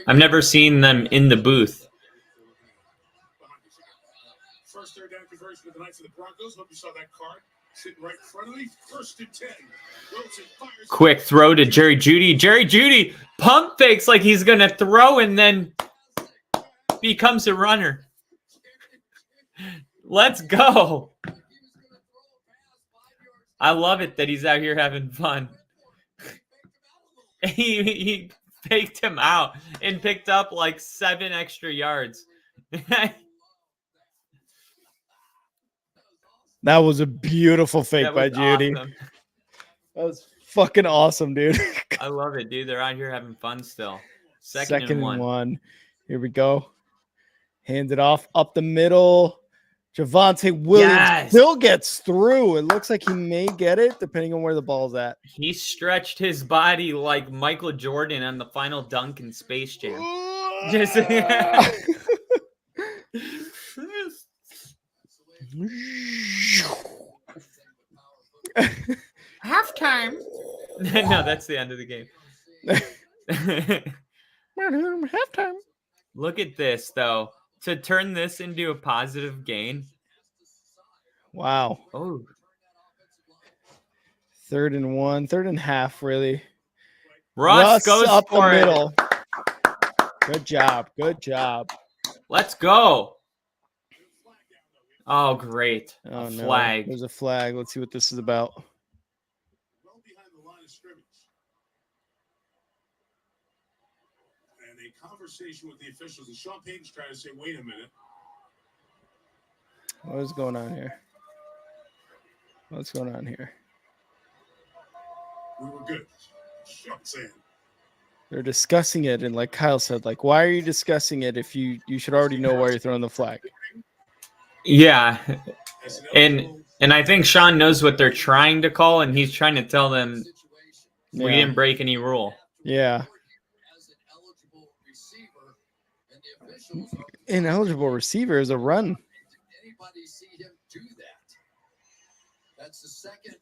I've never seen them in the booth. First third down conversion of the Knights of the Broncos. Hope you saw that card sitting right in front of me. 1st and 10. Quick throw to Jerry Jeudy. Jerry Jeudy pump fakes like he's going to throw and then becomes a runner. Let's go. I love it that he's out here having fun. He faked him out and picked up like 7 extra yards. That was a beautiful fake by Jeudy. Awesome. That was fucking awesome, dude. I love it, dude. They're out here having fun still. Second and one. Here we go. Hand it off up the middle. Javonte Williams still gets through. It looks like he may get it, depending on where the ball's at. He stretched his body like Michael Jordan on the final dunk in Space Jam. Just halftime. No, that's the end of the game. Halftime. Look at this, though. To turn this into a positive gain. Wow. Oh. 3rd and 1, 3rd and half, really. Russ goes up for the it. middle. Good job. Good job. Let's go. Oh, great. Oh, no. Flag. There's a flag. Let's see what this is about. Well behind the line of scrimmage. And a conversation with the officials. And Sean Payton's trying to say, wait a minute. What is going on here? What's going on here? We were good. Sean saying. They're discussing it, and like Kyle said, like, why are you discussing it if you should already know why you're throwing the flag? Yeah. And I think Sean knows what they're trying to call, and he's trying to tell them we didn't break any rule. Yeah. Ineligible receiver is a run.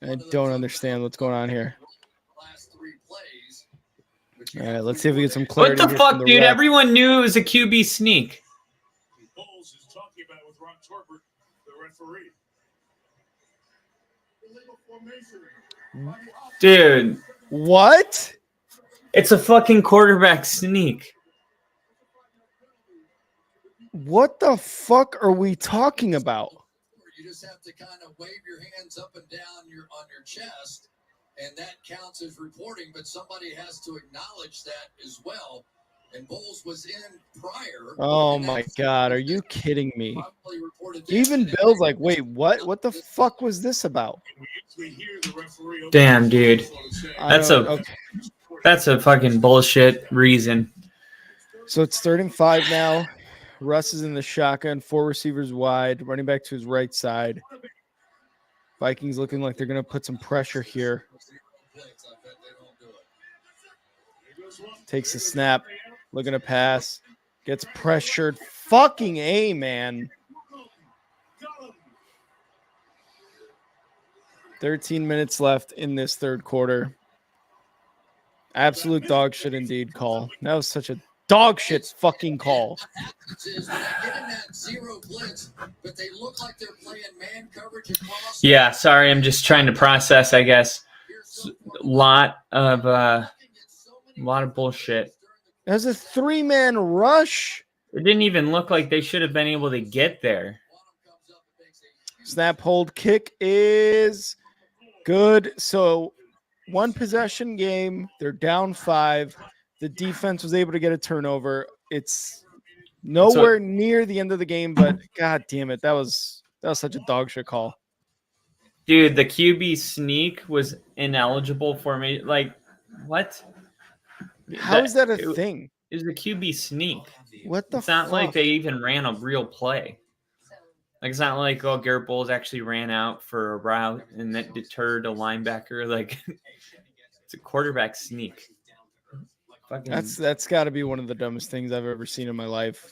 I don't understand what's going on here. All right, let's see if we get some clarity. What the fuck, dude? Everyone knew it was a QB sneak. Bowles is talking about it with Ron Torbert, the referee. Dude. What? It's a fucking quarterback sneak. What the fuck are we talking about? You just have to kind of wave your hands up and down on your chest, and that counts as reporting, but somebody has to acknowledge that as well. And Bowles was in prior. Oh my God, are you kidding me? Even Bill's like, wait, what? What the fuck was this about? Damn, dude. That's a fucking bullshit reason. So it's 3rd and 5 now. Russ is in the shotgun, 4 receivers wide, running back to his right side. Vikings looking like they're going to put some pressure here. Takes a snap, looking to pass, gets pressured. Fucking A, man. 13 minutes left in this 3rd quarter. Absolute dog shit indeed call. That was such a dog shit fucking call. Yeah, sorry, I'm just trying to process, I guess. lot of bullshit. That was a 3-man rush. It didn't even look like they should have been able to get there. Snap, hold, kick is good. So 1 possession game. They're down 5. The defense was able to get a turnover. It's nowhere near the end of the game, but god damn it, that was such a dog shit call. Dude, the QB sneak was ineligible for me. Like, what? How is that a thing? It was a QB sneak. What the It's not fuck? like they even ran a real play. Like, it's not like, oh, Garrett Bowles actually ran out for a route and that deterred a linebacker. Like, it's a quarterback sneak. That's got to be one of the dumbest things I've ever seen in my life.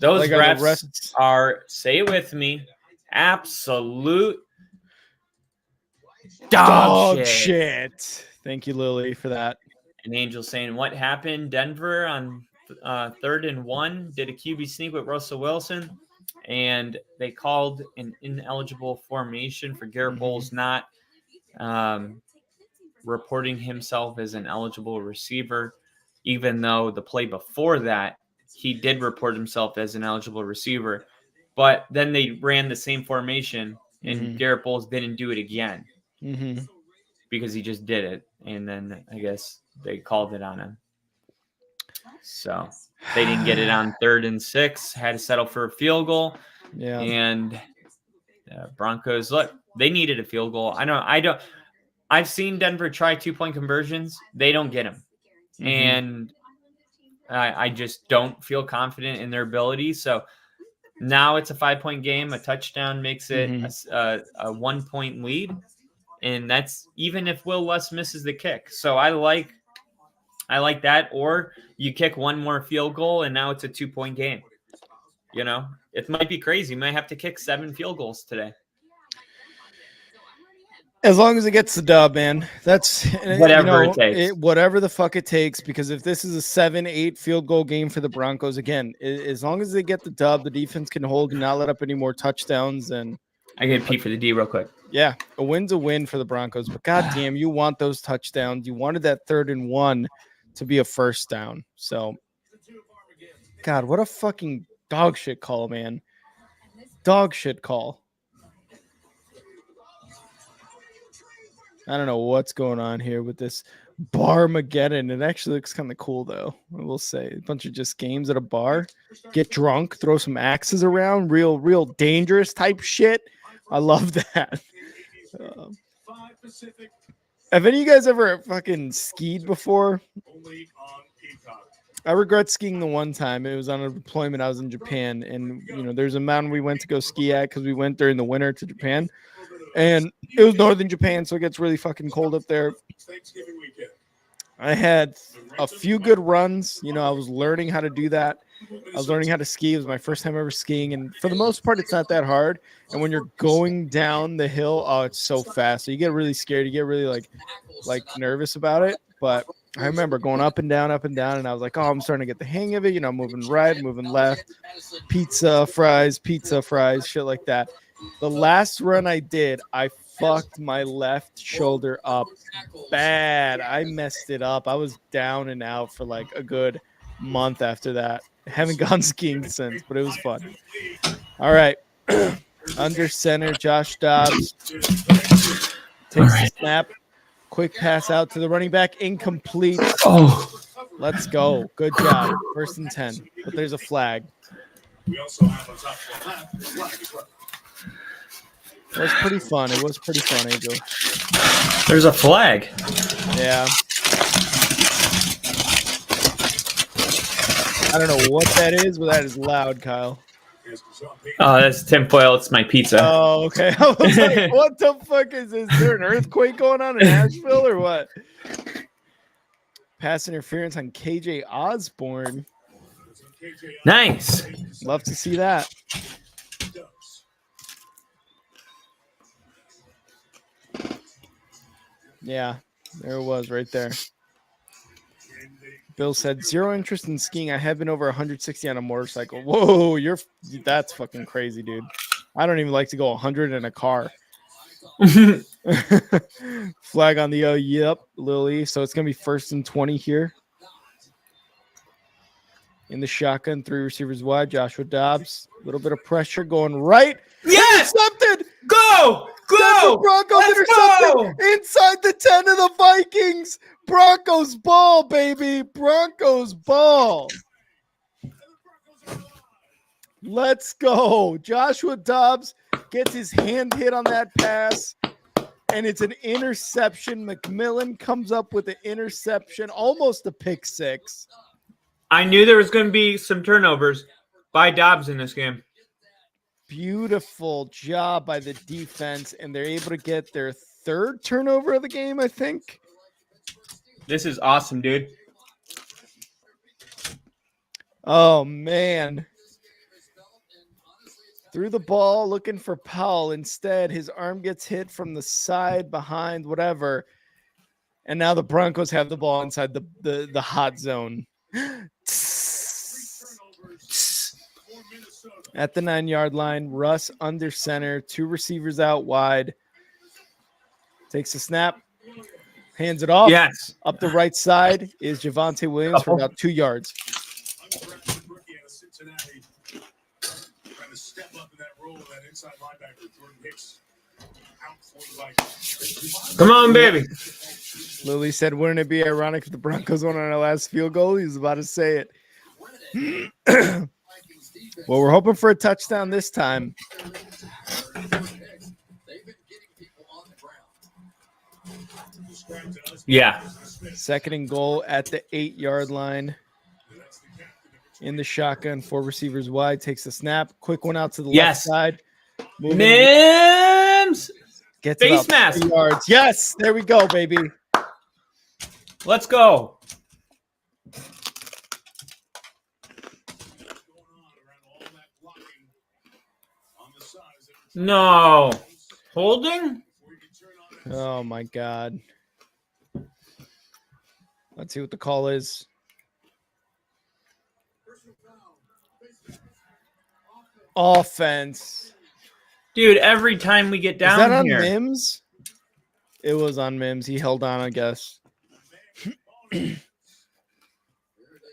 Those like refs are, say it with me, absolute dog shit. Thank you, Lily, for that. An Angel saying, what happened? Denver on 3rd and 1 did a QB sneak with Russell Wilson, and they called an ineligible formation for Garrett Bowles not reporting himself as an eligible receiver, even though the play before that, he did report himself as an eligible receiver. But then they ran the same formation, and Garrett Bowles didn't do it again because he just did it. And then I guess they called it on him. So they didn't get it on 3rd and 6, had to settle for a field goal. Yeah. And Broncos, look, they needed a field goal. I've seen Denver try 2-point conversions. They don't get them. And I just don't feel confident in their ability. So now it's a 5-point game. A touchdown makes it a 1-point lead. And that's even if Will Lutz misses the kick. So I like that. Or you kick one more field goal and now it's a 2-point game. You know, it might be crazy. You might have to kick 7 field goals today. As long as it gets the dub, man. That's whatever it takes. Whatever the fuck it takes, because if this is a 7-8 field goal game for the Broncos, again, as long as they get the dub, the defense can hold and not let up any more touchdowns. And I get Pete for the D real quick. Yeah, a win's a win for the Broncos. But goddamn, you want those touchdowns. You wanted that 3rd and 1 to be a first down. So, God, what a fucking dog shit call, man. Dog shit call. I don't know what's going on here with this Barmageddon. It actually looks kind of cool, though. I will say a bunch of just games at a bar, get drunk, throw some axes around, real dangerous type shit. I love that. Have any of you guys ever fucking skied before? I regret skiing the one time. It was on a deployment. I was in Japan, and there's a mountain we went to go ski at because we went during the winter to Japan. And it was northern Japan, so it gets really fucking cold up there. I had a few good runs. I was learning how to do that. I was learning how to ski. It was my first time ever skiing. And for the most part, it's not that hard. And when you're going down the hill, oh, it's so fast. So you get really scared. You get really like nervous about it. But I remember going up and down. And I was like, oh, I'm starting to get the hang of it. Moving right, moving left, pizza, fries, shit like that. The last run I did, I fucked my left shoulder up bad. I messed it up. I was down and out for like a good month after that. I haven't gone skiing since, but it was fun. All right. Under center, Josh Dobbs takes the snap. Quick pass out to the running back. Incomplete. Oh, let's go. Good job. 1st and 10. But there's a flag. We also have a flag. It was pretty fun. Angel. There's a flag. Yeah. I don't know what that is, but that is loud, Kyle. Oh, that's tinfoil. It's my pizza. Oh, okay. I was like, what the fuck is this? Is there an earthquake going on in Asheville or what? Pass interference on KJ Osborne. Nice. Love to see that. Yeah, there it was right there. Bill said, 0 interest in skiing. I have been over 160 on a motorcycle. Whoa, that's fucking crazy, dude. I don't even like to go 100 in a car. Flag on the O. Yep, Lily. So it's going to be 1st and 20 here. In the shotgun, 3 receivers wide. Joshua Dobbs, a little bit of pressure going right. Yes! Intercepted! Go! Denver Broncos intercepted inside the 10 of the Vikings. Broncos ball, baby. Broncos ball. Let's go. Joshua Dobbs gets his hand hit on that pass, and it's an interception. McMillan comes up with an interception, almost a pick 6. I knew there was going to be some turnovers by Dobbs in this game. Beautiful job by the defense, and they're able to get their 3rd turnover of the game, I think. This is awesome, dude. Oh, man. Threw the ball looking for Powell. Instead, his arm gets hit from the side, behind, whatever. And now the Broncos have the ball inside the hot zone. At the 9-yard line, Russ under center, 2 receivers out wide. Takes a snap, hands it off. Yes. Up the right side is Javonte Williams for about 2 yards. Step up in that role, that inside linebacker, Jordan Hicks. Come on, baby. Lily said, wouldn't it be ironic if the Broncos won on our last field goal? He was about to say it. Well, we're hoping for a touchdown this time. Yeah. 2nd and goal at the 8-yard line. In the shotgun, 4 receivers wide, takes a snap. Quick one out to the left side. Mims! Gets face about mask. 3 yards. Yes, there we go, baby. Let's go. No. Holding? Oh, my God. Let's see what the call is. Offense. Dude, every time we get down Is that on here. Mims? It was on Mims. He held on, I guess.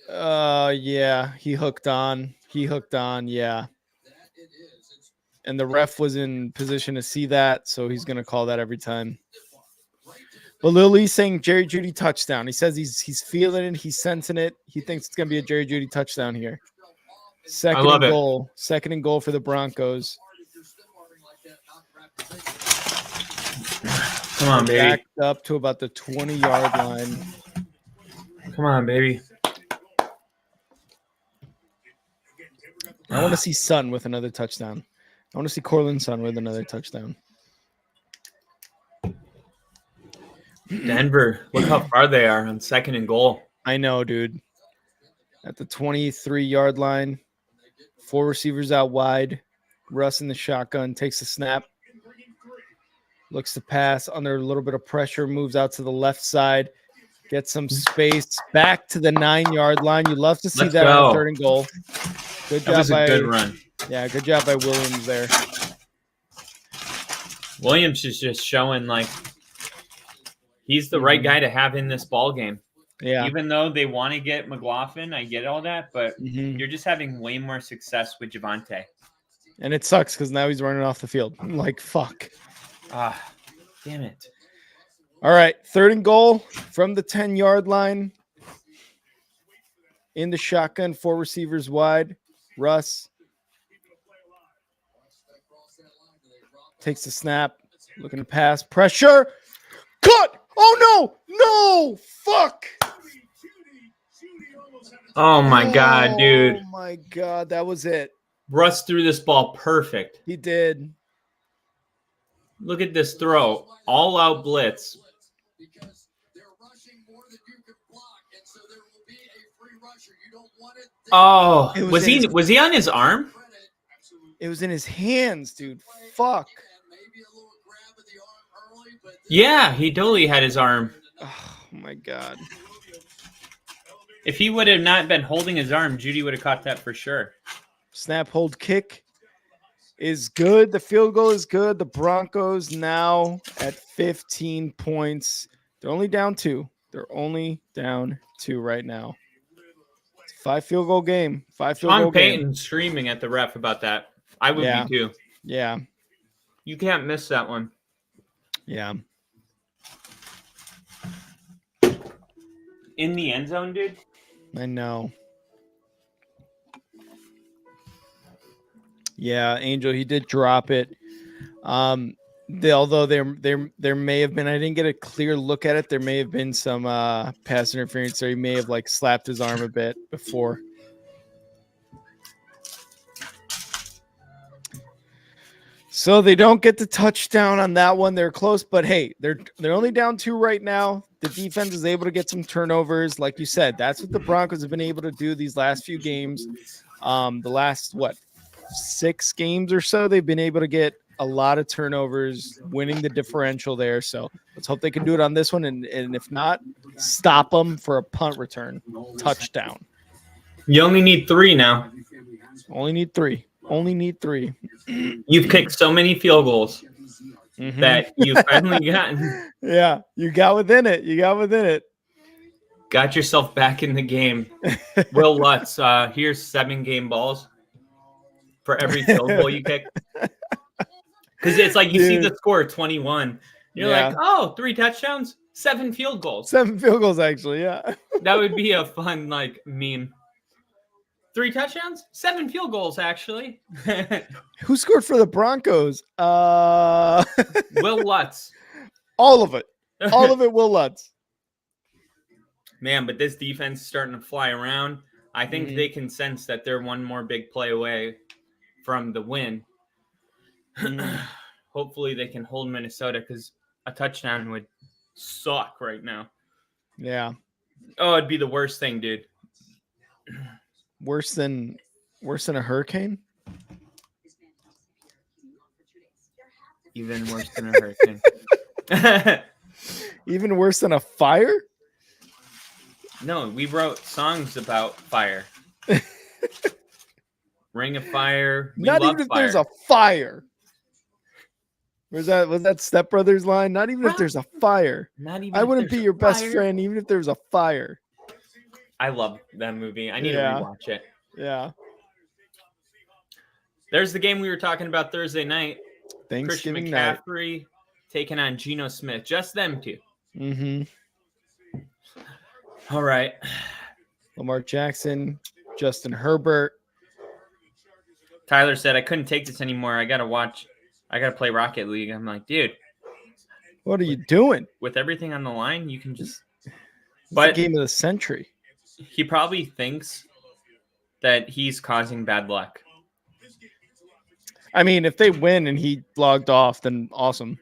Yeah, he hooked on. Yeah. And the ref was in position to see that, so he's going to call that every time. But Lily's saying Jerry Jeudy touchdown. He says he's feeling it. He's sensing it. He thinks it's going to be a Jerry Jeudy touchdown here. Second and goal for the Broncos. Come on, baby. Backed up to about the 20-yard line. Come on, baby. I want to see Sun with another touchdown. I want to see Cortland Sun with another touchdown. Denver, look how far they are on 2nd and goal. I know, dude. At the 23-yard line, 4 receivers out wide. Russ in the shotgun, takes a snap. Looks to pass under a little bit of pressure, moves out to the left side, gets some space, back to the 9-yard line. You love to see that on 3rd and goal. Good job. That was a good run. Yeah, good job by Williams there. Williams is just showing like he's the right guy to have in this ball game. Yeah. Even though they want to get McLaughlin, I get all that, but you're just having way more success with Javonte. And it sucks because now he's running off the field. I'm like, fuck. Damn it. All right, 3rd and goal from the 10-yard line. In the shotgun, 4 receivers wide. Russ takes the snap, looking to pass. Pressure. Cut. Oh, no. Fuck. Oh, my God, dude. Oh, my God. That was it. Russ threw this ball perfect. He did. Look at this throw. All out blitz. Oh, was he on his arm? It was in his hands, dude. Fuck. Yeah, he totally had his arm. Oh, my God. If he would have not been holding his arm, Jeudy would have caught that for sure. Snap, hold, kick. is good. The field goal is good. The Broncos now at 15 points. They're only down 2. They're only down 2 right now. It's a 5 field goal game. 5 field goal game. Payton screaming at the ref about that. I would be too. Yeah. You can't miss that one. Yeah. In the end zone, dude. I know. Yeah, Angel, he did drop it. Although there may have been, I didn't get a clear look at it. There may have been some pass interference, or he may have like slapped his arm a bit before. So they don't get the touchdown on that one. They're close, but hey, they're only down 2 right now. The defense is able to get some turnovers, like you said. That's what the Broncos have been able to do these last few games. The last 6 games or so, they've been able to get a lot of turnovers, winning the differential there. So let's hope they can do it on this one, and if not, stop them for a punt return touchdown. You only need 3 now. Only need 3. Only need 3. You've kicked so many field goals that you've finally gotten. Yeah, you got within it. Got yourself back in the game. Will Lutz, here's 7 game balls for every field goal you kick. Because it's like you see the score 21. You're like, oh, 3 touchdowns, 7 field goals. 7 field goals, actually, yeah. That would be a fun meme. 3 touchdowns, 7 field goals, actually. Who scored for the Broncos? Will Lutz. All of it. All of it, Will Lutz. Man, but this defense is starting to fly around. I think they can sense that they're one more big play away from the win. Hopefully they can hold Minnesota, because a touchdown would suck right now. Yeah. Oh, it'd be the worst thing, dude. Worse than a hurricane? Even worse than a hurricane. Even worse than a fire? No, we wrote songs about fire. Ring of Fire. Not even if there's a fire. Was that Step Brothers line? Not even if there's a fire. Not even. I wouldn't be your best friend even if there was a fire. I love that movie. I need to rewatch it. Yeah. There's the game we were talking about Thursday night. Thanksgiving Christian McCaffrey taking on Geno Smith. Just them two. Mm-hmm. All right. Lamar Jackson, Justin Herbert. Tyler said, I couldn't take this anymore. I got to play Rocket League. I'm like, dude. What are you doing? With everything on the line, you can just. But the game of the century. He probably thinks that he's causing bad luck. I mean, if they win and he logged off, then awesome.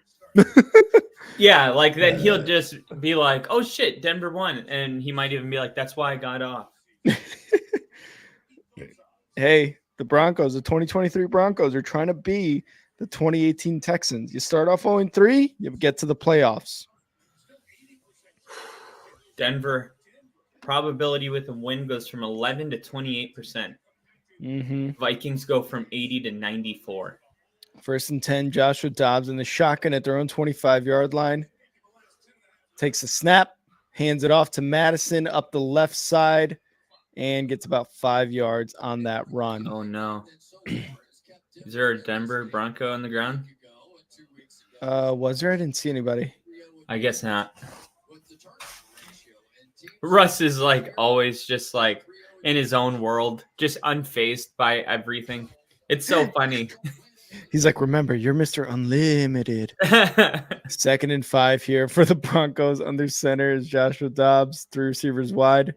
Yeah, like then he'll just be like, oh shit, Denver won. And he might even be like, that's why I got off. Hey, the Broncos, the 2023 Broncos are trying to be the 2018 Texans. You start off 0-3, you get to the playoffs. Denver, probability with a win goes from 11 to 28%. Mm-hmm. Vikings go from 80 to 94. 1st and 10, Joshua Dobbs in the shotgun at their own 25-yard line. Takes a snap, hands it off to Madison up the left side, and gets about 5 yards on that run. Oh, no. Is there a Denver Bronco on the ground? Was there? I didn't see anybody. I guess not. Russ is like always just like in his own world, just unfazed by everything. It's so funny. He's like, remember, you're Mr. Unlimited. 2nd and 5 here for the Broncos. Under center is Joshua Dobbs. 3 receivers wide.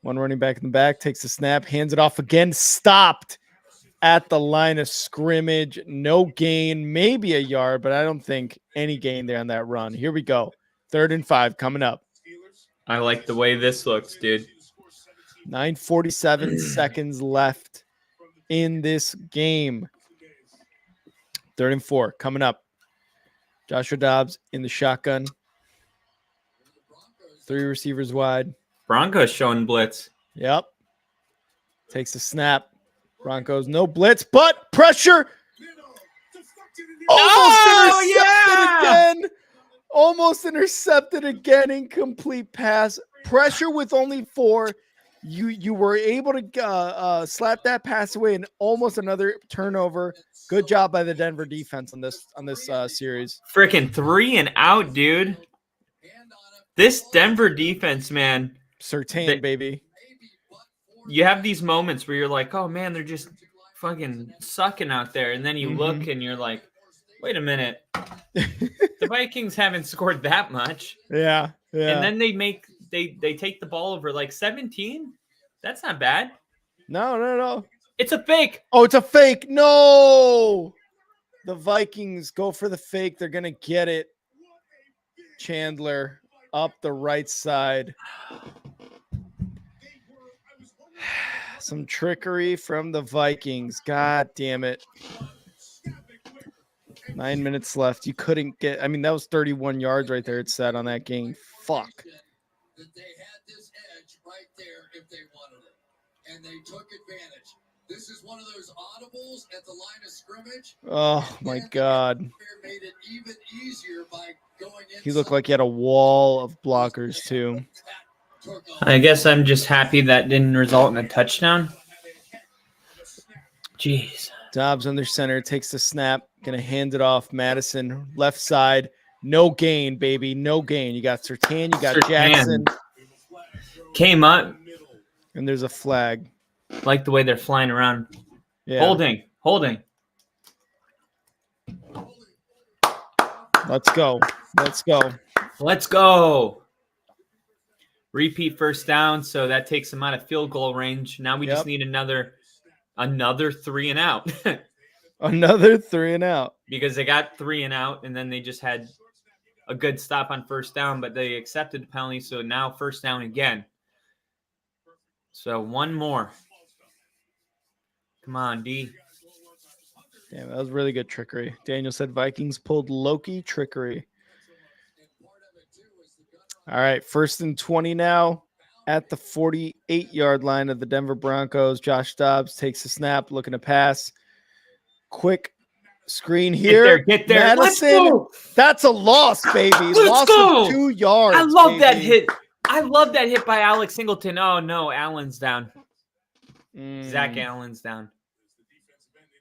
1 running back in the back. Takes a snap. Hands it off again. Stopped at the line of scrimmage. No gain. Maybe a yard, but I don't think any gain there on that run. Here we go. 3rd and 5 coming up. I like the way this looks, dude. 9:47 seconds left in this game. 3rd and 4 coming up. Joshua Dobbs in the shotgun. 3 receivers wide. Broncos showing blitz. Yep. Takes a snap. Broncos, no blitz, but pressure. Almost intercepted again. Almost intercepted again. Incomplete pass. Pressure with only 4. You were able to slap that pass away and almost another turnover. Good job by the Denver defense on this series. Freaking 3 and out, dude. This Denver defense, man. Surtain, baby. You have these moments where you're like, oh man, they're just fucking sucking out there, and then you look and you're like, wait a minute, the Vikings haven't scored that much. Yeah. And then they take the ball over like 17. That's not bad. No. It's a fake. Oh, it's a fake. No. The Vikings go for the fake. They're gonna get it. Chandler up the right side. Some trickery from the Vikings. God damn it. 9 minutes left. You couldn't get, I mean, that was 31 yards right there. It said on that game. Fuck. That they had this edge right there if they wanted it. And they took advantage. This is one of those audibles at the line of scrimmage. Oh my God. Made it even easier by going in. He looked like he had a wall of blockers too. I guess I'm just happy that didn't result in a touchdown. Jeez. Dobbs under center, takes the snap, gonna hand it off. Madison left side, no gain, baby, no gain. You got Surtain, you got Surtain. Jackson. Came up. And there's a flag. Like the way they're flying around. Yeah. Holding. Let's go. Repeat first down, so that takes them out of field goal range. Now we just need another 3 and out. Another 3 and out. Because they got 3 and out, and then they just had a good stop on first down, but they accepted the penalty, so now first down again. So one more. Come on, D. Damn, that was really good trickery. Daniel said Vikings pulled Loki trickery. All right, 1st and 20 now at the 48-yard line of the Denver Broncos. Josh Dobbs takes a snap, looking to pass. Quick screen here. Get there. Madison, that's a loss, baby. Loss of 2 yards. I love that hit. I love that hit by Alex Singleton. Oh, no, Allen's down. Zach Allen's down.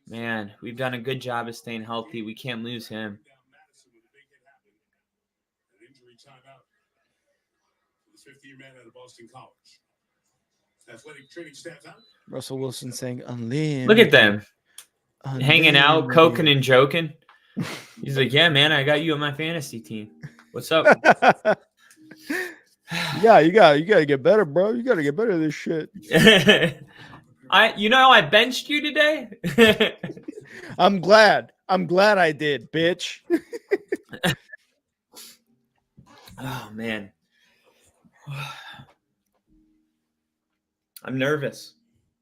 Man, we've done a good job of staying healthy. We can't lose him. Russell Wilson saying unlimited. Look at them. Hanging out, coking and joking. He's like, yeah, man, I got you on my fantasy team. What's up? Yeah, you gotta get better, bro. You gotta get better at this shit. I benched you today. I'm glad I did, bitch. Oh man. I'm nervous.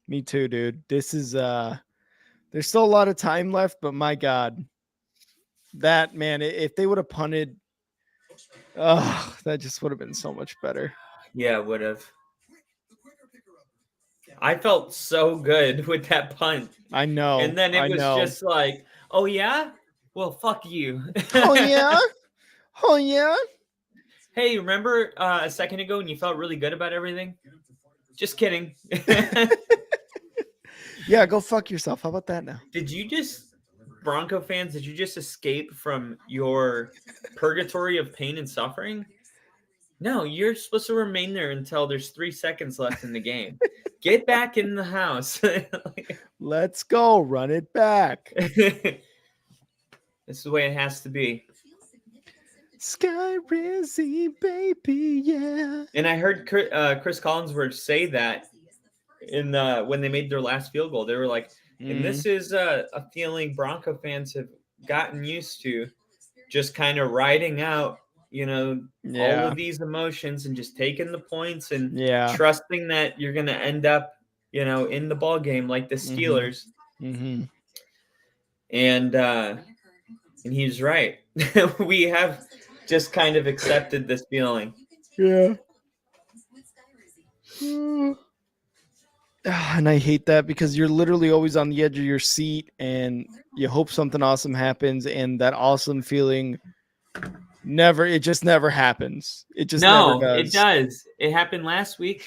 Me too, dude. This is there's still a lot of time left, but my God. That man, if they would have punted, that just would have been so much better. Yeah, it would have. I felt so good with that punt. I know. And then it was just like, oh yeah? Well, fuck you. Oh yeah? Oh yeah? Hey, remember a second ago when you felt really good about everything? Just kidding. Yeah, go fuck yourself. How about that now? Bronco fans, did you just escape from your purgatory of pain and suffering? No, you're supposed to remain there until there's 3 seconds left in the game. Get back in the house. Let's go. Run it back. This is the way it has to be. Sky Rizzy, baby, yeah. And I heard Chris Collinsworth say that in when they made their last field goal. They were like, and this is a feeling Bronco fans have gotten used to, just kind of riding out, all of these emotions and just taking the points and trusting that you're going to end up, in the ball game like the Steelers. Mm-hmm. And he's right. We have just kind of accepted this feeling. Yeah. And I hate that because you're literally always on the edge of your seat and you hope something awesome happens, and that awesome feeling just never happens. It just never No, does. it does. It happened last week.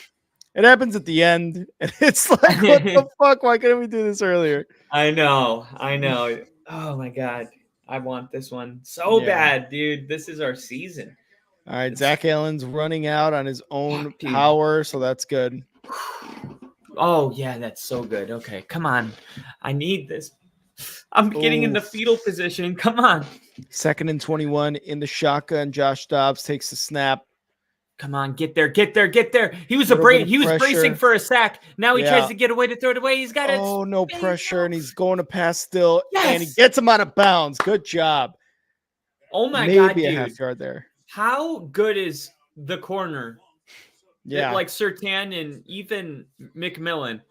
It happens at the end, and it's like, what the fuck? Why couldn't we do this earlier? I know. Oh my God. I want this one so bad, dude. This is our season. All right, Zach Allen's running out on his own power, so that's good. Oh, yeah, that's so good. Okay, come on. I need this. I'm getting in the fetal position. Come on. 2nd and 21 in the shotgun. Josh Dobbs takes the snap. Come on, get there. He was bracing for a sack. Now he tries to get away to throw it away. He's got it. Oh, no pressure, and he's going to pass still, and he gets him out of bounds. Good job. Oh my God, dude. Maybe a half yard there. How good is the corner? Yeah, like Surtain and even McMillan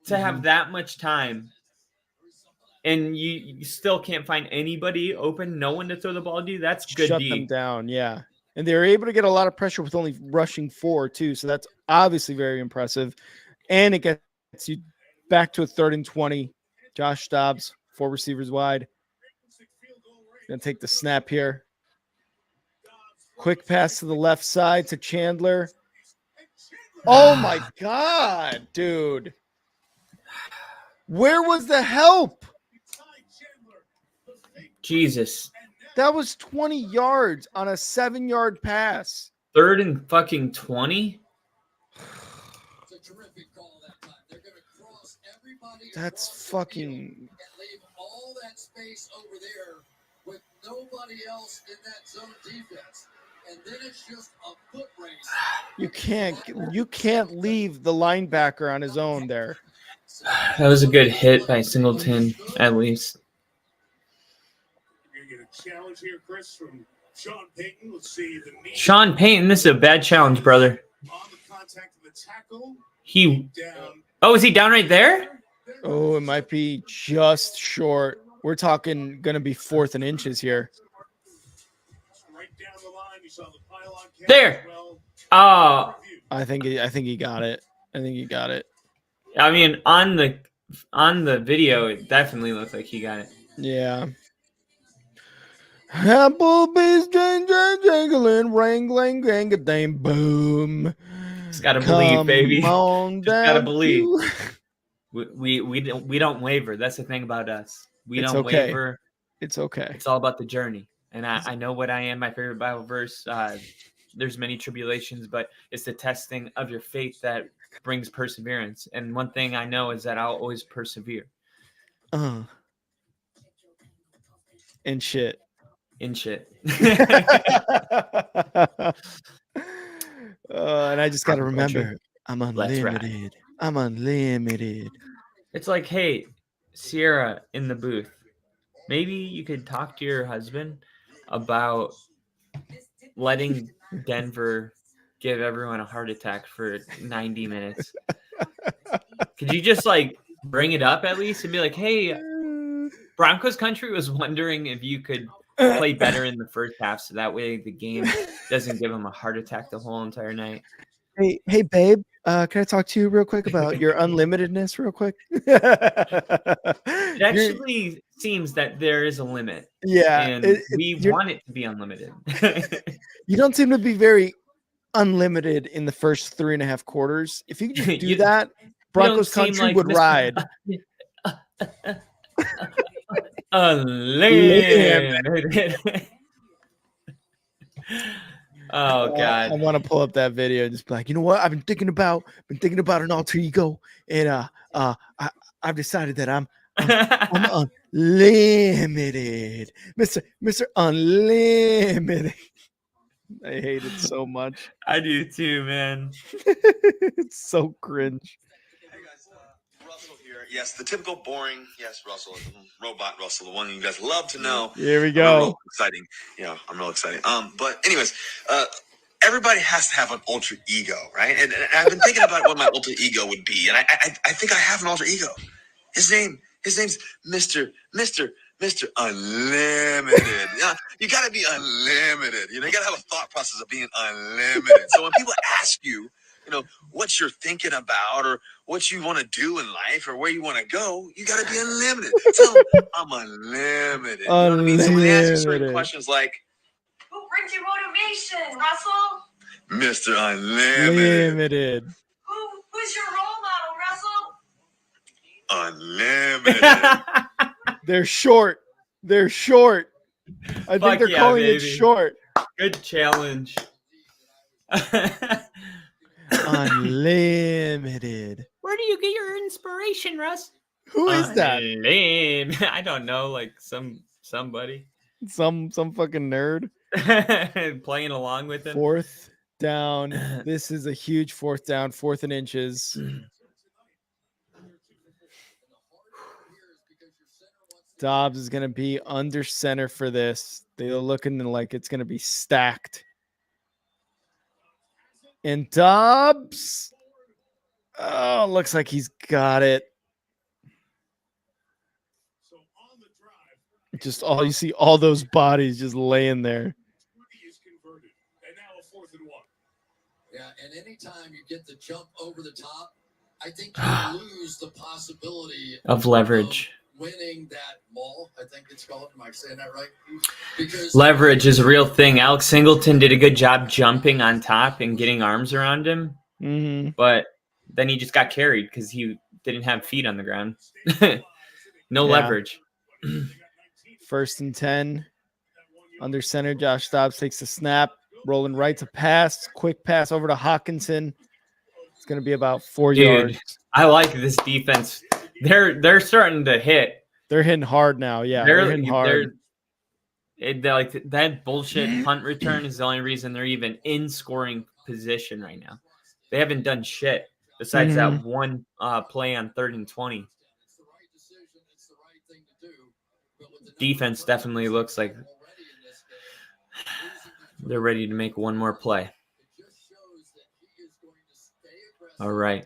to have that much time, and you still can't find anybody open, no one to throw the ball to. That's good. Shut them down, yeah. And they're able to get a lot of pressure with only rushing 4 too, so that's obviously very impressive. And it gets you back to a 3rd and 20. Josh Dobbs, 4 receivers wide. Gonna take the snap here. Quick pass to the left side to Chandler. Oh my God, dude. Where was the help? Jesus. That was 20 yards on a 7-yard pass. 3rd and fucking 20? It's a terrific call that time. They're going to cross everybody. That's fucking. And leave all that space over there with nobody else in that zone defense. And then it's just a foot race. You can't leave the linebacker on his own there. That was a good hit by Singleton, at least. You're going to get a challenge here, Chris, from Sean Payton. Let's see the knee. Sean Payton, this is a bad challenge, brother. On the contact of the tackle. Down. Oh, is he down right there? Oh, it might be just short. We're talking going to be 4th and inches here. Right down the line, you saw the pylon catch. There. Oh, I think he got it. I mean, on the video, it definitely looked like he got it. Yeah. Applebee's jangling, wrangling, gang-a-dang, boom. Just gotta believe, baby. Just gotta believe. You. We don't waver. That's the thing about us. We don't waver. It's okay. It's all about the journey. And I know what I am. My favorite Bible verse. There's many tribulations, but it's the testing of your faith that brings perseverance. And one thing I know is that I'll always persevere. And shit. In shit. And I just got to remember, I'm unlimited. I'm unlimited. It's like, hey, Sierra in the booth, maybe you could talk to your husband about letting Denver give everyone a heart attack for 90 minutes. Could you just like bring it up at least and be like, hey, Broncos country was wondering if you could play better in the first half so that way the game doesn't give them a heart attack the whole entire night. Hey, babe, can I talk to you real quick about your unlimitedness real quick? It actually seems that there is a limit. Yeah. And we want it to be unlimited. You don't seem to be very unlimited in the first 3.5 quarters. If you could just do that, Broncos country like would Mr. ride. Unlimited. Oh God! I want to pull up that video and just be like, you know what? I've been thinking about an alter ego, and I've decided that I'm unlimited, Mr. Unlimited. I hate it so much. I do too, man. It's so cringe. Hey guys, Russell here. Yes, the typical boring. Yes, Russell, robot Russell, the one you guys love to know. Here we go. Real exciting. Yeah, I'm real excited. But anyways, everybody has to have an alter ego, right? And I've been thinking about what my alter ego would be, and I think I have an alter ego. His name's Mr. Unlimited. Yeah, you gotta be unlimited. You know, you gotta have a thought process of being unlimited. So when people ask you, what you're thinking about or what you want to do in life or where you want to go, you got to be unlimited. Tell them I'm unlimited. You know what I mean? So when they ask you certain questions like, who brings you motivation, Russell? Mr. Unlimited. Who's your role model, Russell? Unlimited. They're short. They're short. I think they're calling it short. Good challenge. Unlimited. Where do you get your inspiration, Russ? Who is that? I don't know, like somebody. Some fucking nerd. Playing along with him. 4th down. This is a huge 4th down, 4th and inches. Dobbs is going to be under center for this. They're looking like it's going to be stacked. And Dobbs, looks like he's got it. Just all you see, all those bodies just laying there. Yeah, and anytime you get the jump over the top, I think you lose the possibility of leverage. Winning that maul, I think it's called. Am I saying that right? Because leverage is a real thing. Alex Singleton did a good job jumping on top and getting arms around him. Mm-hmm. But then he just got carried because he didn't have feet on the ground. No leverage. 1st and 10. Under center, Josh Dobbs takes the snap. Rolling right to pass. Quick pass over to Hawkinson. It's going to be about 4 yards. I like this defense. They're starting to hit. They're hitting hard now. Yeah, they're hitting hard. Like that bullshit punt return is the only reason they're even in scoring position right now. They haven't done shit besides that one play on 3rd and 20. Defense definitely looks like they're ready to make one more play. All right.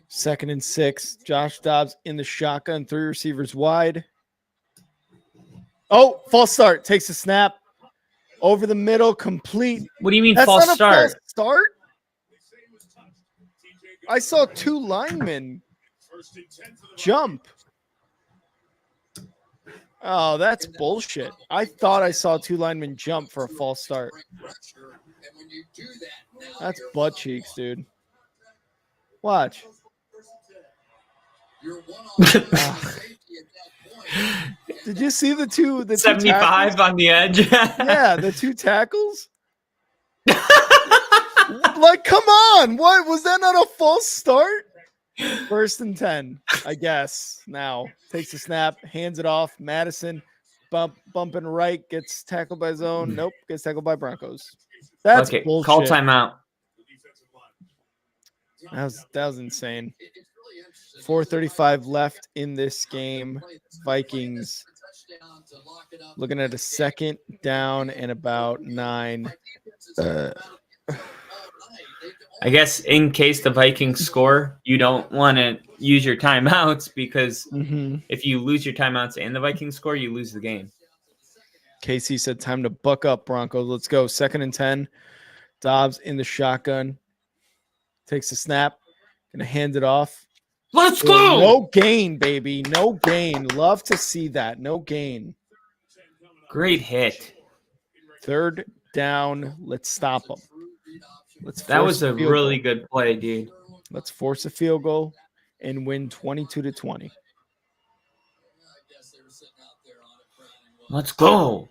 2nd and 6. Josh Dobbs in the shotgun. 3 receivers wide. Oh, false start. Takes a snap. Over the middle. Complete. What do you mean That's false not a start? False start? I saw 2 linemen jump. Oh, that's bullshit. I thought I saw 2 linemen jump for a false start. That's butt cheeks, dude. Watch. Did you see the 75 on the edge? Yeah, the 2 tackles. Like, come on. What was that not a false start? 1st and 10, I guess. Now takes a snap, hands it off. Madison bumping right, gets tackled by zone. Nope, gets tackled by Broncos. That's bullshit. Call timeout. That was insane. 4:35 left in this game. Vikings looking at a 2nd down and about 9. I guess in case the Vikings score, you don't want to use your timeouts because if you lose your timeouts and the Vikings score, you lose the game. Casey said time to buck up, Broncos. Let's go. 2nd and 10. Dobbs in the shotgun. Takes a snap. Gonna hand it off. Let's go. No gain, baby. No gain. Love to see that. No gain. Great hit. 3rd down. Let's stop them. That was a really good play, dude. Let's force a field goal and win 22-20. Let's go.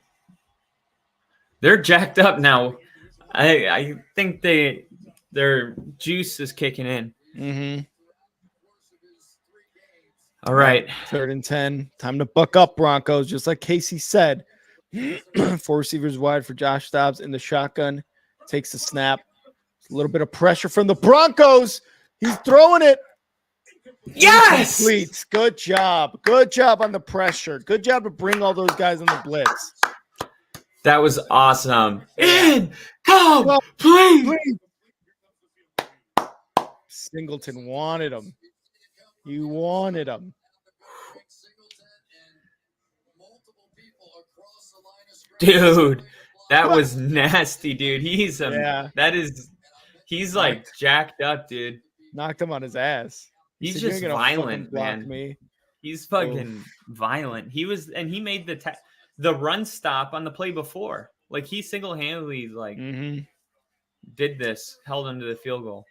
They're jacked up now. I think their juice is kicking in. Mm-hmm. All right. 3rd and 10. Time to buck up, Broncos. Just like Casey said. 4 receivers wide for Josh Dobbs in the shotgun. Takes the snap. A little bit of pressure from the Broncos. He's throwing it. Yes. Complete. Good job. Good job on the pressure. Good job to bring all those guys on the blitz. That was awesome. In, come, please. Singleton wanted him. He wanted him. Dude, that was nasty, dude. He's like jacked up, dude. Knocked him on his ass. He's just violent, man. Me. He's fucking violent. He made the run stop on the play before. Like he single-handedly did this, held him to the field goal.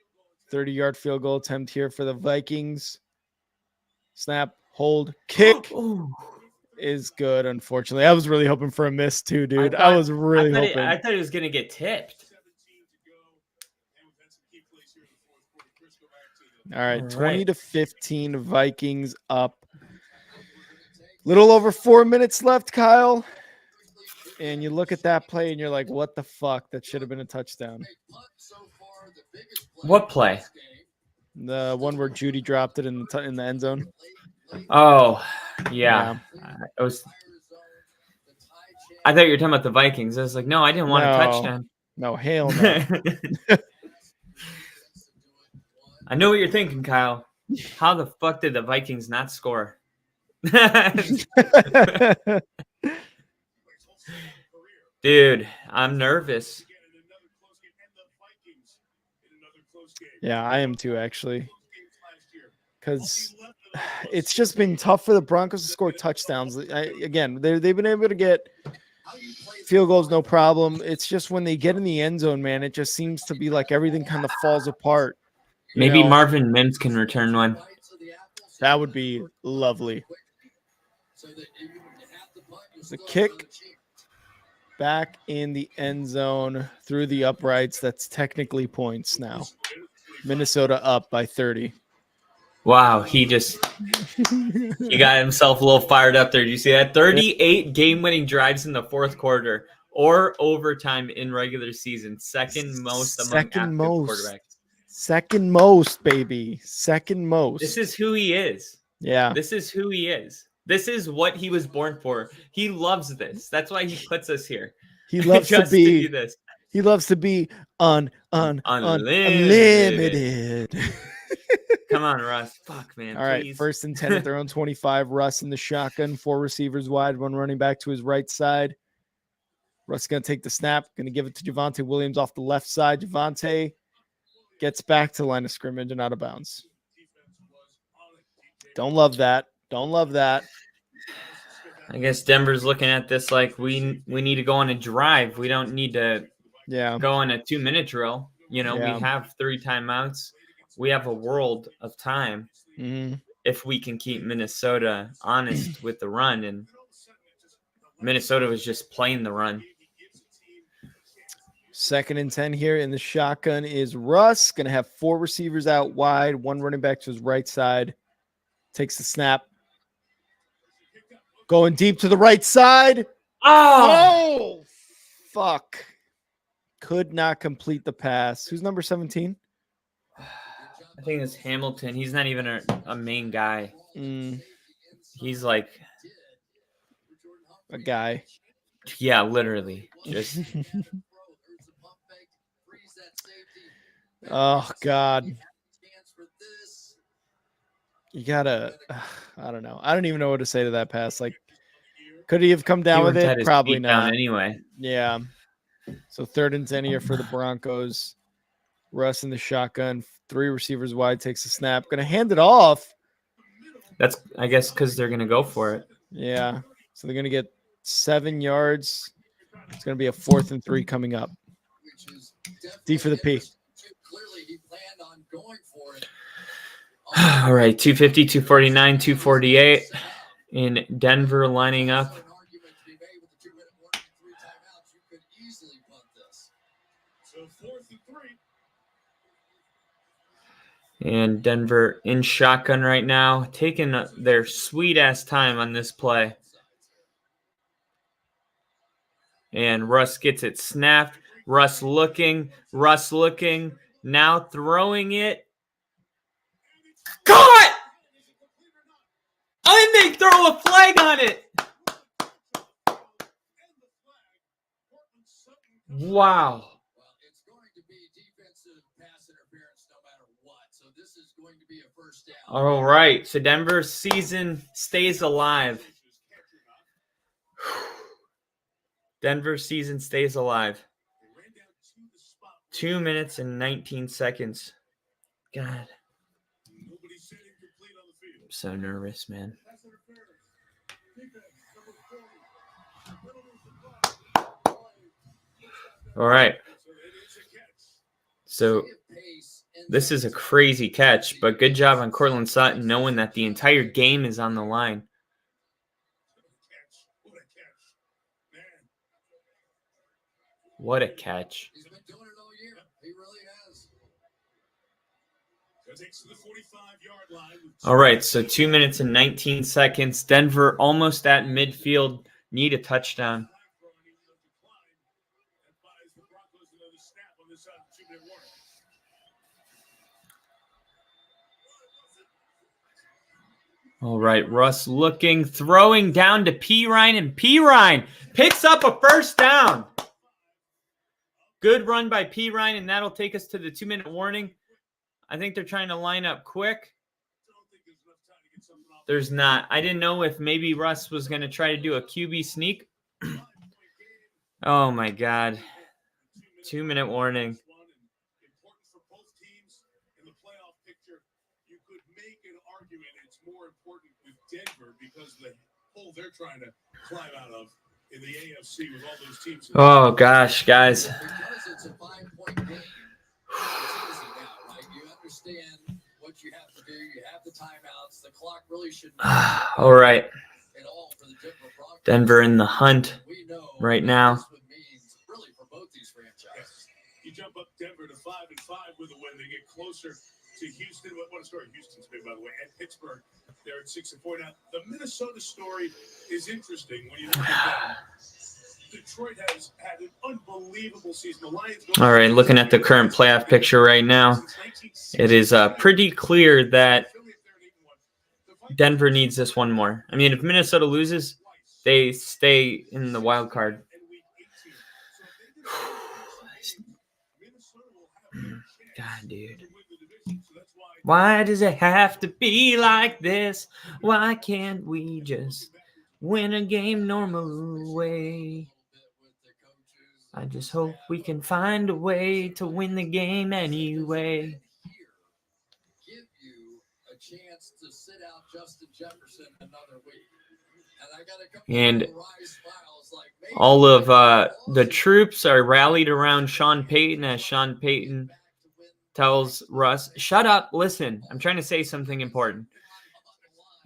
30-yard field goal attempt here for the Vikings. Snap, hold, kick is good. Unfortunately, I was really hoping for a miss too, dude. I was really hoping. I thought he was gonna get tipped. All right, 20-15, Vikings up. Little over 4 minutes left, Kyle. And you look at that play and you're like, what the fuck? That should have been a touchdown. What play? The one where Judy dropped it in the end zone. Oh, yeah. I thought you were talking about the Vikings. I was like, no, I didn't want a touchdown. No, hell no. I know what you're thinking, Kyle. How the fuck did the Vikings not score? Dude, I'm nervous. Yeah, I am too, actually. Because it's just been tough for the Broncos to score touchdowns. Again, they've been able to get field goals, no problem. It's just when they get in the end zone, man, it just seems to be like everything kind of falls apart. Maybe Marvin Mims can return one. That would be lovely. The kick back in the end zone through the uprights. That's technically points now. Minnesota up by 30. Wow, he got himself a little fired up there. Did you see that? 38 game-winning drives in the fourth quarter or overtime in regular season. Second most among active quarterbacks. Second most, baby. Second most. This is who he is. Yeah. This is who he is. This is what he was born for. He loves this. That's why he puts us here. He loves to be do this. He loves to be unlimited. Come on, Russ. Fuck, man. All right. First and 10 at their own 25. Russ in the shotgun. 4 receivers wide. 1 running back to his right side. Russ is going to take the snap. Going to give it to Javonte Williams off the left side. Javonte gets back to the line of scrimmage and out of bounds. Don't love that. Don't love that. I guess Denver's looking at this like we need to go on a drive. We don't need to go on a 2-minute drill. We have 3 timeouts. We have a world of time if we can keep Minnesota honest with the run. And Minnesota was just playing the run. Second and 10 here in the shotgun is Russ. Going to have 4 receivers out wide, 1 running back to his right side. Takes the snap. Going deep to the right side. Oh, fuck. Could not complete the pass. Who's number 17? I think it's Hamilton. He's not even a main guy. He's like a guy. Yeah, literally. Just oh, God. You gotta, I don't know. I don't even know what to say to that pass. Like, could he have come down with it? Probably not. Anyway. Yeah. So 3rd and 10 here for the Broncos. Russ in the shotgun. 3 receivers wide. Takes a snap. Going to hand it off. That's, I guess, because they're going to go for it. Yeah. So they're going to get 7 yards. It's going to be a 4th and 3 coming up. D for the P. All right, 250, 249, 248 in Denver lining up. And Denver in shotgun right now, taking their sweet-ass time on this play. And Russ gets it snapped. Russ looking, now throwing it. Caught! And they throw a flag on it. Wow. It's going to be defensive pass interference no matter what. So this is going to be a first down. All right. So Denver's season stays alive. Denver's season stays alive. 2 minutes and 19 seconds. God. I'm so nervous, man. All right. So this is a crazy catch, but good job on Cortland Sutton knowing that the entire game is on the line. What a catch. He's been doing it all year. He really has. All right, so 2 minutes and 19 seconds. Denver almost at midfield. Need a touchdown. All right, Russ looking, throwing down to Pirine, and Pirine picks up a first down. Good run by Pirine, and that'll take us to the 2-minute warning. I think they're trying to line up quick. There's not. I didn't know if maybe Russ was going to try to do a QB sneak. Oh, my God. 2-minute warning. Denver because the hole they're trying to climb out of in the AFC with all those teams. Oh gosh, guys. Because it's a 5-point game, it's easy now, right? You understand what you have to do. You have the timeouts. The clock really should not all right. at all for the Denver Broncos. Denver in the hunt We know right now. this would mean really for both these franchises. You jump up Denver to 5-5 with a win. They get closer to Houston. What a story. Houston's big, by the way. And Pittsburgh, they're at 6-4. Now, the Minnesota story is interesting when you look at them. Detroit has had an unbelievable season. The Lions. All right, looking at the current playoff picture right now, it is pretty clear that Denver needs this one more. I mean, if Minnesota loses, they stay in the wild card. God, dude. Why does it have to be like this? Why can't we just win a game normal way? I just hope we can find a way to win the game anyway. Give you a chance to sit out Justin Jefferson another week. And I got a couple And of rise smiles like maybe all of the troops are rallied around Sean Payton as Sean Payton tells Russ, shut up, listen, I'm trying to say something important.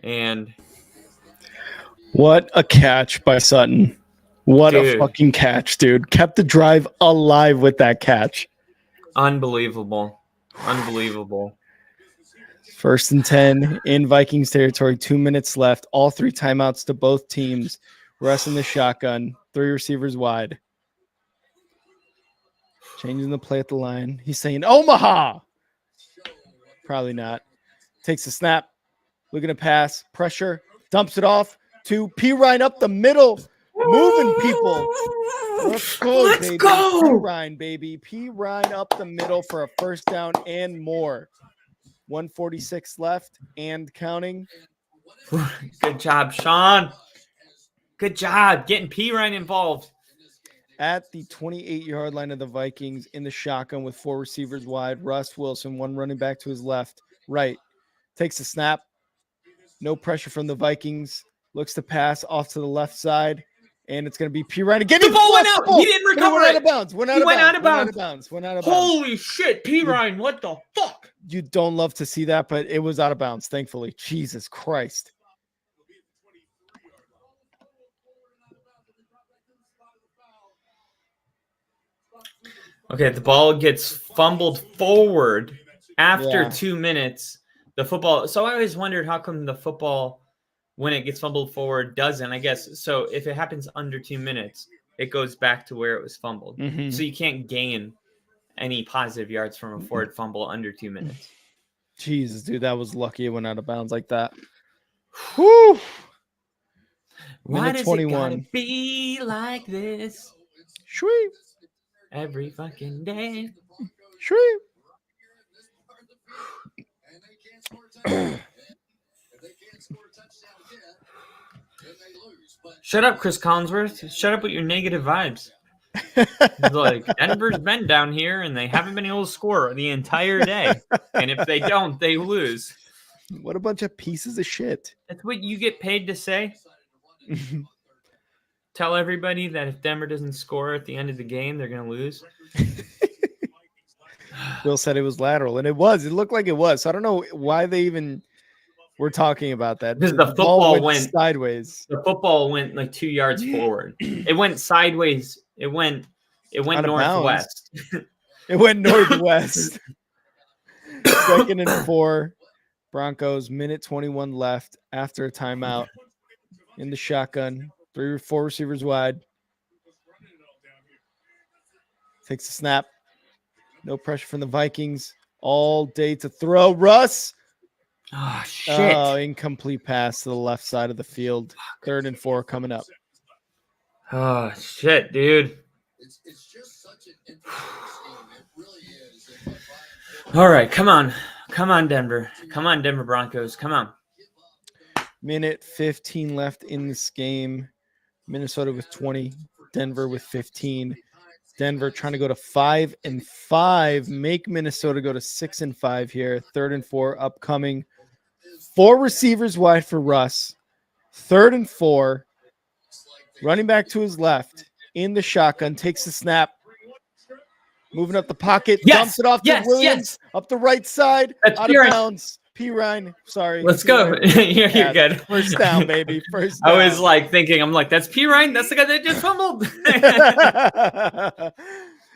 And what a catch by Sutton. What a fucking catch, dude. Kept the drive alive with that catch. Unbelievable. Unbelievable. 1st and 10 in Vikings territory. 2 minutes left. All 3 timeouts to both teams. Russ in the shotgun. 3 receivers wide. Changing the play at the line. He's saying Omaha. Probably not. Takes a snap. Looking to pass. Pressure. Dumps it off to Pirine up the middle. Moving people. Let's go, baby. Pirine, baby. Pirine up the middle for a first down and more. 1:46 left and counting. Good job, Sean. Good job getting Pirine involved. At the 28-yard line of the Vikings in the shotgun with 4 receivers wide. Russ Wilson, 1 running back to his left. Right. Takes a snap. No pressure from the Vikings. Looks to pass off to the left side. And it's going to be Pirine again. The ball went out. He didn't recover it. Went out of bounds. Went out of bounds. Holy shit, Pirine, what the fuck? You don't love to see that, but it was out of bounds, thankfully. Jesus Christ. Okay, the ball gets fumbled forward after 2 minutes. The football. So I always wondered how come the football, when it gets fumbled forward, doesn't. I guess so. If it happens under 2 minutes, it goes back to where it was fumbled. Mm-hmm. So you can't gain any positive yards from a forward fumble under 2 minutes. Jesus, dude, that was lucky it went out of bounds like that. Whew. Why does 21. It gotta be like this? Sweet. Every fucking day. Sweet. Shut up, Chris Collinsworth. Shut up with your negative vibes. It's like Denver's been down here and they haven't been able to score the entire day. And if they don't, they lose. What a bunch of pieces of shit. That's what you get paid to say. Tell everybody that if Denver doesn't score at the end of the game, they're going to lose. Bill said it was lateral, and it was. It looked like it was. So I don't know why they even were talking about that. Because the football went sideways. The football went like 2 yards forward. It went sideways. It went northwest. It went northwest. 2nd and 4. Broncos, minute 21 left after a timeout. In the shotgun. 3 or 4 receivers wide. Takes a snap. No pressure from the Vikings. All day to throw. Russ. Oh, shit. Oh, incomplete pass to the left side of the field. 3rd and 4 coming up. Oh, shit, dude. It's just such an interesting scheme. It really is. All right, come on. Come on, Denver. Come on, Denver Broncos. Come on. Minute 15 left in this game. Minnesota with 20. Denver with 15. Denver trying to go to 5-5. Make Minnesota go to 6-5 here. 3rd and 4 upcoming. 4 receivers wide for Russ. 3rd and 4. Running back to his left. In the shotgun. Takes the snap. Moving up the pocket. Dumps it off to Williams. Up the right side. That's out of bounds. P. Ryan. Sorry. Let's go. You're good. First down, baby. First down. I was like thinking, I'm like, that's P. Ryan. That's the guy that just fumbled.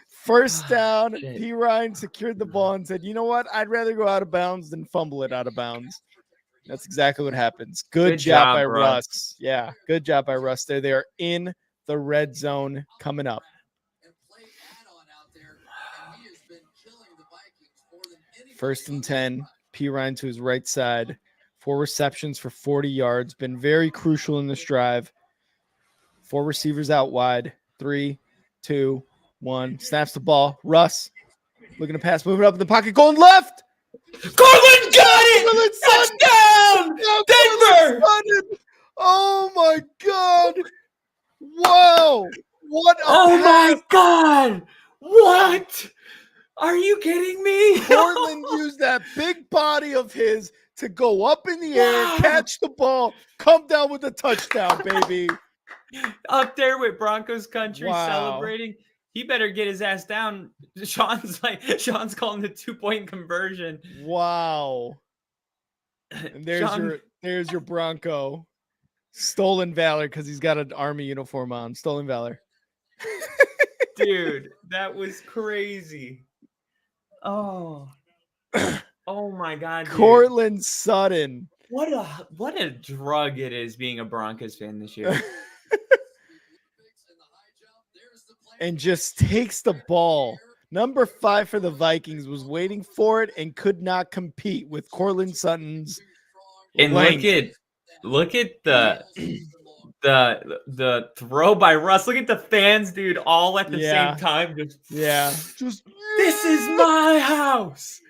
First down. P. Ryan secured the ball and said, you know what? I'd rather go out of bounds than fumble it out of bounds. That's exactly what happens. Good job by Russ. Yeah. Good job by Russ there. They are in the red zone coming up. 1st and 10. P. Ryan to his right side. 4 receptions for 40 yards. Been very crucial in this drive. 4 receivers out wide. 3, 2, 1. Snaps the ball. Russ looking to pass. Moving up in the pocket. Going left. Courtland got it. Touchdown. Denver. Oh, my God. Wow. What a my God. What? Are you kidding me? Portland used that big body of his to go up in the air, catch the ball, come down with a touchdown, baby. Up there with Broncos country celebrating. He better get his ass down. Sean's calling the 2-point conversion. Wow. And there's your Bronco. Stolen valor because he's got an Army uniform on. Stolen valor. Dude, that was crazy. Oh my God, dude. Courtland Sutton. What a drug it is being a Broncos fan this year. And just takes the ball. Number 5 for the Vikings was waiting for it and could not compete with Courtland Sutton's and length. Look at the throw by Russ. Look at the fans, dude, all at the same time. Just this is my house.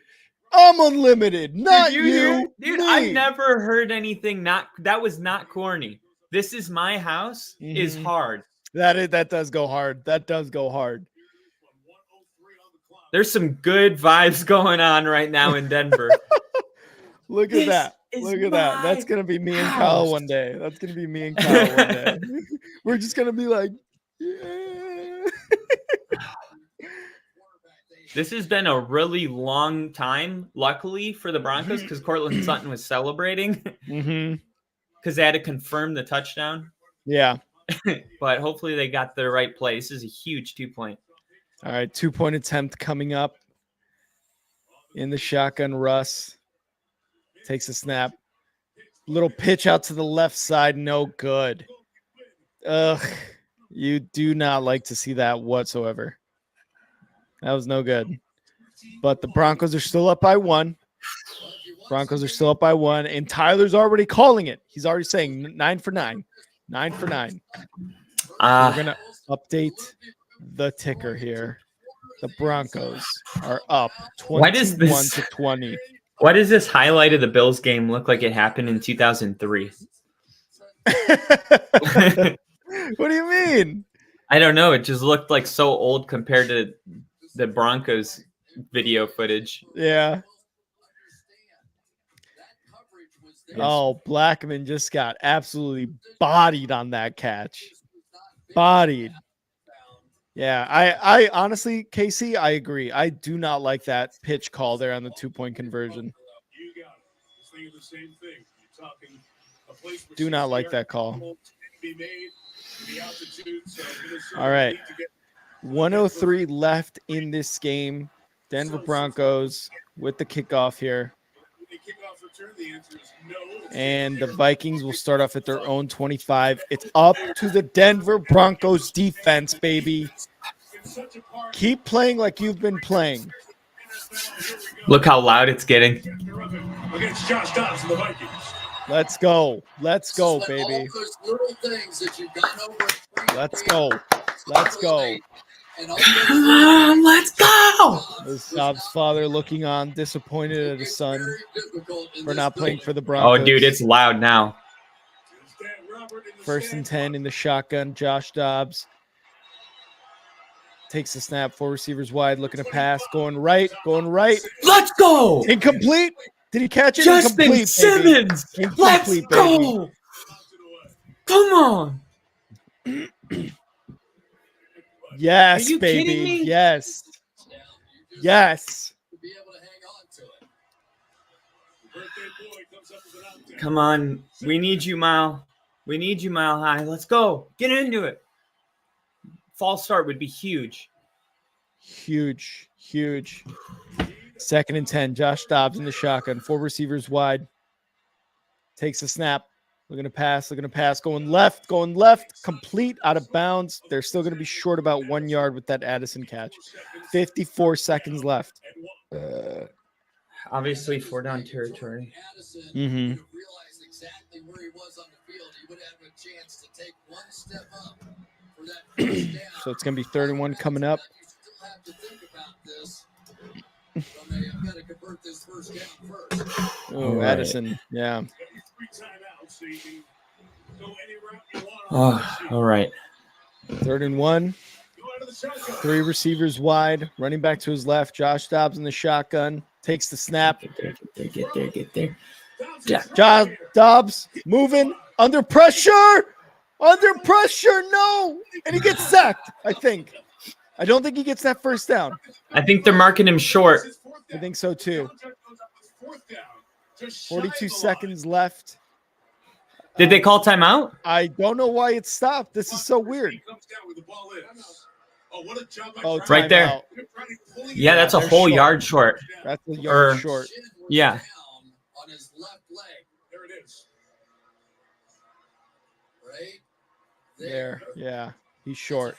I'm unlimited, not you. Dude, I've never heard anything that was not corny. This is my house is hard. That does go hard. That does go hard. There's some good vibes going on right now in Denver. Look at that. Look at that. That's going to be me and Kyle one day. That's going to be me and Kyle one day. We're just going to be like, yeah. This has been a really long time, luckily, for the Broncos because Courtland Sutton was celebrating because they had to confirm the touchdown. Yeah. But hopefully they got the right play. This is a huge 2-point. All right, 2-point attempt coming up. In the shotgun, Russ takes a snap. Little pitch out to the left side, no good. Ugh, you do not like to see that whatsoever. That was no good. But the Broncos are still up by 1. And Tyler's already calling it. He's already saying 9 for 9. 9 for 9. We're going to update the ticker here. The Broncos are up 21 to 20. Why does this highlight of the Bills game look like it happened in 2003? What do you mean? I don't know. It just looked like so old compared to the Broncos video footage. Yeah. Oh, Blackman just got absolutely bodied on that catch. Bodied. Yeah, I honestly, Casey, I agree. I do not like that pitch call there on the 2-point conversion. You got it. Just thinking the same thing. You're talking a place where Do not like that call. be made, the altitude, so all right. 103 left in this game. Denver Broncos with the kickoff here. And the Vikings will start off at their own 25. It's up to the Denver Broncos defense, baby. Keep playing like you've been playing. Look how loud it's getting. Against Josh Dobbs and the Vikings. Let's go. Let's go, baby. Let's go. Let's go. Let's go. This Dobbs' father looking on, disappointed at his son for not playing for the Broncos. Oh, dude, it's loud now. 1st and 10 in the shotgun. Josh Dobbs takes the snap. 4 receivers wide, looking to pass. Going right. Let's go. Incomplete. Did he catch it? Justin Simmons. Let's go. Come on. Yes, Are you baby. kidding me? Yes. Yes. Come on. We need you, Mile. We need you, Mile High. Let's go. Get into it. False start would be huge. Huge. 2nd and 10. Josh Dobbs in the shotgun. 4 receivers wide. Takes a snap. Looking to pass. Going left. Complete, out of bounds. They're still going to be short about 1 yard with that Addison catch. 54 seconds left. Obviously, 4-down territory. Mm-hmm. So it's going to be 31 coming up. Oh, Addison. Yeah. Oh, all right. 3rd and 1. 3 receivers wide. Running back to his left. Josh Dobbs in the shotgun. Takes the snap. Get there. Josh Dobbs moving. Under pressure. No. And he gets sacked, I think. I don't think he gets that 1st down. I think they're marking him short. I think so, too. 42 seconds left. Did they call timeout? I don't know why it stopped. This is so weird. Oh, right there. Out. Yeah, that's a whole yard short. That's a yard short. Yeah. There. Yeah. He's short.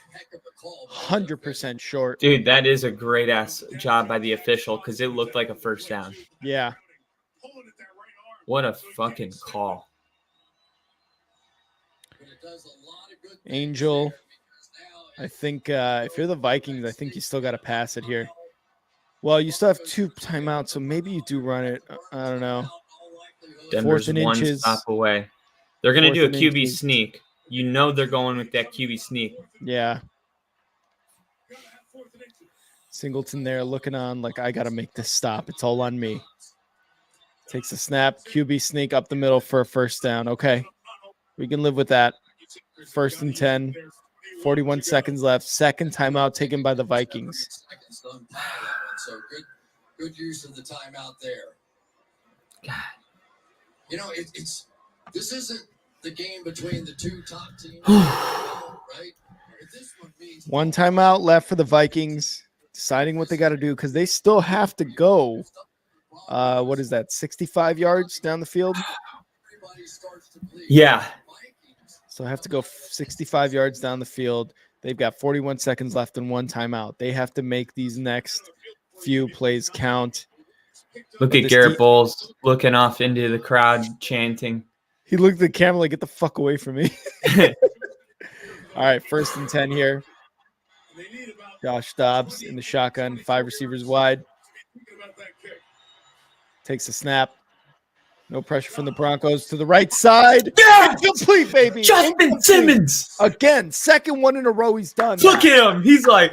100% short. Dude, that is a great ass job by the official because it looked like a 1st down. Yeah. What a fucking call. Angel. I think if you're the Vikings, I think you still got to pass it here. Well, you still have 2 timeouts, so maybe you do run it. I don't know. Denver's 1 stop away. They're going to do a QB sneak. You know they're going with that QB sneak. Yeah. Singleton there looking on like, I got to make this stop. It's all on me. Takes a snap. QB sneak up the middle for a 1st down. Okay. We can live with that. 1st and 10. 41 seconds left. 2nd timeout taken by the Vikings. So good use of the timeout there. God. You know, this isn't the game between the 2 top teams, right? This one means 1 timeout left for the Vikings, deciding what they got to do because they still have to go. What is that? 65 yards down the field. Yeah. So I have to go 65 yards down the field. They've got 41 seconds left and 1 timeout. They have to make these next few plays count. Look at Garrett Bowles looking off into the crowd, chanting. He looked at the camera like, get the fuck away from me. All right, 1st and 10 here. Josh Dobbs in the shotgun, 5 receivers wide. Takes a snap. No pressure from the Broncos to the right side. Yeah! Incomplete, baby. Justin Incomplete. Simmons. Again, second one in a row he's done. Look at him. He's like,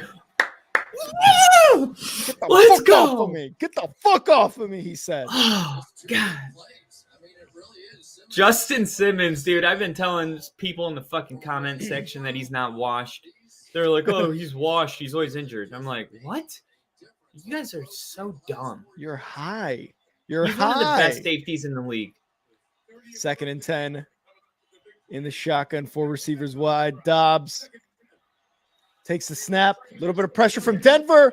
woo! Get the Let's fuck off go. of me. Get the fuck off of me, he said. Oh, God. Justin Simmons, dude, I've been telling people in the fucking comment section that he's not washed. They're like, oh, he's washed. He's always injured. I'm like, what? You guys are so dumb. You're high. You're He's high. one of the best safeties in the league. 2nd and 10 in the shotgun, 4 receivers wide. Dobbs takes the snap. A little bit of pressure from Denver.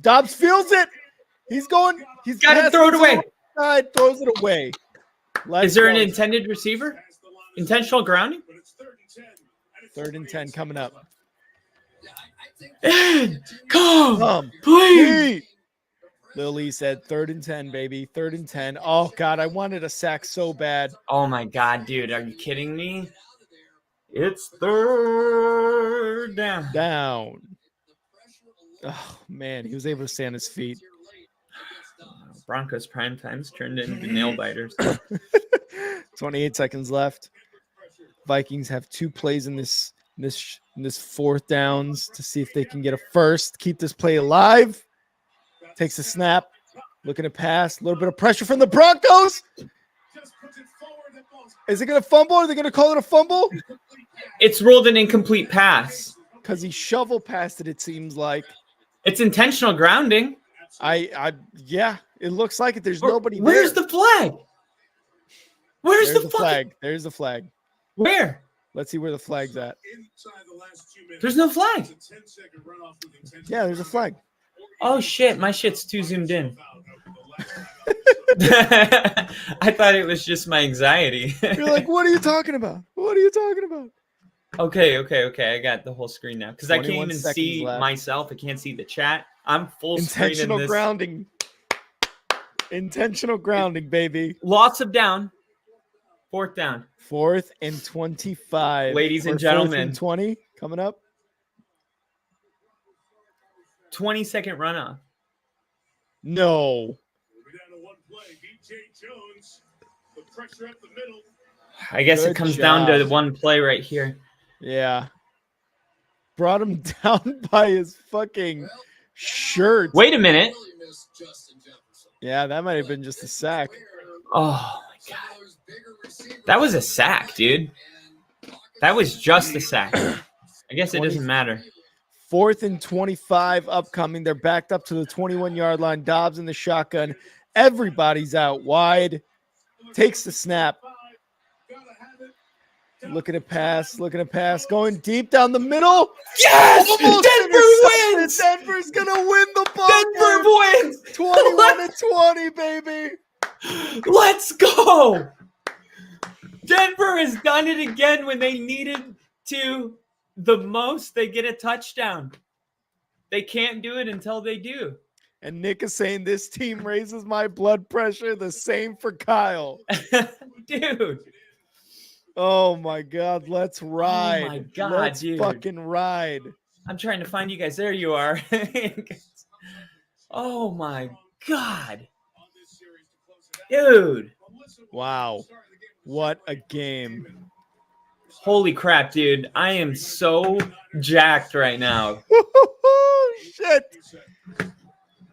Dobbs feels it. He's going. He's got to throw it away. Side, throws it away. Is there an intended receiver? Intentional grounding? 3rd and 10 coming up. Come, please. Lily said 3rd and 10, baby. 3rd and 10. Oh, God, I wanted a sack so bad. Oh, my God, dude. Are you kidding me? It's 3rd down. Down. Oh, man, he was able to stay on his feet. Broncos prime times turned into nail biters. 28 seconds left. Vikings have 2 plays in this 4th downs to see if they can get a first. Keep this play alive. Takes a snap. Looking to pass. A little bit of pressure from the Broncos. Is it going to fumble? Are they going to call it a fumble? It's ruled an incomplete pass. Because he shovel passed it seems like. It's intentional grounding. Yeah, it looks like it. There's nobody there. Where's the flag? Where's the flag? There's the flag. Where? Let's see where the flag's at. There's no flag. Yeah, there's a flag. Oh, shit. My shit's too zoomed in. I thought it was just my anxiety. You're like, what are you talking about? What are you talking about? Okay. I got the whole screen now. Because I can't even see left. myself. I can't see the chat. I'm full screen in Intentional this. grounding. Intentional grounding, baby. Lots of down. 4th down. 4th and 25. Ladies and gentlemen. 4th and 20 coming up. 20-second runoff. No. I guess it comes down to one play right here. Yeah. Brought him down by his fucking shirt. Wait a minute. Yeah, that might have been just a sack. Oh, my God. That was a sack, dude. That was just a sack. I guess it doesn't matter. 4th and 25 upcoming. They're backed up to the 21-yard line. Dobbs in the shotgun. Everybody's out wide. Takes the snap. Looking to pass. Going deep down the middle. Yes! Denver wins! Denver's going to win the ball. Denver wins! 21-20, baby. Let's go! Denver has done it again when they needed to the most. They get a touchdown. They can't do it until they do. And Nick is saying this team raises my blood pressure. The same for Kyle. Dude. Oh, my God. Let's ride. Oh, my God, Let's dude. fucking ride. I'm trying to find you guys. There you are. Oh, my God. Dude. Wow. What a game. Holy crap, dude. I am so jacked right now. Shit.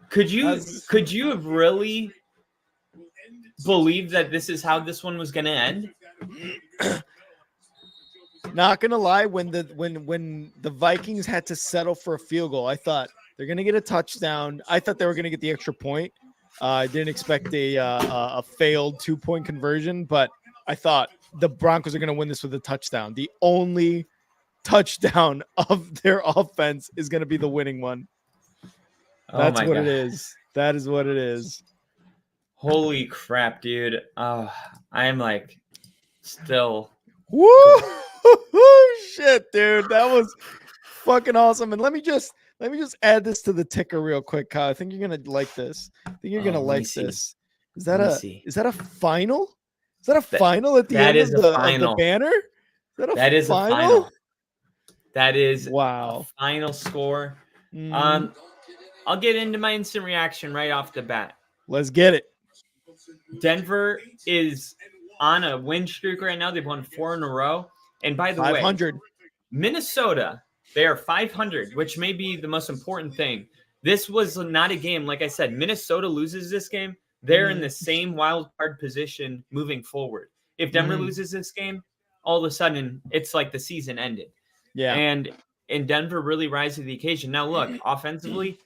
Could you have really believed that this is how this one was going to end? Not gonna lie, when the Vikings had to settle for a field goal, I thought they're gonna get a touchdown. I thought they were gonna get the extra point. I didn't expect a failed 2-point conversion, but I thought the Broncos are gonna win this with a touchdown. The only touchdown of their offense is gonna be the winning one. That's what it is. That is what it is. Holy crap, dude. I'm like still. Woo! Shit, dude. That was fucking awesome. And let me just add this to the ticker real quick, Kyle. I think you're gonna like this. I think you're gonna like this. Is that a final? Is that a final at the end of the banner? That is a final. That is wow. A final score. I'll get into my instant reaction right off the bat. Let's get it. Denver is on a win streak right now. They've won 4 in a row. And by the 500. way, Minnesota, they are 500, which may be the most important thing. This was not a game. Like I said, Minnesota loses this game. They're in the same wild card position moving forward. If Denver loses this game, all of a sudden it's like the season ended. Yeah. And Denver really rise to the occasion. Now, look, offensively,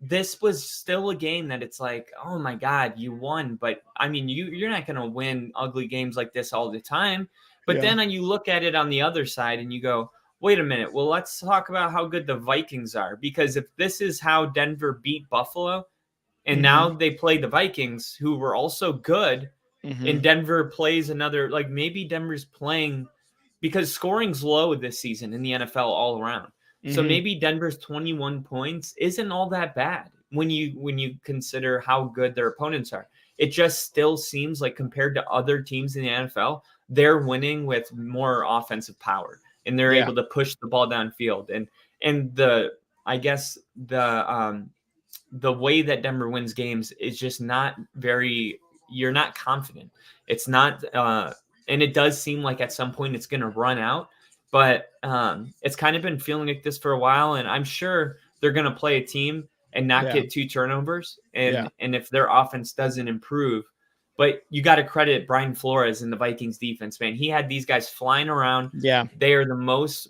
this was still a game that it's like, oh my God, you won. But I mean, you're not going to win ugly games like this all the time. But then you look at it on the other side and you go, wait a minute. Well, let's talk about how good the Vikings are. Because if this is how Denver beat Buffalo, and now they play the Vikings, who were also good, and Denver plays another, like maybe Denver's playing, because scoring's low this season in the NFL all around. So maybe Denver's 21 points isn't all that bad when you consider how good their opponents are. It just still seems like compared to other teams in the NFL, they're winning with more offensive power, and they're able to push the ball downfield. And I guess the way that Denver wins games is just not very, you're not confident. It's not, and it does seem like at some point it's going to run out, but it's kind of been feeling like this for a while. And I'm sure they're going to play a team and not get 2 turnovers. And if their offense doesn't improve, but you got to credit Brian Flores and the Vikings defense, man. He had these guys flying around. Yeah. They are the most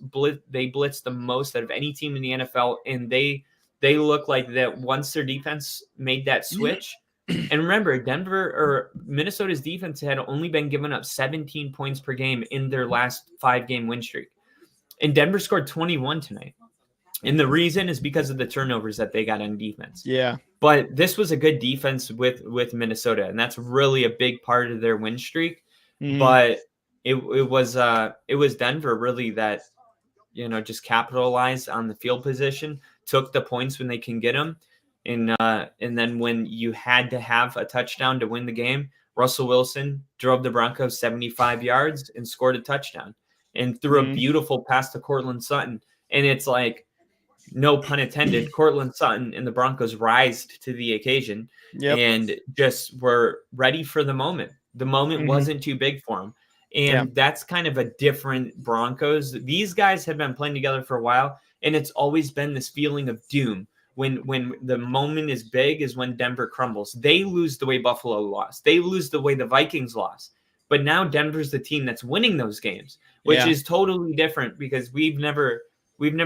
they blitz the most out of any team in the NFL. And they look like that once their defense made that switch. And remember, Minnesota's defense had only been given up 17 points per game in their last 5-game win streak. And Denver scored 21 tonight. And the reason is because of the turnovers that they got on defense. Yeah. But this was a good defense with Minnesota, and that's really a big part of their win streak. But it was Denver really that, just capitalized on the field position, took the points when they can get them. And then when you had to have a touchdown to win the game, Russell Wilson drove the Broncos 75 yards and scored a touchdown and threw a beautiful pass to Courtland Sutton. And it's like, no pun intended, Courtland Sutton and the Broncos rised to the occasion and just were ready for the moment. The moment wasn't too big for them. And that's kind of a different Broncos. These guys have been playing together for a while, and it's always been this feeling of doom. When the moment is big is when Denver crumbles. They lose the way Buffalo lost. They lose the way the Vikings lost. But now Denver's the team that's winning those games, which is totally different because we've never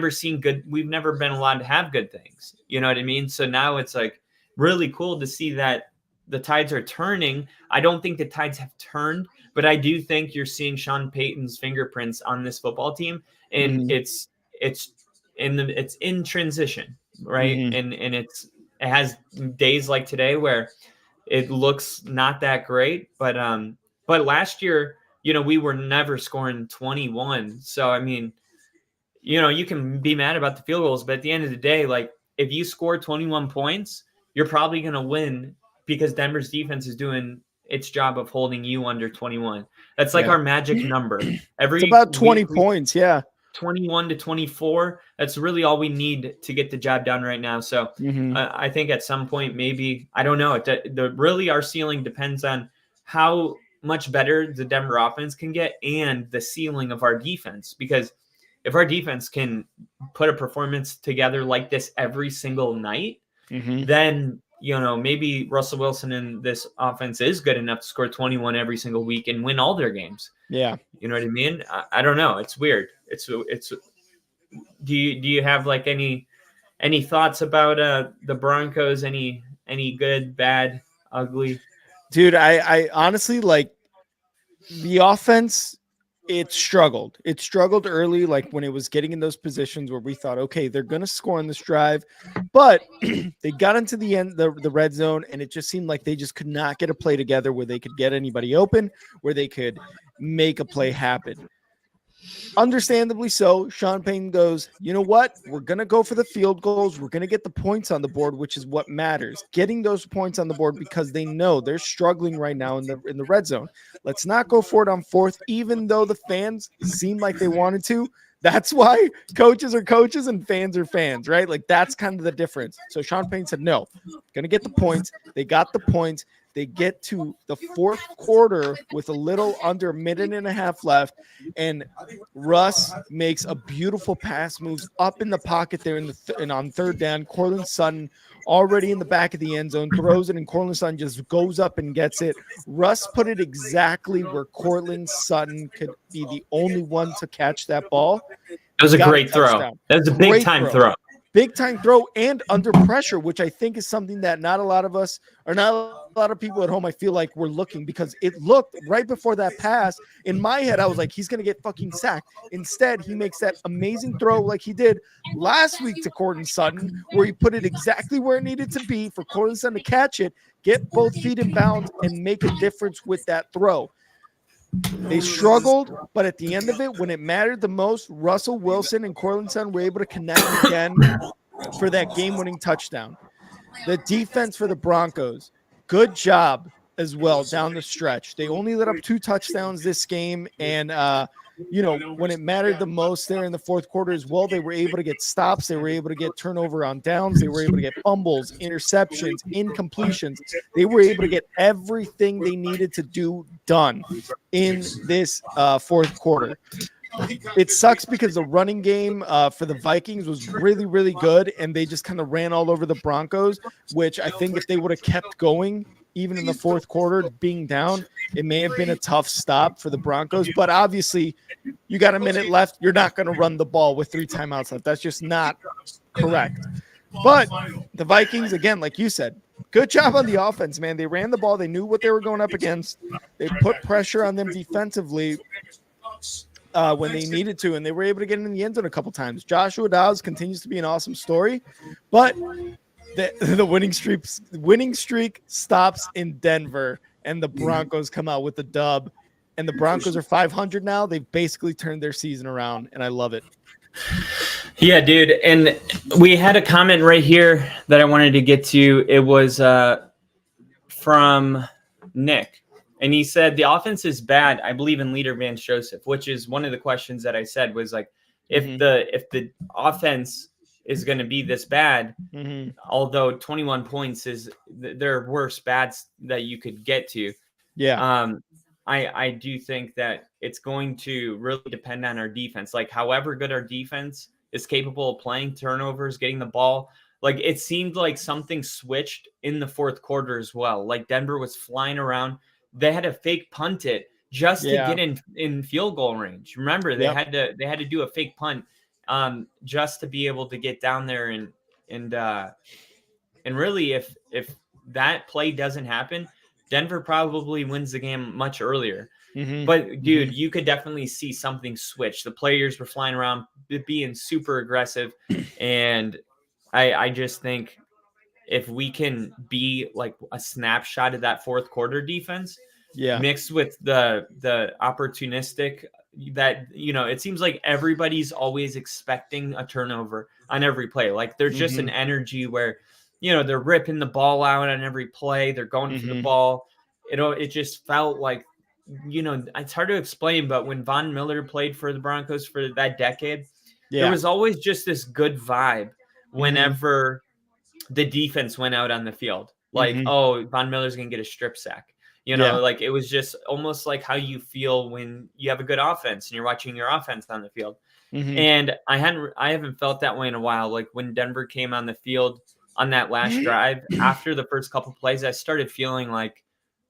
seen good. We've never been allowed to have good things. You know what I mean? So now it's like really cool to see that the tides are turning. I don't think the tides have turned, but I do think you're seeing Sean Payton's fingerprints on this football team, and it's in transition. Right. And it has days like today where it looks not that great, but last year, we were never scoring 21. So, I mean, you can be mad about the field goals, but at the end of the day, like if you score 21 points, you're probably going to win because Denver's defense is doing its job of holding you under 21. That's like our magic number. It's about 20 points. 21 to 24. That's really all we need to get the job done right now. So I think at some point, maybe, I don't know. Really our ceiling depends on how much better the Denver offense can get and the ceiling of our defense. Because if our defense can put a performance together like this every single night, then, maybe Russell Wilson and this offense is good enough to score 21 every single week and win all their games. Yeah. You know what I mean? I don't know. It's weird. It's do you have like any thoughts about the Broncos? Any good, bad, ugly? Dude, I honestly like the offense. It struggled early, like when it was getting in those positions where we thought, okay, they're going to score on this drive, but they got into the end, the red zone, and it just seemed like they just could not get a play together where they could get anybody open, where they could make a play happen. Understandably so, Sean Payton goes, you know what? We're going to go for the field goals. We're going to get the points on the board, which is what matters. Getting those points on the board because they know they're struggling right now in the red zone. Let's not go for it on fourth, even though the fans seem like they wanted to. That's why coaches are coaches and fans are fans, right? Like that's kind of the difference. So Sean Payton said, no, going to get the points. They got the points. They get to the fourth quarter with a little under a minute and a half left, and Russ makes a beautiful pass, moves up in the pocket there and on third down. Cortland Sutton already in the back of the end zone, throws it, and Cortland Sutton just goes up and gets it. Russ put it exactly where Cortland Sutton could be the only one to catch that ball. That was a great throw. That was a big time throw. Big time throw and under pressure, which I think is something that not a lot of us or not a lot of people at home, I feel like, were looking, because it looked right before that pass. In my head, I was like, he's going to get fucking sacked. Instead, he makes that amazing throw like he did last week to Cortland Sutton, where he put it exactly where it needed to be for Cortland Sutton to catch it, get both feet in bounds, and make a difference with that throw. They struggled, but at the end of it, when it mattered the most, Russell Wilson and Cortland Sutton were able to connect again for that game-winning touchdown. The defense for the Broncos, good job as well down the stretch. They only let up 2 touchdowns this game, and when it mattered the most there in the fourth quarter as well, they were able to get stops. They were able to get turnover on downs. They were able to get fumbles, interceptions, incompletions. They were able to get everything they needed to do done in this fourth quarter. It sucks because the running game for the Vikings was really, really good, and they just kind of ran all over the Broncos, which I think if they would have kept going, even in the fourth quarter, being down, it may have been a tough stop for the Broncos. But obviously, you got a minute left. You're not going to run the ball with 3 timeouts left. That's just not correct. But the Vikings, again, like you said, good job on the offense, man. They ran the ball. They knew what they were going up against. They put pressure on them defensively when they needed to, and they were able to get in the end zone a couple times. Joshua Dobbs continues to be an awesome story, but the winning streak stops in Denver, and the Broncos come out with the dub, and the Broncos are 500 now. They've basically turned their season around, and I love it. Yeah, dude. And we had a comment right here that I wanted to get to. It was from Nick. And he said, the offense is bad. I believe in leader Vance Joseph, which is one of the questions that I said was like, if the offense is going to be this bad, although 21 points is there are worse bads that you could get to. Yeah. I do think that it's going to really depend on our defense. Like, however good our defense is capable of playing turnovers, getting the ball. Like, it seemed like something switched in the fourth quarter as well. Like, Denver was flying around. They had to fake punt it just to get in field goal range. Remember, they had to do a fake punt just to be able to get down there and really, if that play doesn't happen, Denver probably wins the game much earlier. But dude, you could definitely see something switch. The players were flying around, being super aggressive, and I just think if we can be like a snapshot of that fourth quarter defense, mixed with the opportunistic that, it seems like everybody's always expecting a turnover on every play. Like, there's just an energy where, they're ripping the ball out on every play. They're going for the ball. It just felt like, it's hard to explain, but when Von Miller played for the Broncos for that decade, there was always just this good vibe whenever the defense went out on the field. Like, oh, Von Miller's going to get a strip sack. Like, it was just almost like how you feel when you have a good offense and you're watching your offense on the field. And I haven't felt that way in a while. Like, when Denver came on the field on that last drive, after the first couple plays, I started feeling like,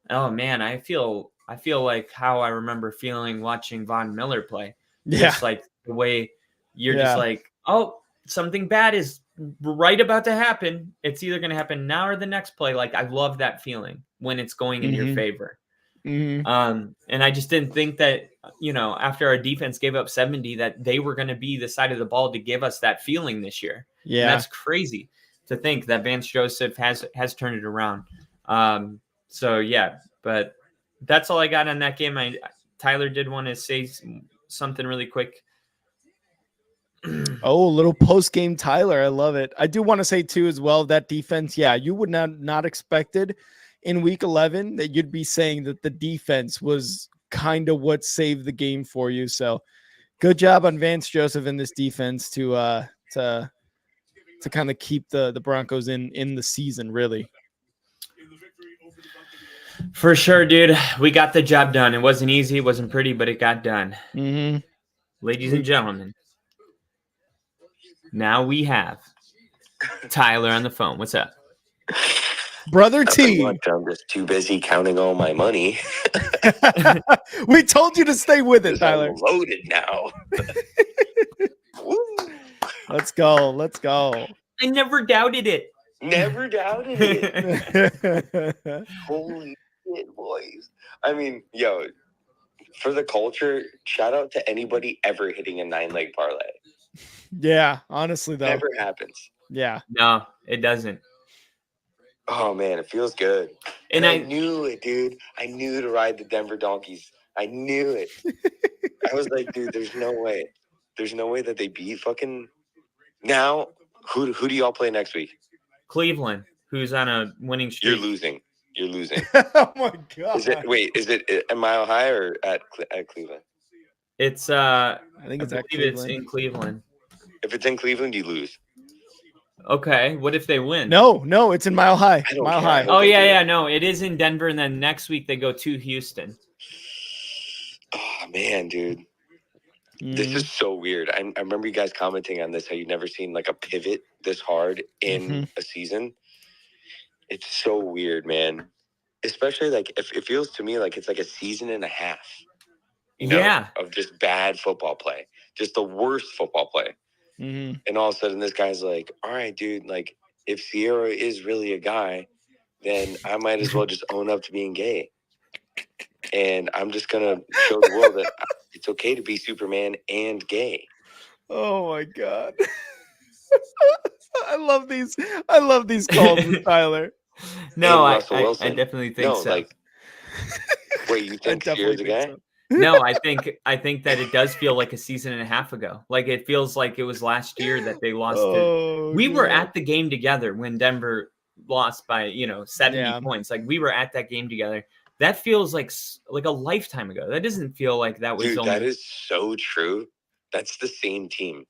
oh man, I feel like how I remember feeling watching Von Miller play. Just like the way you're just like, oh, something bad is right about to happen. It's either going to happen now or the next play. Like, I love that feeling when it's going in your favor. And I just didn't think that, after our defense gave up 70, that they were going to be the side of the ball to give us that feeling this year. And that's crazy to think that Vance Joseph has turned it around. So yeah, but that's all I got on that game. Tyler did want to say something really quick. Oh, a little post-game Tyler. I love it. I do want to say too as well, that defense, you would not expected in week 11 that you'd be saying that the defense was kind of what saved the game for you. So good job on Vance Joseph in this defense to kind of keep the Broncos in the season, really. For sure, dude. We got the job done. It wasn't easy. It wasn't pretty, but it got done. Mm-hmm. Ladies and gentlemen, now we have Tyler on the phone. What's up? Brother T. I'm just too busy counting all my money. We told you to stay with it, Tyler. I'm loaded now. Let's go. Let's go. I never doubted it. Never doubted it. Holy shit, boys. I mean, yo, for the culture, shout out to anybody ever hitting a 9-leg parlay. Yeah, honestly, though. Never happens. Yeah. No, it doesn't. Oh, man, it feels good. And I knew it, dude. I knew to ride the Denver Donkeys. I knew it. I was like, dude, there's no way. There's no way that they beat fucking... Now, who do y'all play next week? Cleveland, who's on a winning streak. You're losing. You're losing. Oh, my God. Is it at Mile High or at Cleveland? It's, I think it's it's in Cleveland. If it's in Cleveland, you lose. Okay, what if they win? No, it's in Mile High. Mile High. Oh, yeah, no, it is in Denver, and then next week they go to Houston. Oh, man, dude. This is so weird. I remember you guys commenting on this, how you've never seen like a pivot this hard in a season. It's so weird, man. Especially like if it feels to me like it's like a season and a half. You know, of just bad football play. Just the worst football play. And all of a sudden this guy's like, all right, dude, like if Sierra is really a guy, then I might as well just own up to being gay. And I'm just going to show the world that it's okay to be Superman and gay. Oh, my God. I love these calls with Tyler. No, I definitely think so. Like, wait, you think Sierra's a guy? So. No, I think that it does feel like a season and a half ago. Like it feels like it was last year that they lost it. We were at the game together when Denver lost by 70 points. Like we were at that game together. That feels like a lifetime ago. That doesn't feel like that was. Dude, that is so true. That's the same team.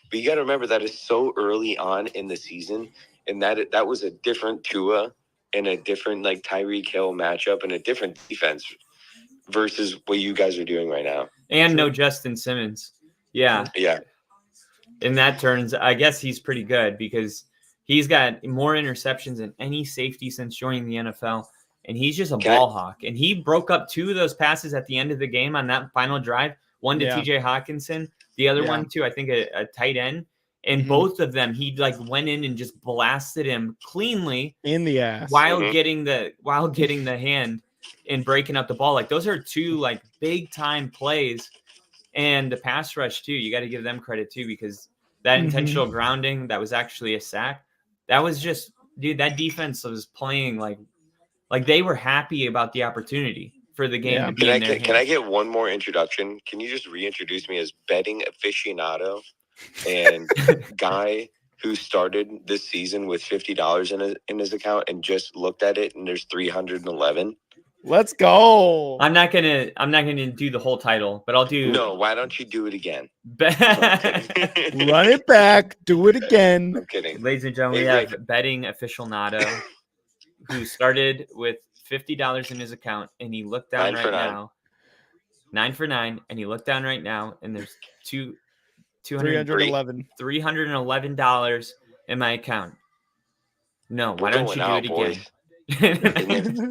But you got to remember that is so early on in the season, and that was a different Tua and a different like Tyreek Hill matchup and a different defense versus what you guys are doing right now. And no Justin Simmons. Yeah. Yeah. In that turns, I guess he's pretty good because he's got more interceptions than any safety since joining the NFL. And he's just a ball hawk. And he broke up 2 of those passes at the end of the game on that final drive. One to TJ Hawkinson, the other one to, I think, a tight end. And both of them, he like went in and just blasted him cleanly in the ass while getting the hand and breaking up the ball. Like those are 2 like big time plays. And the pass rush too. You got to give them credit too, because that intentional grounding, that was actually a sack. That was just, dude, that defense was playing like they were happy about the opportunity for the game to be in their hands. Can I get one more introduction? Can you just reintroduce me as betting aficionado and guy who started this season with $50 in his account and just looked at it and there's 311? Let's go. I'm not gonna do the whole title, but I'll do. No, why don't you do it again? Run it back. Do it again. I'm kidding. Ladies and gentlemen, we have betting aficionado who started with $50 in his account, and he looked down right now. 9 for 9, and he looked down right now, and there's $311 in my account. No, why don't you do it again?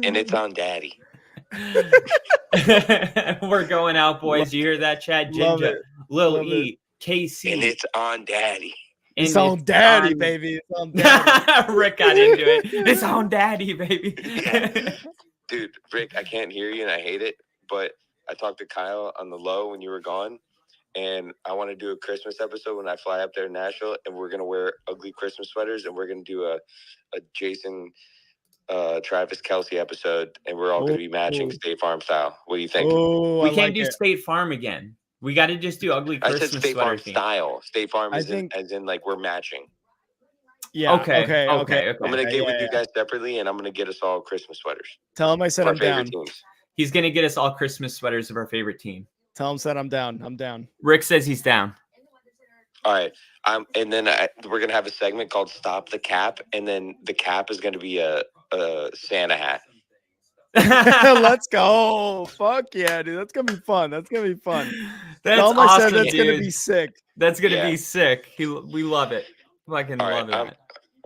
And it's on Daddy. We're going out, boys. You hear that, Chad? Ginger, Lil E, KC, and it's on Daddy. It's on Daddy, baby. It's on Daddy. Rick got into it. It's on Daddy, baby. Dude, Rick, I can't hear you, and I hate it. But I talked to Kyle on the low when you were gone, and I want to do a Christmas episode when I fly up there to Nashville, and we're gonna wear ugly Christmas sweaters, and we're gonna do a Jason. Travis Kelce episode, and we're all going to be matching State Farm style. What do you think? We can't do State Farm again. We got to just do ugly Christmas I said State Farm style. State Farm as in like we're matching. Yeah. Okay. I'm going to get with you guys separately, and I'm going to get us all Christmas sweaters. Tell him I said I'm down. He's going to get us all Christmas sweaters of our favorite team. Tell him said I'm down. I'm down. Rick says he's down. All right. And then we're going to have a segment called Stop the Cap, and then the cap is going to be a Santa hat. Let's go. Fuck yeah, dude. That's gonna be fun. That's gonna be fun. That's awesome, awesome, that's dude. gonna be sick. That's gonna Yeah. be sick. We love it. Fucking All love right, it.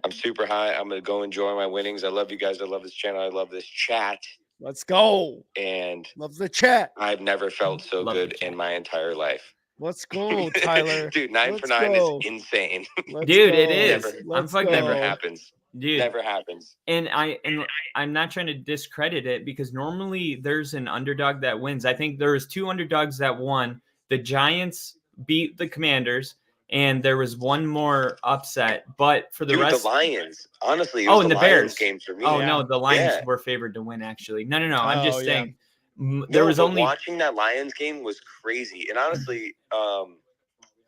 I'm super high. I'm gonna go enjoy my winnings. I love you guys. I love this channel. I love this chat. Let's go. And Loves the chat. I've never felt so Love good the chat. in my entire life. Let's go, Tyler. Dude, 9 Let's for 9 go. is insane. Dude, it go. is. Never- I'm fucking Never happens. dude. Never happens. And I'm not trying to discredit it because normally there's an underdog that wins. I think there was 2 underdogs that won. The Giants beat the Commanders, and there was one more upset. But for the rest, the Lions. Honestly, it was and the the Lions Bears game for me. Oh no, the Lions Yeah. were favored to win. Actually, no. I'm just yeah. saying there was only watching that Lions game was crazy, and honestly,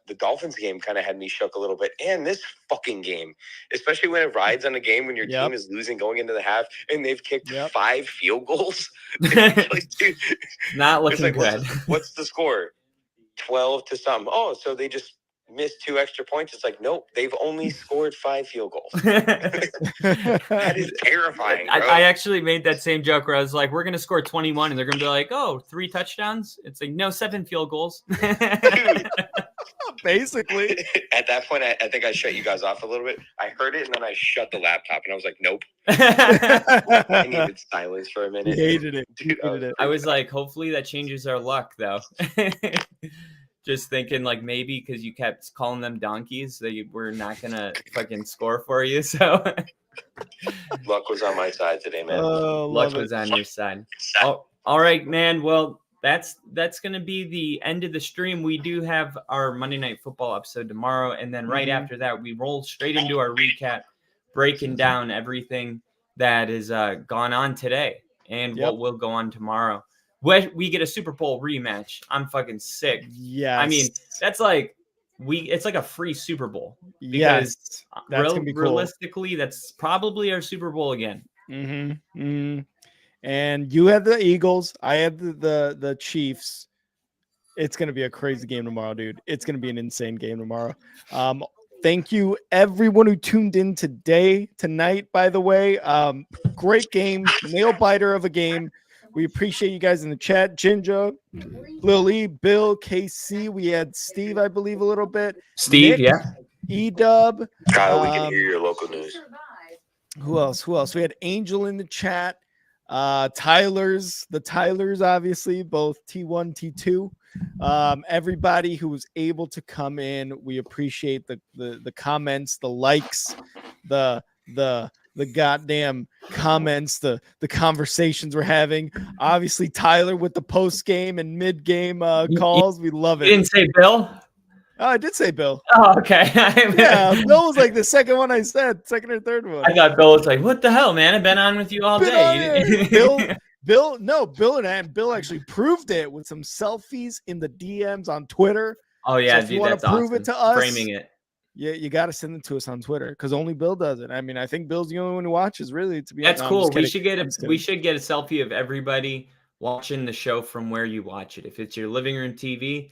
the Dolphins game kind of had me shook a little bit. And this fucking game, especially when it rides on a game when your team is losing going into the half, and they've kicked 5 field goals. Like, dude, not looking like, good. What's the score? 12 to something. Oh, so they just missed 2 extra points. It's like, nope, they've only scored 5 field goals. That is terrifying, bro. I actually made that same joke where I was like, we're going to score 21 and they're going to be like, oh, 3 touchdowns. It's like, no, 7 field goals. Basically. At that point, I think I shut you guys off a little bit. I heard it and then I shut the laptop and I was like, nope. I needed silence for a minute. Hated it. Dude, I was like, hopefully that changes our luck, though. Just thinking, like, maybe because you kept calling them donkeys, they were not going to fucking score for you. So luck was on my side today, man. Luck was on your side. Oh, all right, man. Well, that's going to be the end of the stream. We do have our Monday Night Football episode tomorrow. And then right after that, we roll straight into our recap, breaking down everything that is gone on today and what will go on tomorrow. We get a Super Bowl rematch. I'm fucking sick. Yes. I mean, that's like it's like a free Super Bowl. Yes. That's gonna be cool. Realistically, that's probably our Super Bowl again. And you had the Eagles. I had the Chiefs. It's gonna be a crazy game tomorrow, dude. It's gonna be an insane game tomorrow. Thank you, everyone who tuned in tonight, by the way. Great game, nail biter of a game. We appreciate you guys in the chat. Ginger, Lily, Bill, KC. We had Steve, I believe, a little bit. Steve, Nick, yeah. E-Dub. Kyle, we can hear your local news. Who else? We had Angel in the chat. The Tylers, obviously, both T1, T2. Everybody who was able to come in, we appreciate the comments, the likes, the goddamn comments, the conversations we're having. Obviously, Tyler with the post game and mid game calls. We love it. You didn't say Bill? Oh, I did say Bill. Oh, okay. Yeah, Bill was like the second one I said, second or third one. I thought Bill was like, what the hell, man? I've been on with you all day. Bill actually proved it with some selfies in the DMs on Twitter. Oh yeah, so if dude, you want that's to prove awesome. it to us, Framing it. Yeah, you got to send it to us on Twitter because only Bill does it. I mean, I think Bill's the only one who watches. Really, to be honest, that's cool. We should get a selfie of everybody watching the show from where you watch it. If it's your living room TV,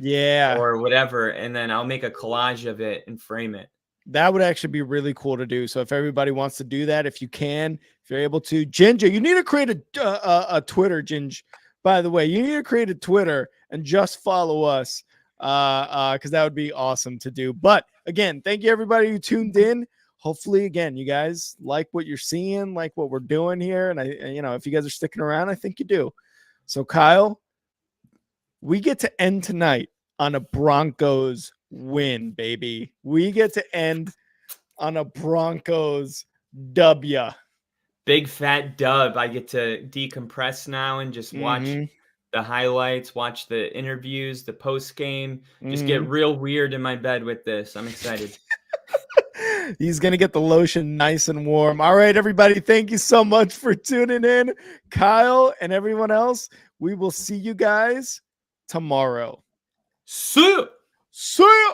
or whatever, and then I'll make a collage of it and frame it. That would actually be really cool to do. So if everybody wants to do that, if you can, if you're able to, Ginger, you need to create a Twitter, Ginger. By the way, you need to create a Twitter and just follow us. Because that would be awesome to do. But again, thank you everybody who tuned in. Hopefully, again, you guys like what you're seeing, like what we're doing here. And if you guys are sticking around, I think you do. So Kyle, we get to end tonight on a Broncos win, baby. We get to end on a Broncos W. Big fat dub. I get to decompress now and just watch the highlights, watch the interviews, the post game, just get real weird in my bed with this. I'm excited. He's going to get the lotion nice and warm. All right, everybody. Thank you so much for tuning in. Kyle and everyone else, we will see you guys tomorrow. See ya. See ya.